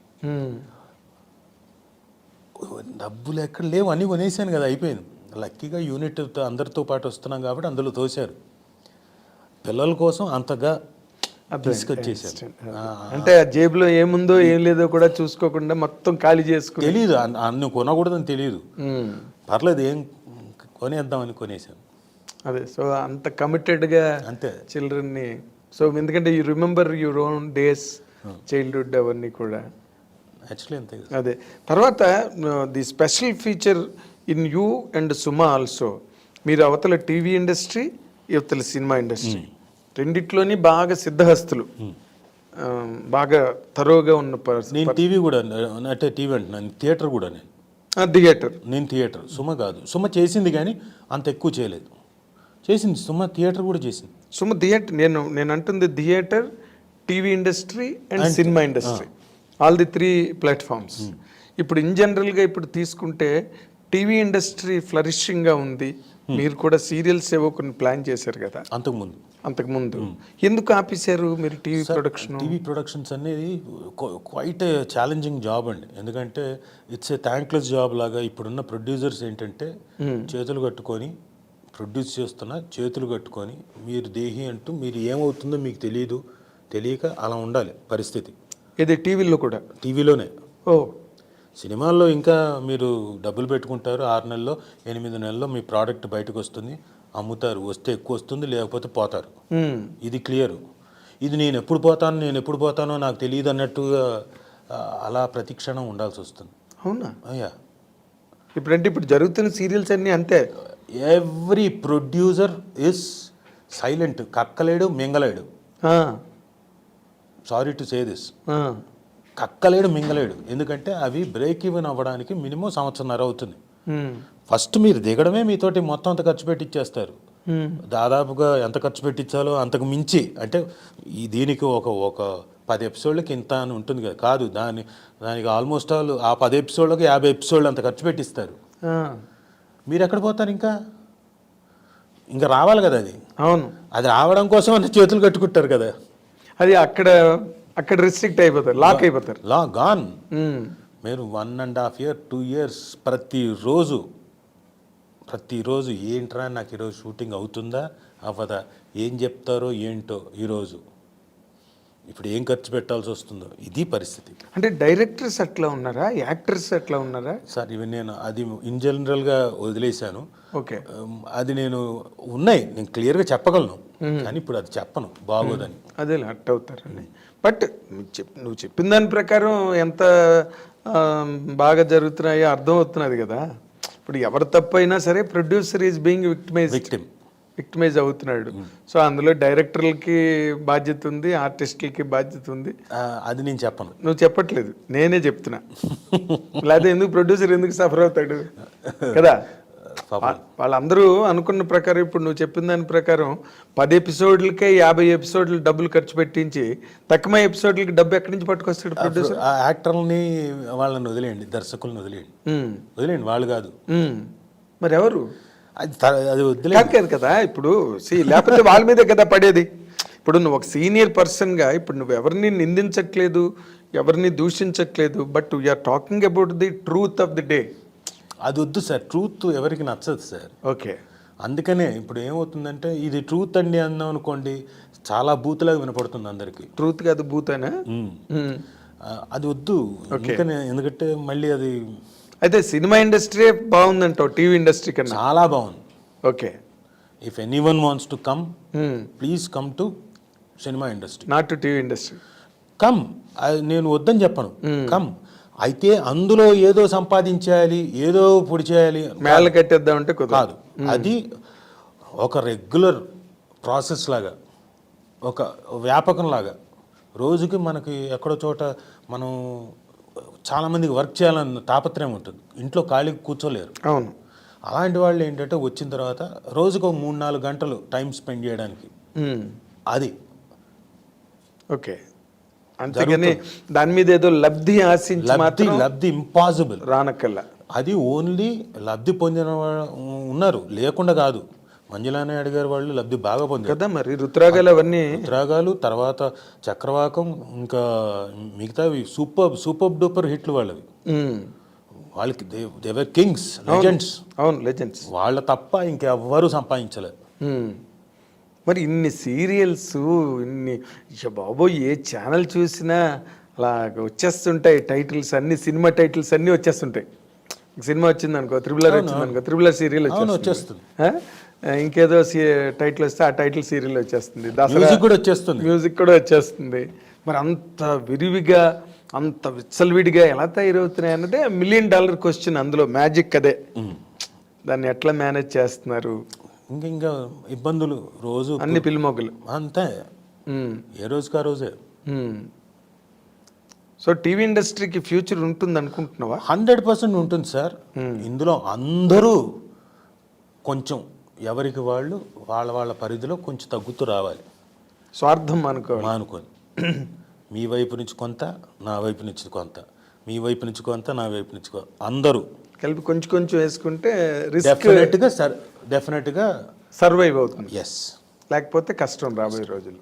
C: డబ్బులు ఎక్కడ లేవు, అన్నీ కొనేసాను కదా, అయిపోయింది. లక్కీగా యూనిట్ అందరితో పాటు వస్తున్నాం కాబట్టి అందులో తోశారు. పిల్లల కోసం అంతగా తీసుకొచ్చేసారు.
B: అంటే జేబులో ఏముందో ఏం లేదో కూడా చూసుకోకుండా మొత్తం ఖాళీ చేసుకుని,
C: తెలియదు అన్ని కొనకూడదని తెలియదు, పర్లేదు ఏం కొనేద్దామని కొనేసాను.
B: అదే, సో అంత కమిటెడ్గా
C: అంతే
B: చిల్డ్రన్ని. సో ఎందుకంటే you remember your own days, childhood అవన్నీ కూడా.
C: యాక్చువల్లీ అంతే.
B: అదే, తర్వాత the special feature in you and Suma also, మీరు అవతల టీవీ ఇండస్ట్రీ, యువతల సినిమా ఇండస్ట్రీ రెండిట్లోని బాగా సిద్ధహస్తులు, బాగా తరోగా ఉన్న పర్సన్.
C: నేను టీవీ కూడా, అంటే టీవీ అంటున్నాను, థియేటర్ కూడా. నేను థియేటర్, సుమ కాదు. సుమ చేసింది కానీ అంత ఎక్కువ చేయలేదు. చేసింది సుమ, థియేటర్ కూడా చేసింది.
B: సుమ థియేటర్, నేను అంటుంది theatre, TV industry and cinema industry, all the 3 platforms. ఇప్పుడు ఇన్ జనరల్గా ఇప్పుడు తీసుకుంటే టీవీ ఇండస్ట్రీ ఫ్లరిషింగ్గా ఉంది, మీరు కూడా సీరియల్స్ ఏవో కొన్ని ప్లాన్ చేశారు కదా
C: అంతకుముందు
B: అంతకుముందు. ఎందుకు ఆపేశారు మీరు టీవీ ప్రొడక్షన్?
C: టీవీ ప్రొడక్షన్స్ అనేది క్వైట్ ఛాలెంజింగ్ జాబ్ అండి. ఎందుకంటే ఇట్స్ ఏ థ్యాంక్లెస్ జాబ్ లాగా. ఇప్పుడున్న ప్రొడ్యూసర్స్ ఏంటంటే చేతులు కట్టుకొని ప్రొడ్యూస్ చేస్తున్న చేతులు కట్టుకొని మీరు దేహి అంటూ మీరు ఏమవుతుందో మీకు తెలియక అలా ఉండాలి పరిస్థితి.
B: ఇది టీవీలో కూడా?
C: టీవీలోనే.
B: ఓ,
C: సినిమాల్లో ఇంకా మీరు డబ్బులు పెట్టుకుంటారు, 6 నెలల్లో 8 నెలల్లో మీ ప్రోడక్ట్ బయటకు వస్తుంది, అమ్ముతారు, వస్తే ఎక్కువ వస్తుంది లేకపోతే పోతారు. ఇది క్లియర్. ఇది నేను ఎప్పుడు పోతానో నాకు తెలియదు అన్నట్టుగా అలా ప్రతిక్షణం ఉండాల్సి వస్తుంది.
B: అవునా?
C: అయ్యా,
B: ఇప్పుడు జరుగుతున్న సీరియల్స్ అన్నీ అంతే.
C: Every producer is silent. కక్కలేడు మింగలేడు. Sorry to say this. కక్కలేడు మింగలేడు. ఎందుకంటే అవి బ్రేక్ ఈవెన్ అవ్వడానికి మినిమం 1.5 సంవత్సరం అవుతుంది. ఫస్ట్ మీరు దిగడమే మీతోటి మొత్తం అంత ఖర్చు పెట్టిచ్చేస్తారు. దాదాపుగా ఎంత ఖర్చు పెట్టించాలో అంతకు మించి. అంటే దీనికి ఒక 10 ఎపిసోడ్లకి ఇంత అని ఉంటుంది కదా. కాదు, దానికి ఆల్మోస్ట్ ఆల్ ఆ 10 ఎపిసోడ్లకి 50 ఎపిసోడ్లు అంత ఖర్చు పెట్టిస్తారు. మీరు ఎక్కడ పోతారు? ఇంకా రావాలి కదా అది.
B: అవును,
C: అది రావడం కోసం అంటే చేతులు కట్టుకుంటారు కదా.
B: అది అక్కడ రిస్ట్రిక్ట్ అయిపోతారు, లాక్ అయిపోతారు.
C: గాన్. మీరు 1.5 years 2 years ప్రతిరోజు ఏంట్రా నాకు ఈరోజు షూటింగ్ అవుతుందా అవ్వదా, ఏం చెప్తారో ఏంటో ఈరోజు, ఇప్పుడు ఏం ఖర్చు పెట్టాల్సి వస్తుందో, ఇది పరిస్థితి.
B: అంటే డైరెక్టర్స్ అట్లా ఉన్నారా, యాక్టర్స్ అట్లా ఉన్నారా
C: సార్? ఇవి నేను అది ఇన్ జనరల్గా వదిలేశాను.
B: ఓకే,
C: అది నేను నేను క్లియర్గా చెప్పగలను, కానీ ఇప్పుడు అది చెప్పను, బాగోదని.
B: అదే హట్ అవుతారండి. బట్ నువ్వు చెప్పిన దాని ప్రకారం ఎంత బాగా జరుగుతున్నాయో అర్థమవుతున్నది కదా. ఇప్పుడు ఎవరు తప్పైనా సరే ప్రొడ్యూసర్ ఈజ్ బీయింగ్ విక్టిమైజ్ అవుతున్నాడు. సో అందులో డైరెక్టర్లకి బాధ్యత ఉంది, ఆర్టిస్టులకి బాధ్యత ఉంది.
C: అది నేను చెప్పను.
B: నువ్వు చెప్పట్లేదు, నేనే చెప్తున్నా. లేకపోతే ఎందుకు ప్రొడ్యూసర్ ఎందుకు సఫర్ అవుతాడు కదా. వాళ్ళందరూ అనుకున్న ప్రకారం ఇప్పుడు నువ్వు చెప్పిన దాని ప్రకారం 10 ఎపిసోడ్లకే 50 ఎపిసోడ్లు డబ్బులు ఖర్చు పెట్టించి తక్కువ ఎపిసోడ్లకి డబ్బు ఎక్కడి నుంచి పట్టుకొస్తాడు ప్రొడ్యూసర్?
C: యాక్టర్లని వాళ్ళని వదిలేయండి, దర్శకులను వదిలేయండి, వాళ్ళు కాదు.
B: మరి ఎవరు?
C: అది వదిలేదు
B: కదా. ఇప్పుడు లేకపోతే వాళ్ళ మీదే కదా పడేది. ఇప్పుడు నువ్వు ఒక సీనియర్ పర్సన్గా ఇప్పుడు నువ్వు ఎవరిని నిందించట్లేదు, ఎవరిని దూషించట్లేదు, but we are talking about the truth of the day.
C: అది వద్దు సార్, ట్రూత్ ఎవరికి నచ్చదు సార్.
B: ఓకే,
C: అందుకనే ఇప్పుడు ఏమవుతుందంటే ఇది ట్రూత్ అండి అన్నాం అనుకోండి, చాలా బూత్లాగా వినపడుతుంది అందరికి.
B: ట్రూత్ కాదు బూతేనా?
C: అది వద్దు. ఎందుకంటే మళ్ళీ అది.
B: అయితే సినిమా ఇండస్ట్రీ బాగుందంటావు టీవీ ఇండస్ట్రీ కన్నా?
C: చాలా బాగుంది.
B: Okay,
C: if anyone wants to come, please come to cinema industry,
B: not to TV industry.
C: Come, నేను వద్దని చెప్పను, కమ్. అయితే అందులో ఏదో సంపాదించాలి, ఏదో పొడి చేయాలి,
B: మేళ కట్టేద్దామంటే కాదు.
C: అది ఒక రెగ్యులర్ ప్రాసెస్ లాగా, ఒక వ్యాపకం లాగా. రోజుకి మనకి ఎక్కడో చోట మనం చాలామందికి వర్క్ చేయాలన్న తాపత్రయం ఉంటుంది, ఇంట్లో ఖాళీకి కూర్చోలేరు.
B: అవును,
C: అలాంటి వాళ్ళు ఏంటంటే వచ్చిన తర్వాత రోజుకు 3-4 గంటలు టైం స్పెండ్ చేయడానికి అది.
B: ఓకే, అంతేగాని దాని మీద ఏదో లబ్ధి ఆశించి
C: లబ్ధి ఇంపాసిబుల్
B: రానక్కల్లా.
C: అది ఓన్లీ లబ్ధి పొందిన ఉన్నారు, లేకుండా కాదు. మంజులా నాయుడు గారు వాళ్ళు లబ్ధి బాగా పొందారు
B: కదా. మరి రుతురాగాలు అవన్నీ,
C: రుతురాగాలు తర్వాత చక్రవాకం, ఇంకా మిగతావి సూపర్ డూపర్ హిట్లు వాళ్ళవి. వాళ్ళకి దేవర్ కింగ్స్, లెజెండ్స్.
B: అవును, లెజెండ్స్.
C: వాళ్ళ తప్ప ఇంకెవ్వరూ సంపాదించలేదు.
B: మరి ఇన్ని సీరియల్స్, ఇన్ని బాబోయ్, ఏ ఛానల్ చూసినా అలా వచ్చేస్తుంటాయి టైటిల్స్ అన్ని, సినిమా టైటిల్స్ అన్నీ వచ్చేస్తుంటాయి. సినిమా వచ్చింది అనుకో, త్రిబులర్ వచ్చింది అనుకో, త్రిబులర్ సీరియల్ వచ్చేస్తుంది. ఇంకేదో టైటిల్ వస్తే ఆ టైటిల్ సీరియల్ వచ్చేస్తుంది. మ్యూజిక్ కూడా వచ్చేస్తుంది. మరి అంత విరివిగా, అంత విచ్చలవిడిగా ఎలా తయారవుతున్నాయి అన్నదే $1 million క్వశ్చన్. అందులో మ్యాజిక్ అదే. దాన్ని ఎట్లా మేనేజ్ చేస్తున్నారు?
C: ఇంకా ఇబ్బందులు రోజు,
B: అన్ని పిల్లిమొగ్గలు
C: అంతే, ఏ రోజుకి ఆ రోజే.
B: సో టీవీ ఇండస్ట్రీకి ఫ్యూచర్ ఉంటుంది అనుకుంటున్నావా?
C: 100% ఉంటుంది సార్. ఇందులో అందరూ కొంచెం ఎవరికి వాళ్ళు వాళ్ళ పరిధిలో కొంచెం తగ్గుతూ రావాలి.
B: స్వార్థం మానుకొని
C: మీ వైపు నుంచి కొంత, నా వైపు నుంచి కొంత, మీ వైపు నుంచి కొంత, నా వైపు నుంచి కొంత, అందరూ
B: కలిపి కొంచెం కొంచెం వేసుకుంటే రిస్క్
C: డెఫినెట్గా
B: సర్వైవ్ అవుతుంది.
C: ఎస్.
B: లేకపోతే కష్టం రాబోయే రోజులు.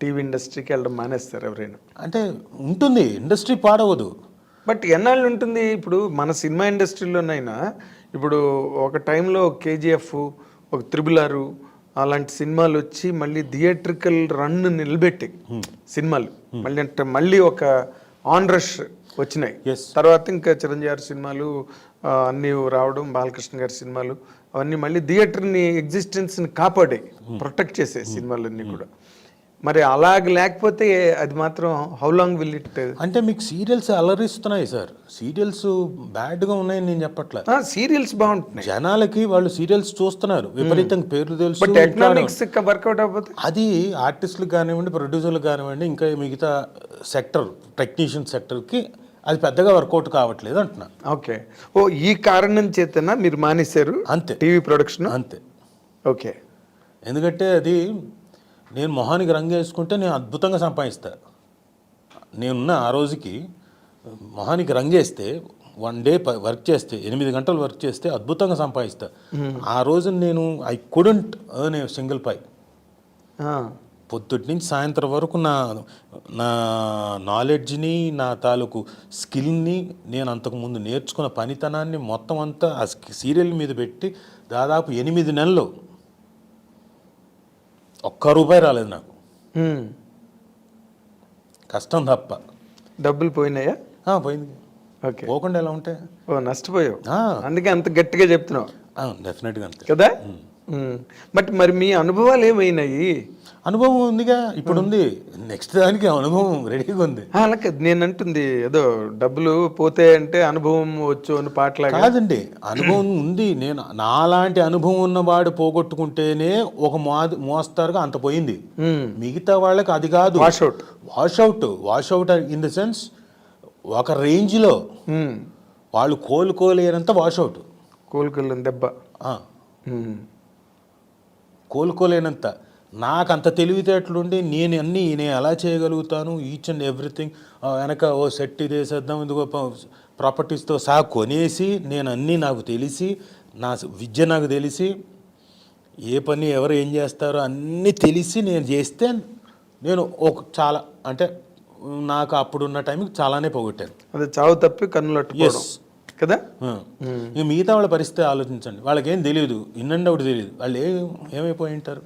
B: టీవీ ఇండస్ట్రీకి వెళ్ళడం మానేస్తారు ఎవరైనా.
C: అంటే ఉంటుంది, ఇండస్ట్రీ పాడవదు.
B: బట్ ఎన్నాళ్ళు ఉంటుంది? ఇప్పుడు మన సినిమా ఇండస్ట్రీలోనైనా ఇప్పుడు ఒక టైంలో కేజీఎఫ్, ఒక RRR అలాంటి సినిమాలు వచ్చి మళ్ళీ థియేట్రికల్ రన్ నిలబెట్టి సినిమాలు మళ్ళీ అంటే మళ్ళీ ఒక ఆన్ రష్ వచ్చినాయి.
C: Yes.
B: తర్వాత ఇంకా చిరంజీవి గారి సినిమాలు అన్నీ రావడం, బాలకృష్ణ గారి సినిమాలు అవన్నీ మళ్ళీ థియేటర్ని ఎగ్జిస్టెన్స్ని కాపాడే ప్రొటెక్ట్ చేసే సినిమాలన్నీ కూడా. మరి అలాగ లేకపోతే అది మాత్రం హౌ లాంగ్ విల్ ఇట్?
C: అంటే మీకు సీరియల్స్ అలరిస్తున్నాయి సార్. సీరియల్స్ బ్యాడ్గా ఉన్నాయని నేను చెప్పట్లే.
B: సీరియల్స్ బాగుంటున్నాయి,
C: జనాలకి వాళ్ళు సీరియల్స్ చూస్తున్నారు, విపరీతంగా పేర్లు తెలుసు.
B: బట్ ఎకనామిక్స్ వర్కౌట్ అవ్వకపోతే
C: అది ఆర్టిస్టులకు కానివ్వండి, ప్రొడ్యూసర్లకు కానివ్వండి, ఇంకా మిగతా సెక్టర్ టెక్నీషియన్ సెక్టర్కి అది పెద్దగా వర్కౌట్ కావట్లేదు అంటున్నా.
B: ఓకే. ఓ ఈ కారణం చేతనా మీరు మానేశారు
C: అంతే,
B: టీవీ ప్రొడక్షన్?
C: అంతే.
B: ఓకే.
C: ఎందుకంటే అది నేను మొహానికి రంగు వేసుకుంటే నేను అద్భుతంగా సంపాదిస్తా. నేనున్న ఆ రోజుకి మొహానికి రంగేస్తే 1 డే వర్క్ చేస్తే 8 గంటలు వర్క్ చేస్తే అద్భుతంగా సంపాదిస్తా. ఆ రోజు నేను I couldn't earn a single pie. పొద్దుటి నుంచి సాయంత్రం వరకు నా నాలెడ్జ్ని, నా తాలూకు స్కిల్ని, నేను అంతకుముందు నేర్చుకున్న పనితనాన్ని మొత్తం అంతా ఆ సీరియల్ మీద పెట్టి దాదాపు 8 నెలలు ₹1 రాలేదు నాకు. కష్టం తప్ప.
B: డబ్బులు పోయినాయా?
C: పోయింది.
B: ఓకే.
C: పోకుండా ఎలా ఉంటే.
B: ఓ నష్టపోయావు, అందుకే అంత గట్టిగా చెప్తున్నావు.
C: డెఫినెట్గా అంతే
B: కదా. బట్ మరి మీ అనుభవాలు ఏమైనాయి?
C: అనుభవం ఉందిగా, ఇప్పుడు ఉంది. నెక్స్ట్ దానికి అనుభవం రెడీగా ఉంది.
B: అలా నేను అంటుంది ఏదో డబ్బులు పోతే అంటే అనుభవం వచ్చు అని పాటలా
C: కాదండి. అనుభవం ఉంది. నేను నాలాంటి అనుభవం ఉన్నవాడు పోగొట్టుకుంటేనే ఒక మోస్తారుగా అంత పోయింది. మిగతా వాళ్ళకి అది కాదు. వాషౌట్ ఇన్ ద సెన్స్ ఒక రేంజ్లో వాళ్ళు కోలుకోలేనంత వాషౌట్.
B: కోలుకోలేని దెబ్బ.
C: కోలుకోలేనంత. నాకు అంత తెలివితేటలుండి నేను ఎలా చేయగలుగుతాను, ఈచ్ అండ్ ఎవ్రీథింగ్ వెనక ఓ సెట్ ఇదేసేద్దాం, ఇందుకో ప్రాపర్టీస్తో సహా కొనేసి నేను అన్నీ నాకు తెలిసి, నా విద్య నాకు తెలిసి, ఏ పని ఎవరు ఏం చేస్తారో అన్నీ తెలిసి నేను చేస్తే నేను చాలా అంటే నాకు అప్పుడున్న టైంకి చాలానే పోగొట్టాను.
B: అదే చావు తప్పి కన్నులట్టు కదా.
C: ఇక మిగతా వాళ్ళ పరిస్థితి ఆలోచించండి. వాళ్ళకేం తెలియదు, ఇన్నండి ఒకటి తెలియదు, వాళ్ళు ఏమైపోయి ఉంటారు.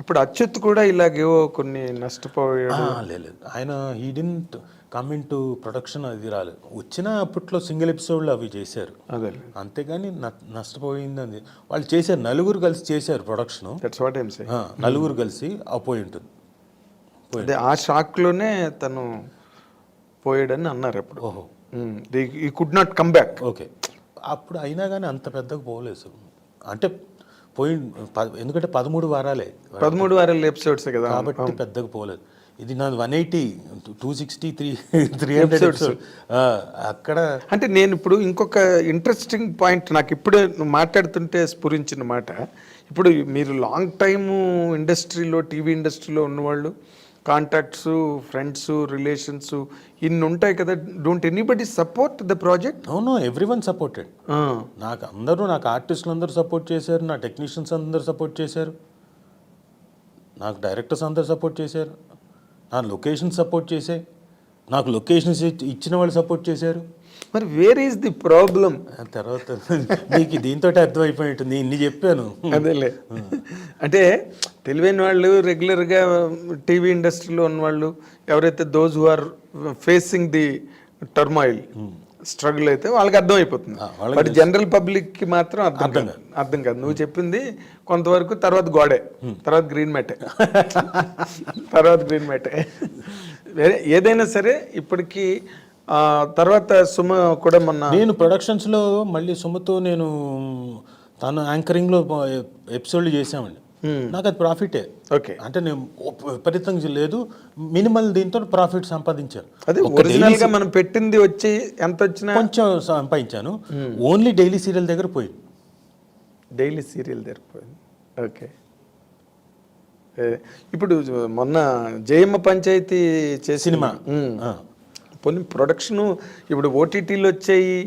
B: అప్పుడు అచ్యుత్ కూడా ఇలాగేవో కొన్ని నష్టపోయాడు.
C: లేదు, ఆయన he didn't come in to production, అది రాలేదు. వచ్చిన అప్పట్లో సింగిల్ ఎపిసోడ్లు అవి చేశారు,
B: అదే.
C: అంతేగాని నష్టపోయింది అది వాళ్ళు చేశారు. నలుగురు కలిసి చేశారు ప్రొడక్షన్. నలుగురు కలిసి పోయి ఉంటుంది.
B: అదే ఆ షాక్లోనే తను పోయాడని అన్నారు అప్పుడు.
C: ఓహో,
B: ఈ could not come back.
C: Okay. అప్పుడు అయినా కానీ అంత పెద్దగా పోలేదు అంటే పోయి, ఎందుకంటే 13 వారాలే,
B: 13 వారాల ఎపిసోడ్స్ కదా,
C: కాబట్టి పెద్దగా పోలేదు. ఇది నాది 180, 260, 300 అక్కడ.
B: అంటే నేను ఇప్పుడు ఇంకొక ఇంట్రెస్టింగ్ పాయింట్ నాకు ఇప్పుడే నువ్వు మాట్లాడుతుంటే స్ఫురించిన మాట. ఇప్పుడు మీరు లాంగ్ టైము ఇండస్ట్రీలో, టీవీ ఇండస్ట్రీలో ఉన్నవాళ్ళు, కాంటాక్ట్స్, ఫ్రెండ్స్, రిలేషన్స్ ఇన్ని ఉంటాయి కదా. Don't anybody support the project?
C: అవును, ఎవ్రీవన్ సపోర్టెడ్. నాకు ఆర్టిస్టులు అందరూ సపోర్ట్ చేశారు, నా టెక్నీషియన్స్ అందరూ సపోర్ట్ చేశారు, నాకు డైరెక్టర్స్ అందరూ సపోర్ట్ చేశారు, నా లొకేషన్ సపోర్ట్ చేశాయి, నాకు లొకేషన్స్ ఇచ్చిన వాళ్ళు సపోర్ట్ చేశారు.
B: మరి వేర్ ఈస్ ది ప్రాబ్లం?
C: తర్వాత నీకు దీంతో అర్థమైపోయి ఉంటుంది, ఇన్ని చెప్పాను.
B: అదేలే. అంటే తెలివైన వాళ్ళు, రెగ్యులర్గా టీవీ ఇండస్ట్రీలో ఉన్నవాళ్ళు ఎవరైతే those who are facing the turmoil, struggle అయితే వాళ్ళకి అర్థమైపోతుంది. బట్ జనరల్ పబ్లిక్కి మాత్రం అర్థం కాదు. నువ్వు చెప్పింది కొంతవరకు, తర్వాత గోడే, తర్వాత గ్రీన్ మ్యాటే, తర్వాత గ్రీన్ మ్యాటే. ఏదైనా సరే ఇప్పటికీ తర్వాత సుమ కూడా మొన్న
C: నేను ప్రొడక్షన్స్లో మళ్ళీ సుమతో నేను తను యాంకరింగ్లో ఎపిసోడ్లు చేసామండి. నాకు అది ప్రాఫిటే.
B: ఓకే.
C: అంటే నేను విపరీతంగా లేదు, మినిమల్ దీంతో ప్రాఫిట్ సంపాదించాను.
B: అదే ఒరిజినల్గా మనం పెట్టింది వచ్చి ఎంత వచ్చినా
C: కొంచెం సంపాదించాను. ఓన్లీ డైలీ సీరియల్ దగ్గర పోయింది.
B: డైలీ సీరియల్ దగ్గర పోయింది. ఓకే. ఇప్పుడు మొన్న జయమ్మ పంచాయతీ చేసి
C: సినిమా
B: పోనీ ప్రొడక్షను ఇప్పుడు ఓటీటీలు వచ్చాయి.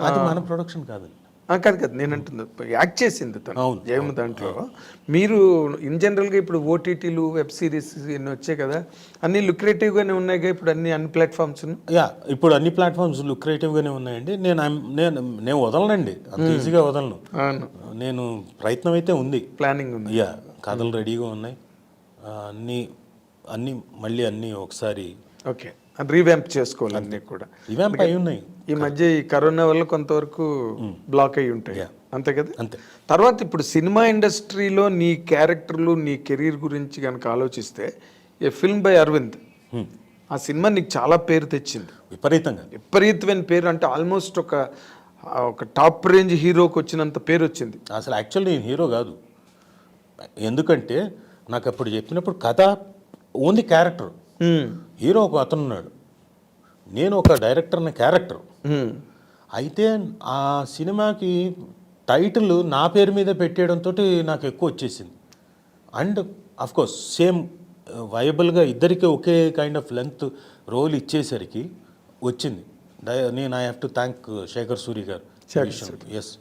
C: అది మన ప్రొడక్షన్ కాదండి.
B: కాదు కాదు నేను అంటుంది, యాక్ట్ చేసింది తను
C: అవును,
B: జయము దాంట్లో. మీరు ఇన్ జనరల్గా ఇప్పుడు ఓటీటీలు వెబ్ సిరీస్ ఇన్ని వచ్చాయి కదా, అన్ని లుక్రేటివ్గానే ఉన్నాయి కదా ఇప్పుడు అన్ని ప్లాట్ఫామ్స్.
C: యా, ఇప్పుడు అన్ని ప్లాట్ఫామ్స్ లుక్రేటివ్గానే ఉన్నాయండి. నేను వదలనండి, అంత ఈజీగా వదలను.
B: అవును,
C: నేను ప్రయత్నం అయితే ఉంది,
B: ప్లానింగ్ ఉంది.
C: యా, కథలు రెడీగా ఉన్నాయి. అన్నీ మళ్ళీ అన్నీ ఒకసారి
B: ఓకే, రీవ్యాంప్ చేసుకోవాలి అన్నీ కూడా.
C: రివాంప్ అయి ఉన్నాయి.
B: ఈ మధ్య ఈ కరోనా వల్ల కొంతవరకు బ్లాక్ అయి ఉంటాయి, అంతే కదా.
C: అంతే.
B: తర్వాత ఇప్పుడు సినిమా ఇండస్ట్రీలో నీ క్యారెక్టర్లు, నీ కెరీర్ గురించి కనుక ఆలోచిస్తే, ఏ ఫిల్మ్ బై అరవింద్, ఆ సినిమా నీకు చాలా పేరు తెచ్చింది, విపరీతమైన పేరు. అంటే ఆల్మోస్ట్ ఒక టాప్ రేంజ్ హీరోకి వచ్చినంత పేరు వచ్చింది.
C: అసలు యాక్చువల్లీ నేను హీరో కాదు, ఎందుకంటే నాకు అప్పుడు చెప్పినప్పుడు కథ ఓన్లీ క్యారెక్టర్, హీరో ఒక అతను ఉన్నాడు, నేను ఒక డైరెక్టర్ అనే క్యారెక్టర్. అయితే ఆ సినిమాకి టైటిల్ నా పేరు మీద పెట్టేయడంతో నాకు ఎక్కువ వచ్చేసింది. అండ్ అఫ్కోర్స్ సేమ్ వయబుల్గా ఇద్దరికి ఒకే కైండ్ ఆఫ్ లెంత్ రోల్ ఇచ్చేసరికి వచ్చింది. నేను I have to thank Shekhar Suri గారు. Yes,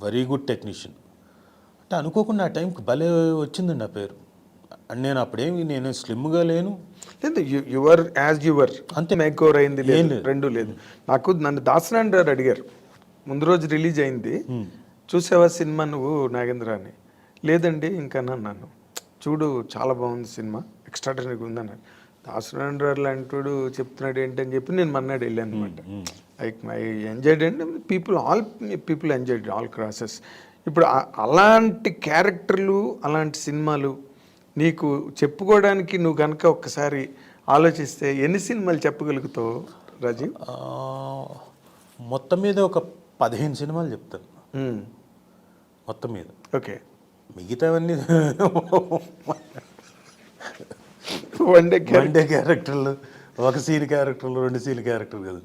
C: very good technician. అంటే అనుకోకుండా ఆ టైంకి భలే వచ్చిందండి ఆ పేరు. అండ్ నేను స్లిమ్గా లేను,
B: లేదు యువర్ యాజ్ యువర్, అంతే. మేక్ ఓవర్ అయింది లేదు, రెండు లేదు. నన్ను దాసనారాయణ గారు అడిగారు ముందు రోజు రిలీజ్ అయింది, చూసావా సినిమా నువ్వు నాగేంద్ర అని. లేదండి ఇంకా నన్ను చూడు చాలా బాగుంది సినిమా, ఎక్స్ట్రాడనరీగా ఉందన్నాడు. దాసనారాయణ గారు లాంటి చెప్తున్నాడు ఏంటని చెప్పి నేను మన్నాడు వెళ్ళాను అనమాట. I enjoyed and all people enjoyed all crosses. ఇప్పుడు అలాంటి క్యారెక్టర్లు, అలాంటి సినిమాలు నీకు చెప్పుకోవడానికి నువ్వు కనుక ఒక్కసారి ఆలోచిస్తే ఎన్ని సినిమాలు చెప్పగలుగుతావు రాజీవ్?
C: మొత్తం మీద ఒక 15 సినిమాలు చెప్తాను మొత్తం మీద.
B: ఓకే,
C: మిగతావన్నీ
B: వన్ డే
C: క్యారెక్టర్లు, ఒక సీన్ క్యారెక్టర్లు, 2 సీన్ క్యారెక్టర్లు కదా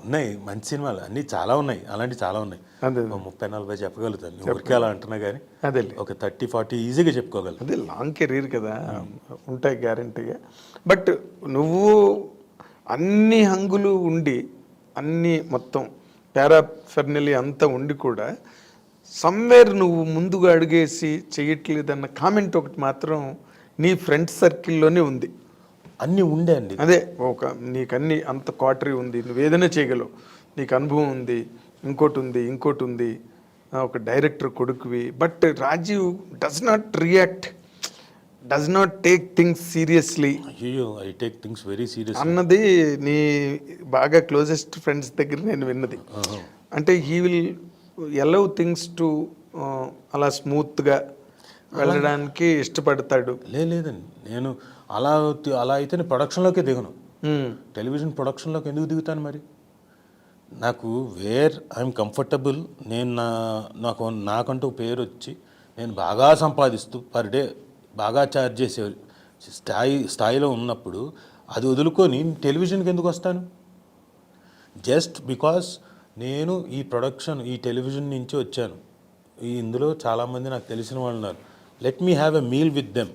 C: ఉన్నాయి. మంచి సినిమాలు అన్నీ చాలా ఉన్నాయి, అలాంటి చాలా ఉన్నాయి. 30-40 చెప్పగలుగుతాను, ఊరికే అలా అంటున్నా కానీ
B: అదే
C: ఒక 30-40 ఈజీగా చెప్పుకోగలను.
B: అదే లాంగ్ కెరీర్ కదా, ఉంటాయి గ్యారంటీగా. బట్ నువ్వు అన్ని హంగులు ఉండి, అన్ని మొత్తం పారాఫెర్నలీ అంతా ఉండి కూడా సమ్వేర్ నువ్వు ముందుగా అడిగేసి చేయట్లేదన్న కామెంట్ ఒకటి మాత్రం నీ ఫ్రెండ్స్ సర్కిల్లోనే ఉంది.
C: అన్నీ ఉండే అండి,
B: అదే నీకు అన్ని అంత క్వాటరీ ఉంది, నువ్వు ఏదైనా చేయగలవు, నీకు అనుభవం ఉంది, ఇంకోటి ఉంది, ఒక డైరెక్టర్ కొడుకువి. But Rajeev does not take things seriously.
C: అయ్యో, I take things very serious
B: అన్నది నీ బాగా క్లోజెస్ట్ ఫ్రెండ్స్ దగ్గర నేను విన్నది. అంటే he will allow things to అలా స్మూత్గా వెళ్ళడానికి ఇష్టపడతాడు.
C: లేదండి, నేను అలా అయితే ప్రొడక్షన్లోకి దిగను. టెలివిజన్ ప్రొడక్షన్లోకి ఎందుకు దిగుతాను మరి? నాకు వేర్ ఐఎమ్ కంఫర్టబుల్, నేను నాకంటూ పేరు వచ్చి నేను బాగా సంపాదిస్తూ పర్ డే బాగా ఛార్జ్ చేసే స్థాయిలో ఉన్నప్పుడు అది వదులుకొని టెలివిజన్కి ఎందుకు వస్తాను? జస్ట్ బికాస్ నేను ఈ టెలివిజన్ నుంచి వచ్చాను, ఇందులో చాలామంది నాకు తెలిసిన వాళ్ళు ఉన్నారు, let me have a meal with them.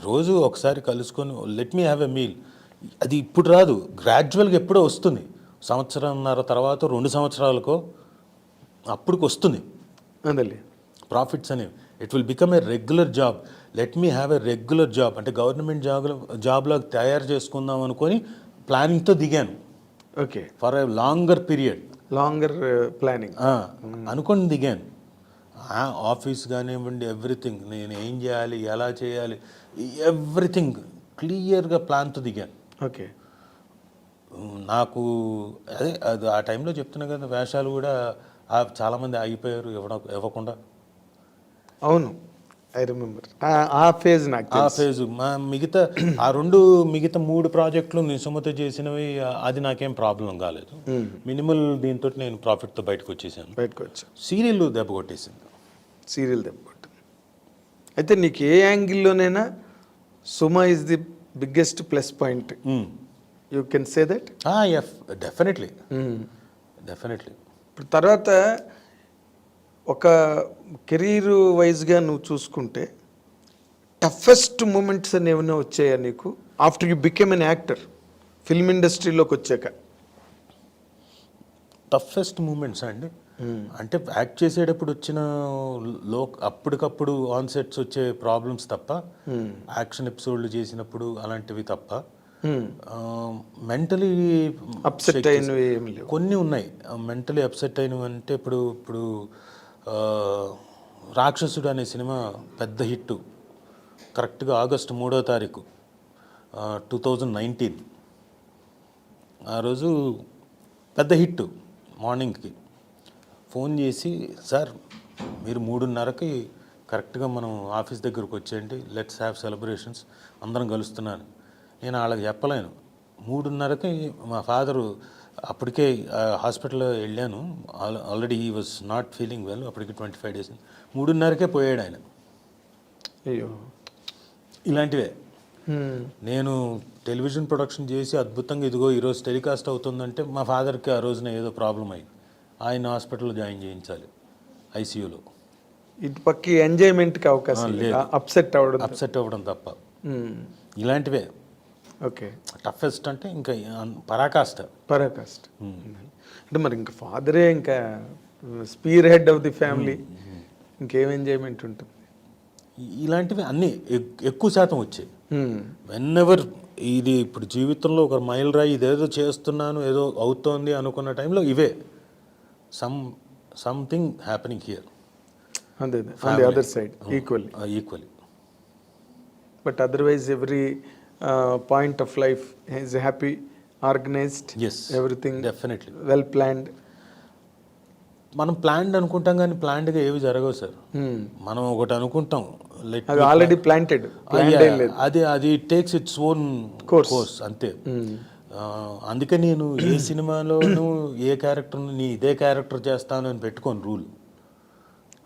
C: రోజు ఒకసారి కలుసుకొని let me have a meal. అది ఇప్పుడు రాదు, గ్రాడ్యువల్గా ఎప్పుడో వస్తుంది, 1.5 తర్వాత 2 సంవత్సరాలకో అప్పుడుకి వస్తుంది ప్రాఫిట్స్ అనేవి. It will become a regular job. Let me have a regular job, అంటే గవర్నమెంట్ జాబ్లో తయారు చేసుకుందాం అనుకొని ప్లానింగ్తో దిగాను.
B: Okay,
C: for a longer
B: planning
C: అనుకొని దిగాను. ఆఫీస్ కానివ్వండి, ఎవ్రీథింగ్, నేను ఏం చేయాలి, ఎలా చేయాలి, ఎవ్రీథింగ్ క్లియర్గా ప్లాన్తో దిగాను.
B: ఓకే,
C: నాకు అది ఆ టైంలో చెప్తున్నా కదా, వేషాలు కూడా చాలామంది ఆగిపోయారు ఇవ్వకుండా.
B: అవును, ఐ రిమెంబర్ ఆ ఫేజ్.
C: మిగతా 3 ప్రాజెక్టులు నిసుమతో చేసినవి, అది నాకేం ప్రాబ్లం కాలేదు. మినిమల్ దీంతో నేను ప్రాఫిట్తో బయటకు వచ్చేసాను. సీరియల్ దెబ్బ కొట్టేసింది.
B: అయితే నీకు ఏ యాంగిల్లోనైనా Suma is the biggest plus point, you can say that.
C: Definitely.
B: ఇప్పుడు తర్వాత ఒక కెరీర్ వైజ్గా నువ్వు చూసుకుంటే టఫెస్ట్ మూమెంట్స్ అని ఏమైనా వచ్చాయా నీకు after you became an actor film ఇండస్ట్రీలోకి వచ్చాక?
C: టఫెస్ట్ మూమెంట్స్ అండి, అంటే యాక్ట్ చేసేటప్పుడు వచ్చిన అప్పటికప్పుడు ఆన్ సెట్స్ వచ్చే ప్రాబ్లమ్స్ తప్ప, యాక్షన్ ఎపిసోడ్లు చేసినప్పుడు అలాంటివి తప్ప, మెంటలీ
B: అప్సెట్ అయినవి ఏమి లేవు.
C: కొన్ని ఉన్నాయి మెంటలీ అప్సెట్ అయినవి. అంటే ఇప్పుడు రాక్షసుడు అనే సినిమా పెద్ద హిట్, కరెక్ట్గా ఆగస్టు 3వ తారీఖు 2019. ఆ రోజు పెద్ద హిట్. మార్నింగ్కి ఫోన్ చేసి, సార్ మీరు 3:30కి కరెక్ట్గా మనం ఆఫీస్ దగ్గరకు వచ్చేయండి, లెట్స్ హ్యావ్ సెలబ్రేషన్స్, అందరం కలుస్తున్నాను. నేను వాళ్ళకి చెప్పలేను. 3:30కి మా ఫాదరు, అప్పటికే హాస్పిటల్లో వెళ్ళాను, already he was not feeling well, అప్పటికి 25 days. 3:30కే పోయాడు ఆయన.
B: అయ్యో,
C: ఇలాంటివే. నేను టెలివిజన్ ప్రొడక్షన్ చేసి అద్భుతంగా ఇదిగో ఈరోజు టెలికాస్ట్ అవుతుందంటే మా ఫాదర్కి ఆ రోజున ఏదో ప్రాబ్లం అయింది, ఆయన హాస్పిటల్లో జాయిన్ చేయించాలి ఐసీయూలో.
B: ఇటు పక్క ఎంజాయ్మెంట్కి అవకాశం లేదు, అప్సెట్
C: అవ్వడం తప్ప. ఇలాంటివే.
B: ఓకే,
C: టఫెస్ట్ అంటే ఇంకా పరాకాష్ట.
B: అంటే మరి ఇంకా ఫాదరే ఇంకా sphere head of the family, ఇంకేం ఎంజాయ్మెంట్ ఉంటుంది?
C: ఇలాంటివి అన్నీ ఎక్కువ శాతం వచ్చాయి. వెన్నెవర్ ఇది ఇప్పుడు జీవితంలో ఒక మైల్ రాయి, ఇదేదో చేస్తున్నాను ఏదో అవుతోంది అనుకున్న టైంలో ఇవే సంథింగ్ హ్యాపెనింగ్ హియర్.
B: అదే on the other side
C: equally.
B: But otherwise every point of life is happy, organised, everything
C: definitely
B: well planned.
C: మనం ప్లాన్డ్ అనుకుంటాం కానీ ప్లాన్డ్గా ఏవి జరగవు సార్. మనం ఒకటి అనుకుంటాం,
B: ఆల్రెడీ ప్లాంటెడ్,
C: అది టేక్స్ ఇట్స్ ఓన్ కోర్స్ అంతే. అందుకే నేను ఏ సినిమాలోనూ ఏ క్యారెక్టర్ను నీ ఇదే క్యారెక్టర్ చేస్తాను అని పెట్టుకోను rule.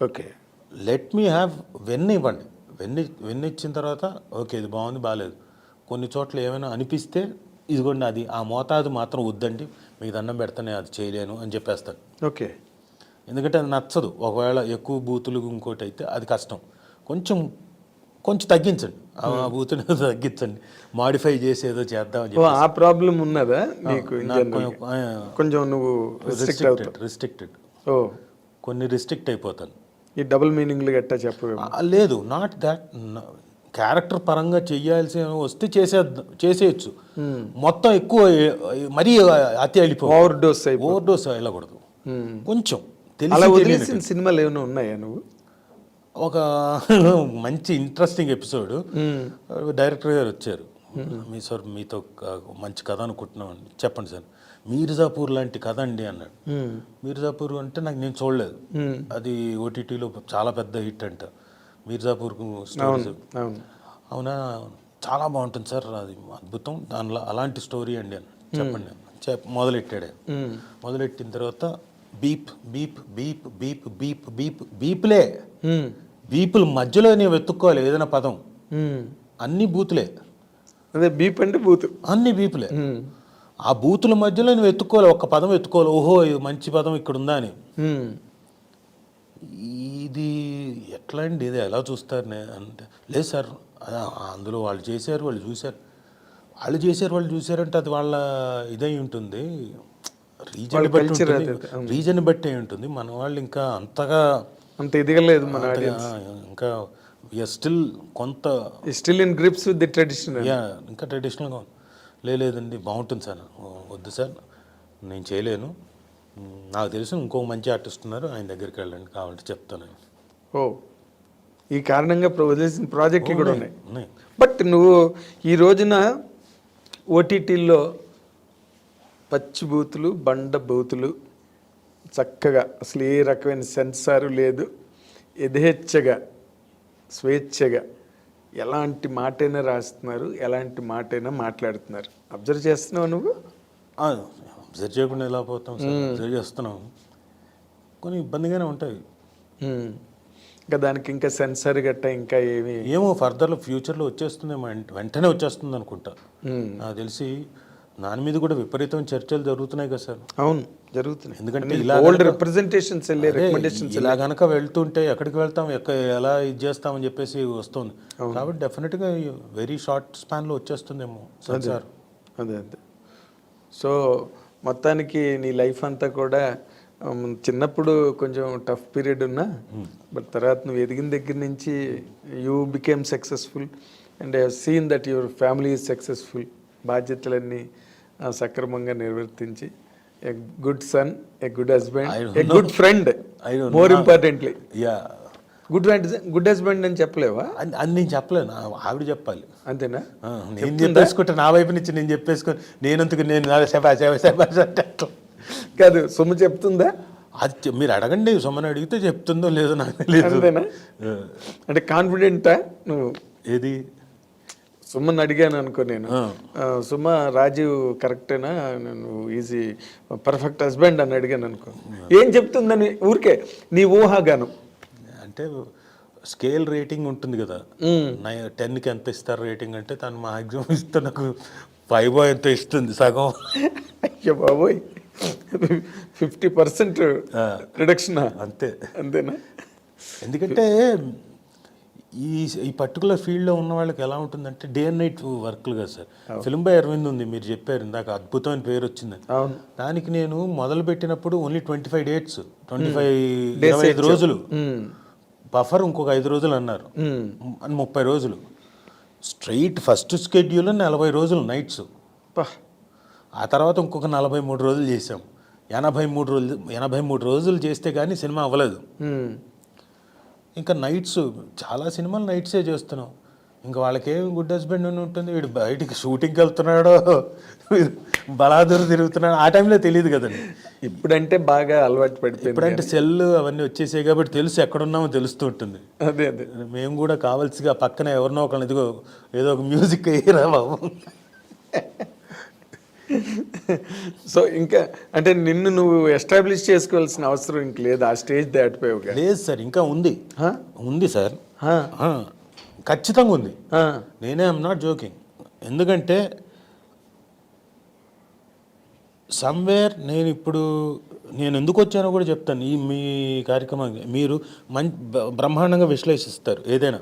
B: Okay,
C: let me have ఇవ్వండి, వెన్న ఇచ్చిన తర్వాత ఓకే ఇది బాగుంది బాగాలేదు, కొన్ని చోట్ల ఏమైనా అనిపిస్తే ఇదిగోండి అది ఆ మోతాదు మాత్రం వద్దండి, మీకు దండం పెడతానే అది చేయలేను అని చెప్పేస్తాను.
B: ఓకే,
C: ఎందుకంటే అది నచ్చదు. ఒకవేళ ఎక్కువ బూతులు ఇంకోటి అయితే అది కష్టం. కొంచెం తగ్గించండి, ఆ బూతుని తగ్గించండి, మాడిఫై చేసి ఏదో చేద్దామని.
B: ఆ ప్రాబ్లం ఉన్నదా నీకు? కొంచెం నువ్వు
C: రిస్ట్రిక్టెడ్, కొన్ని రిస్ట్రిక్ట్ అయిపోతాను.
B: ఈ డబుల్ మీనింగ్లు గట్టా చెప్పవేమో?
C: లేదు, నాట్ దాట్. క్యారెక్టర్ పరంగా చెయ్యాల్సి వస్తే చేసేయచ్చు, మొత్తం ఎక్కువ మరీ అతి వెళ్ళిపో ఓవర్ డోస్ వెళ్ళకూడదు. కొంచెం
B: తెలిసిన సినిమాలు ఏమైనా ఉన్నాయా నువ్వు?
C: ఒక మంచి ఇంట్రెస్టింగ్ ఎపిసోడ్, డైరెక్టర్ గారు వచ్చారు, సార్ మీతో మంచి కథ అనుకుంటున్నామండి, చెప్పండి సార్. మీర్జాపూర్ లాంటి కథ అండి అన్నాడు. మీర్జాపూర్ అంటే నేను చూడలేదు, అది ఓటీటీలో చాలా పెద్ద హిట్ అంట మీర్జాపూర్ స్టోరీస్. అవునా, చాలా బాగుంటుంది సార్, అది అద్భుతం, దానిలో అలాంటి స్టోరీ అండి అని చెప్పండి. మొదలెట్టాడు. మొదలెట్టిన తర్వాత beep beep beep beep beep beep బీప్లే, బీపుల మధ్యలో నేను వెతుక్కోవాలి ఏదైనా పదం, అన్ని బూతులే.
B: అదే బీప్ అంటే బూత్,
C: అన్ని బీపులే. ఆ బూతుల మధ్యలో నేను వెతుక్కోవాలి, ఒక్క పదం వెతుక్కోవాలి, ఓహో ఇది మంచి పదం ఇక్కడ ఉందా అని. ఇది ఎట్లా అండి, ఇది ఎలా చూస్తారు అంటే, లేదు సార్ అందులో వాళ్ళు చేశారు వాళ్ళు చూశారంటే అది వాళ్ళ ఇదై ఉంటుంది, రీజన్ బట్టి అయి ఉంటుంది. మన వాళ్ళు ఇంకా
B: అంత ఎదగలేదు, మన
C: ఇంకా still
B: still in grips with the traditional.
C: ఇంకా ట్రెడిషనల్గా లేదండి బాగుంటుంది సార్, వద్దు సార్ నేను చేయలేను, నాకు తెలుసు ఇంకో మంచి ఆర్టిస్ట్ ఉన్నారు ఆయన దగ్గరికి వెళ్ళండి కావాలంటే చెప్తాను.
B: ఈ కారణంగా వదిలేసిన ప్రాజెక్టులు కూడా ఉన్నాయి. బట్ నువ్వు ఈ రోజున ఓటీటీల్లో పచ్చి బూతులు, బండ బూతులు, చక్కగా అసలు ఏ రకమైన సెన్సారు లేదు, యథేచ్ఛగా స్వేచ్ఛగా ఎలాంటి మాటైనా రాస్తున్నారు, ఎలాంటి మాటైనా మాట్లాడుతున్నారు. అబ్జర్వ్ చేస్తున్నావు నువ్వు?
C: అబ్జర్వ్ చేయకుండా ఎలా పోతాం సార్, అబ్జర్వ్ చేస్తున్నాం, కొన్ని ఇబ్బందిగానే ఉంటాయి.
B: ఇంకా దానికి ఇంకా సెన్సార్ గట్ట ఇంకా
C: ఏమో ఫర్దర్లో ఫ్యూచర్లో వచ్చేస్తుంది, వెంటనే వచ్చేస్తుంది అనుకుంటా. నాకు తెలిసి దాని మీద కూడా విపరీతం చర్చలు జరుగుతున్నాయి కదా సార్.
B: అవును జరుగుతున్నాయి,
C: ఎందుకంటే
B: ఓల్డ్ రిప్రజెంటేషన్స్ వెళ్ళే రికమెండేషన్స్
C: ఇలా గనక వెళ్తుంటే ఎక్కడికి వెళ్తాం, ఎలా ఇది చేస్తామని చెప్పేసి వస్తుంది. కాబట్టి డెఫినెట్గా వెరీ షార్ట్ స్పాన్లో వచ్చేస్తుందేమో సార్.
B: అదే. సో మొత్తానికి నీ లైఫ్ అంతా కూడా చిన్నప్పుడు కొంచెం టఫ్ పీరియడ్ ఉన్నా, బట్ తర్వాత నువ్వు ఎదిగిన దగ్గర నుంచి you became successful and I have seen that your family is successful. బాధ్యతలన్నీ సక్రమంగా నిర్వర్తించి a good son, a good husband, a good friend, more importantly. Good husband అని చెప్పలేవా?
C: అది నేను చెప్పలేను, ఆవిడ చెప్పాలి.
B: అంతేనా?
C: నేను చెప్పేసుకుంటే నా వైపు నుంచి నేను చెప్పేసుకొని నేను
B: కాదు, సొమ్ము చెప్తుందా?
C: అది మీరు అడగండి, సొమ్మని అడిగితే చెప్తుందో లేదో నాకు తెలియదు.
B: అంతేనా? అంటే కాన్ఫిడెంటా నువ్వు?
C: ఏది
B: సుమన్ అడిగాను అనుకో నేను, సుమ రాజీవ్ కరెక్టేనా, నువ్వు ఈజీ పర్ఫెక్ట్ హస్బెండ్ అని అడిగాను అనుకో, ఏం చెప్తుందని ఊరికే నీ ఊహాగాను.
C: అంటే స్కేల్ రేటింగ్ ఉంటుంది కదా, 10కి ఎంత ఇస్తారు రేటింగ్ అంటే తను మ్యాక్సిమం ఇస్తే నాకు 5 ఎంత ఇస్తుంది, సగం.
B: అయ్యో బాబోయ్, 50% రిడక్షన్. అంతేనా?
C: ఎందుకంటే ఈ పర్టికులర్ ఫీల్డ్లో ఉన్న వాళ్ళకి ఎలా ఉంటుందంటే డే అండ్ నైట్ వర్క్లు కదా సార్. ఫిల్మ్ బై అరవింద్ ఉంది, మీరు చెప్పారు ఇందాక, అద్భుతమైన పేరు వచ్చింది. దానికి నేను మొదలు పెట్టినప్పుడు ఓన్లీ 25 డేట్స్, 25 రోజులు బఫర్, ఇంకొక 5 రోజులు అన్నారు, 30 రోజులు స్ట్రైట్. ఫస్ట్ స్కెడ్యూల్ 40 రోజులు నైట్స్, ఆ తర్వాత ఇంకొక 43 రోజులు చేసాం. 83 రోజులు చేస్తే కానీ సినిమా అవ్వలేదు. ఇంకా నైట్స్, చాలా సినిమాలు నైట్సే చేస్తున్నాం. ఇంకా వాళ్ళకేం గుడ్ హస్బెండ్ అని ఉంటుంది, వీడు బయటికి షూటింగ్కి వెళ్తున్నాడో బలాదూరు తిరుగుతున్నాడు, ఆ టైంలో తెలియదు కదండి.
B: ఇప్పుడంటే బాగా అలవాటు పడిపోయింది,
C: ఇప్పుడంటే సెల్ అవన్నీ వచ్చేసాయి కాబట్టి తెలుసు, ఎక్కడున్నామో తెలుస్తూ ఉంటుంది.
B: అదే.
C: మేము కూడా కావాల్సిగా పక్కన ఎవరినో ఒకరిని, ఇదిగో ఏదో ఒక మ్యూజిక్ అయ్యిరా బాబు.
B: సో ఇంకా అంటే నిన్ను నువ్వు ఎస్టాబ్లిష్ చేసుకోవాల్సిన అవసరం ఇంక లేదు, ఆ స్టేజ్ దాటిపోయావు.
C: లేదు సార్, ఇంకా ఉంది సార్, ఖచ్చితంగా ఉంది. నేనే ఐఎమ్ నాట్ జోకింగ్. ఎందుకంటే సమ్వేర్ నేను ఎందుకు వచ్చానో కూడా చెప్తాను. మీ కార్యక్రమానికి మీరు బ్రహ్మాండంగా విశ్లేషిస్తారు. ఏదైనా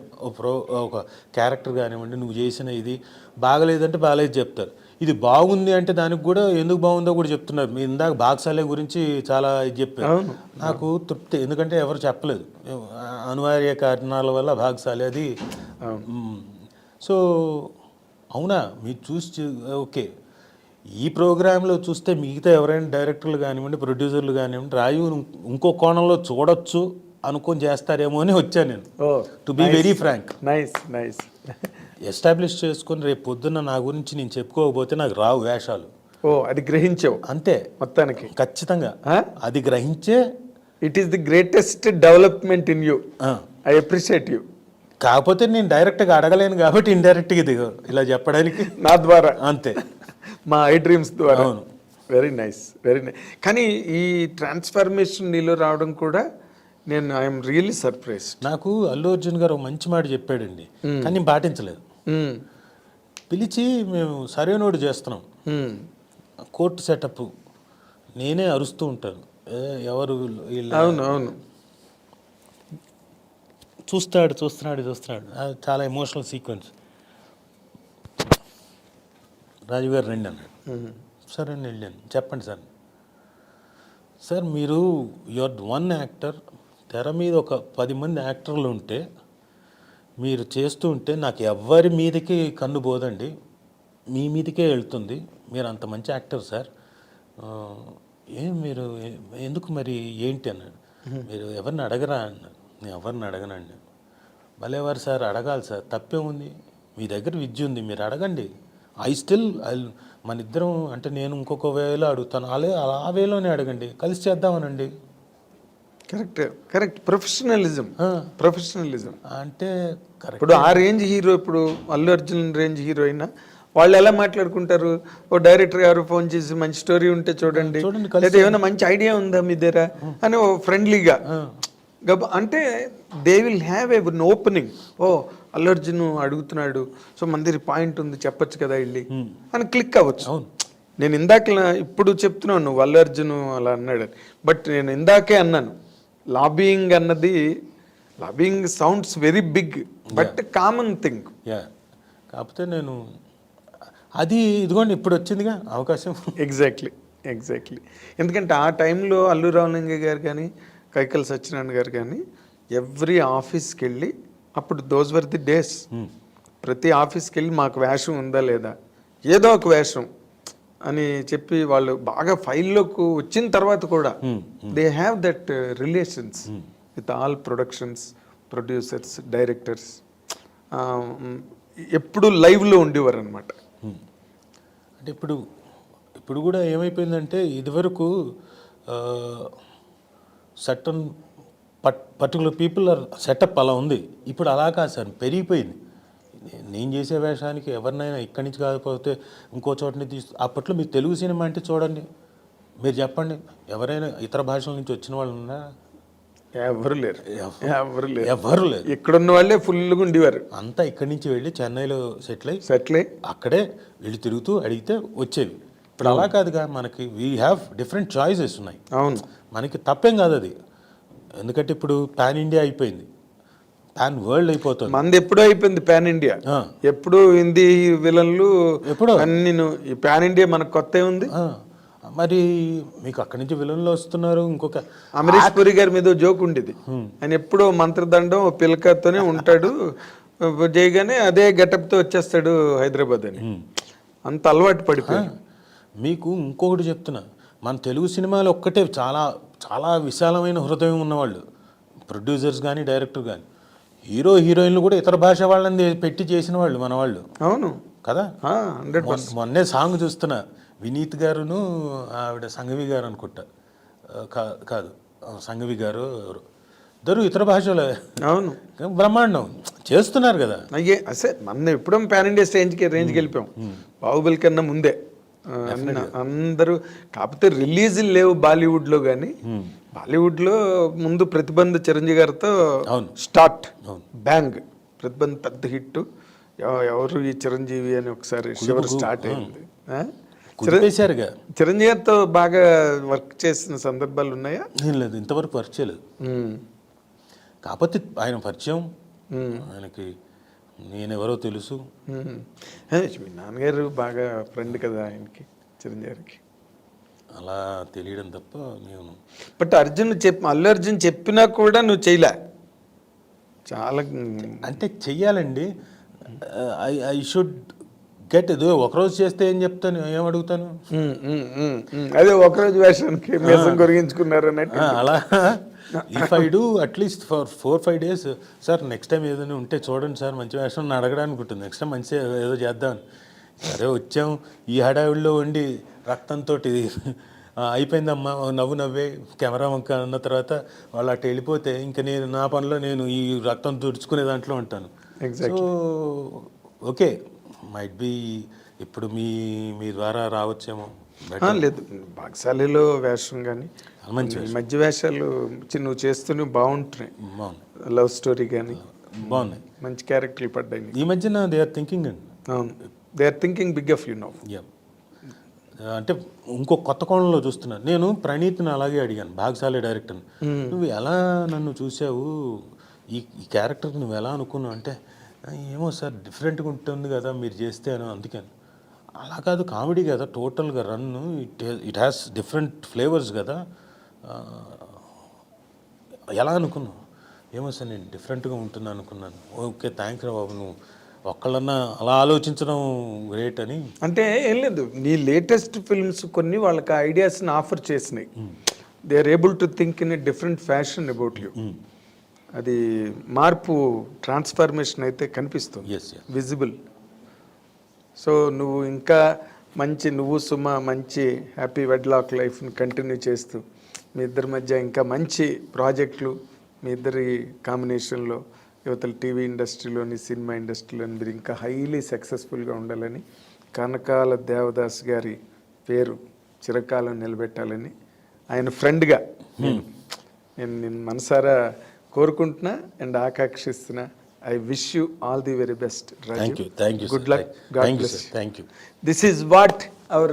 C: ఒక క్యారెక్టర్ కానివ్వండి, నువ్వు చేసిన ఇది బాగలేదంటే బాగలేదు చెప్తారు, ఇది బాగుంది అంటే దానికి కూడా ఎందుకు బాగుందో కూడా చెప్తున్నారు. మీరు ఇందాక బాక్సాలే గురించి చాలా ఇది చెప్పారు, నాకు తృప్తి. ఎందుకంటే ఎవరు చెప్పలేదు, అనివార్య కారణాల వల్ల బాక్సాలే అది. సో అవునా, మీరు చూసి ఓకే. ఈ ప్రోగ్రాంలో చూస్తే మిగతా ఎవరైనా డైరెక్టర్లు కానివ్వండి, ప్రొడ్యూసర్లు కానివ్వండి, రాజు ఇంకో కోణంలో చూడొచ్చు అనుకొని చేస్తారేమో అని వచ్చాను నేను. To be very frank.
B: Nice.
C: Establish చేసుకొని రేపు పొద్దున్న నా గురించి నేను చెప్పుకోకపోతే నాకు రావు వేషాలు.
B: అది గ్రహించావు
C: అంతే
B: మొత్తానికి.
C: ఖచ్చితంగా అది గ్రహించే.
B: It is the greatest development in you, I appreciate you.
C: కాకపోతే నేను డైరెక్ట్గా అడగలేను కాబట్టి ఇండైరెక్ట్గా ఇది ఇలా చెప్పడానికి
B: నా ద్వారా,
C: అంతే,
B: మా ఐ డ్రీమ్స్ ద్వారా. Very nice. కానీ ఈ ట్రాన్స్ఫర్మేషన్ నీలో రావడం కూడా నేను ఐఎమ్ రియల్లీ సర్ప్రైజ్.
C: నాకు అల్లు అర్జున్ గారు మంచి మాట చెప్పాడండి, కానీ నేను పాటించలేదు. పిలిచి మేము సరైనోడు చేస్తున్నాం, కోర్టు సెటప్, నేనే అరుస్తూ ఉంటాను, ఎవరు
B: అవును
C: చూస్తున్నాడు చాలా ఎమోషనల్ సీక్వెన్స్. రాజు గారు రండి అన్నాడు. సరే అని వెళ్ళాను. చెప్పండి సార్ మీరు యువర్ వన్ యాక్టర్, తెర మీద ఒక 10 మంది యాక్టర్లు ఉంటే మీరు చేస్తూ ఉంటే నాకు ఎవ్వరి మీదకి కన్ను పోదండి, మీ మీదకే వెళ్తుంది. మీరు అంత మంచి యాక్టర్ సార్, మీరు ఎందుకు మరి ఏంటి అన్నాడు. మీరు ఎవరిని అడగరా అన్నాడు. నేను ఎవరిని అడగనండి. భలేవారు సార్, అడగాలి సార్, తప్పే ఉంది, మీ దగ్గర విద్య ఉంది, మీరు అడగండి. మన ఇద్దరం అంటే నేను ఇంకొక వేలో అడుగుతాను, ఆ వేలోనే అడగండి, కలిసి చేద్దామనండి.
B: కరెక్ట్ ప్రొఫెషనలిజం
C: అంటే
B: ఇప్పుడు ఆ రేంజ్ హీరో, ఇప్పుడు అల్లు అర్జున్ రేంజ్ హీరో అయినా వాళ్ళు ఎలా మాట్లాడుకుంటారు, ఓ డైరెక్టర్ గారు ఫోన్ చేసి మంచి స్టోరీ ఉంటే చూడండి, లేదా ఏమైనా మంచి ఐడియా ఉందా మీ దగ్గర అని ఓ ఫ్రెండ్లీగా అంటే they will have a opening. ఓ అల్లు అర్జున్ అడుగుతున్నాడు, సో మన దగ్గర పాయింట్ ఉంది, చెప్పొచ్చు కదా వెళ్ళి అని క్లిక్ అవ్వచ్చు. నేను ఇందాక ఇప్పుడు చెప్తున్నాను నువ్వు అల్లు అర్జున్ అలా అన్నాడు, బట్ నేను ఇందాకే అన్నాను లాబియింగ్ అన్నది, lobbying sounds very big but common thing.
C: Yeah, కాకపోతే నేను అది ఇదిగోండి ఇప్పుడు వచ్చిందిగా అవకాశం.
B: ఎగ్జాక్ట్లీ. ఎందుకంటే ఆ టైంలో అల్లు రామలింగ గారు కానీ కైకల్ సత్యనారాయణ గారు కానీ ఎవ్రీ ఆఫీస్కి వెళ్ళి, అప్పుడు దోస్ వర్ ది డేస్, ప్రతి ఆఫీస్కి వెళ్ళి మాకు వేషం ఉందా లేదా, ఏదో ఒక వేషం అని చెప్పి వాళ్ళు బాగా ఫైల్లోకి వచ్చిన తర్వాత కూడా they have that relations with all productions, producers, directors, ఎప్పుడు లైవ్లో ఉండేవారు అనమాట.
C: అంటే ఇప్పుడు కూడా ఏమైపోయిందంటే ఇదివరకు certain particular people are set up అలా ఉంది. ఇప్పుడు అలా కాదు సార్, పెరిగిపోయింది. నేను చేసే వేషానికి ఎవరినైనా ఇక్కడి నుంచి కాకపోతే ఇంకో చోటని అప్పట్లో మీరు తెలుగు సినిమా అంటే చూడండి, మీరు చెప్పండి ఎవరైనా ఇతర భాషల నుంచి వచ్చిన వాళ్ళు ఉన్నారా?
B: ఎవరు లేరు.
C: ఎవరు లేరు.
B: ఇక్కడున్న వాళ్ళే ఫుల్గా ఉండేవారు.
C: అంతా ఇక్కడి నుంచి వెళ్ళి చెన్నైలో సెటిల్ అయ్యి అక్కడే వెళ్ళి తిరుగుతూ అడిగితే వచ్చేవి. ఇప్పుడు అలా కాదుగా, మనకి వీ హ్యావ్ డిఫరెంట్ చాయిసెస్ ఉన్నాయి.
B: అవును,
C: మనకి తప్పేం కాదు అది, ఎందుకంటే ఇప్పుడు పాన్ ఇండియా అయిపోయింది, పాన్ వరల్డ్ అయిపోతుంది.
B: మంది ఎప్పుడూ అయిపోయింది పాన్ ఇండియా. ఎప్పుడు హిందీ విలన్లు
C: ఎప్పుడో
B: అన్ని, ఈ పాన్ ఇండియా మనకు కొత్త ఉంది.
C: మరి మీకు అక్కడి నుంచి విలన్లు వస్తున్నారు. ఇంకొక
B: అమరీష్ పురి గారి మీద జోక్ ఉండేది, ఆయన ఎప్పుడో మంత్రదండం పిలకతోనే ఉంటాడు, చేయగానే అదే గెటప్తో వచ్చేస్తాడు హైదరాబాద్ అని, అంత అలవాటు పడిపోయాడు.
C: మీకు ఇంకొకటి చెప్తున్నా, మన తెలుగు సినిమాలో ఒక్కటే చాలా చాలా విశాలమైన హృదయం ఉన్నవాళ్ళు ప్రొడ్యూసర్స్ కానీ డైరెక్టర్ కానీ, హీరో హీరోయిన్లు కూడా ఇతర భాష వాళ్ళని పెట్టి చేసిన వాళ్ళు మన వాళ్ళు.
B: అవును
C: కదా.
B: 100%.
C: మొన్నే సాంగ్ చూస్తున్నా, వినీత్ గారును ఆవిడ సంఘవి గారు అనుకుంటా, కాదు సంఘవి గారు ఎవరు, ఇద్దరు ఇతర భాషలో. అవును, బ్రహ్మాండం చేస్తున్నారు కదా.
B: అయ్యే అసలు మన ఎప్పుడో పాన్ ఇండియా రేంజ్కి వెళ్ళిపోయాం, బాహుబలి కన్నా ముందే అందరూ. కాకపోతే రిలీజులు లేవు బాలీవుడ్లో, కానీ బాలీవుడ్లో ముందు ప్రతిబంధ్ చిరంజీవి గారితో స్టార్ట్, బ్యాంగ్ ప్రతిబంధ్ పెద్ద హిట్. ఎవరు ఈ చిరంజీవి అని ఒకసారి షివర్ స్టార్ట్ అయింది. చిరంజీవి గారితో బాగా వర్క్ చేసిన సందర్భాలు ఉన్నాయా?
C: లేదు, ఇంతవరకు వర్క్ చేయలేదు. కాకపోతే ఆయన పరిచయం, ఆయనకి నేనెవరో తెలుసు.
B: మీ నాన్నగారు బాగా ఫ్రెండ్ కదా ఆయనకి, చిరంజీవి గారికి.
C: అలా తెలియడం తప్ప నేను.
B: బట్ అల్లు అర్జున్ చెప్పినా కూడా నువ్వు చేయలే. చాలా
C: అంటే చెయ్యాలండి, ఐ షుడ్ గెట్ ఇది. ఒకరోజు చేస్తే ఏం చెప్తాను, ఏం అడుగుతాను?
B: అదే ఒకరోజు వేషానికి మీసం కొరిగించుకున్నారు అన్నట్టు.
C: అలా if I do at least for 4-5 days, sir next time ఏదైనా ఉంటే చూడండి సార్ మంచి వేషం అడగడానికి ఉంటుంది, నెక్స్ట్ టైం మంచిగా ఏదో చేద్దామని. సరే వచ్చాం, ఈ హడావిడిలో ఉండి రక్తంతో అయిపోయిందమ్మా నవ్వే కెమెరా వంక అన్న తర్వాత వాళ్ళు అటు వెళ్ళిపోతే ఇంకా నేను నా పనిలో నేను ఈ రక్తం తుడుచుకునే దాంట్లో ఉంటాను. సో ఓకే, మైట్ బి ఇప్పుడు మీ ద్వారా రావచ్చేమో.
B: లేదు, భాగ్యశాలిలో వేషం కానీ మధ్య వేషాలు నువ్వు చేస్తూనే బాగుంటున్నాయి. లవ్ స్టోరీ కానీ
C: బాగున్నాయి,
B: మంచి క్యారెక్టర్లు పడ్డాయి
C: ఈ మధ్యన. దే ఆర్ థింకింగ్ అండి.
B: అవును, they are thinking big of you now.
C: అంటే ఇంకో కొత్త కోణంలో చూస్తున్నాను. నేను ప్రణీత్ని అలాగే అడిగాను, భాగ్యశాలి డైరెక్టర్ని, నువ్వు ఎలా నన్ను చూసావు, ఈ క్యారెక్టర్కి నువ్వు ఎలా అనుకున్నావు అంటే, ఏమో సార్ డిఫరెంట్గా ఉంటుంది కదా మీరు చేస్తే అని. అందుకని అలా కాదు, కామెడీ కదా టోటల్గా run, it has different flavours కదా. ఎలా అనుకున్నావు? ఏమో సార్ నేను డిఫరెంట్గా ఉంటుంది అనుకున్నాను. ఓకే, థ్యాంక్ యూ బాబు, నువ్వు ఒక్కళ్ళన్నా అలా ఆలోచించడం గ్రేట్ అని.
B: అంటే ఏం లేదు, నీ లేటెస్ట్ ఫిల్మ్స్ కొన్ని వాళ్ళకి ఐడియాస్ని ఆఫర్ చేసినాయి. They are able to think in a different fashion about you. అది మార్పు, ట్రాన్స్ఫర్మేషన్ అయితే కనిపిస్తుంది, విజిబుల్. సో నువ్వు ఇంకా నువ్వు సుమ మంచి హ్యాపీ వెడ్లాక్ లైఫ్ని కంటిన్యూ చేస్తూ మీ ఇద్దరి మధ్య ఇంకా మంచి ప్రాజెక్టులు, మీ ఇద్దరి కాంబినేషన్లో యువతల టీవీ ఇండస్ట్రీలోని సినిమా ఇండస్ట్రీలోని మీరు ఇంకా హైలీ సక్సెస్ఫుల్గా ఉండాలని, కనకాల దేవదాస్ గారి పేరు చిరకాలం నిలబెట్టాలని ఆయన ఫ్రెండ్గా నేను మనసారా కోరుకుంటున్నా అండ్ ఆకాంక్షిస్తున్నా. I wish you all the very best.
C: Thank you.
B: Good luck. God bless you.
C: Thank you.
B: This is what our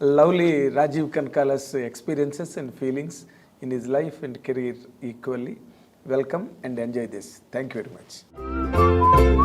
B: lovely Rajiv Kankala's experiences and feelings in his life and career equally. Welcome and enjoy this. Thank you very much.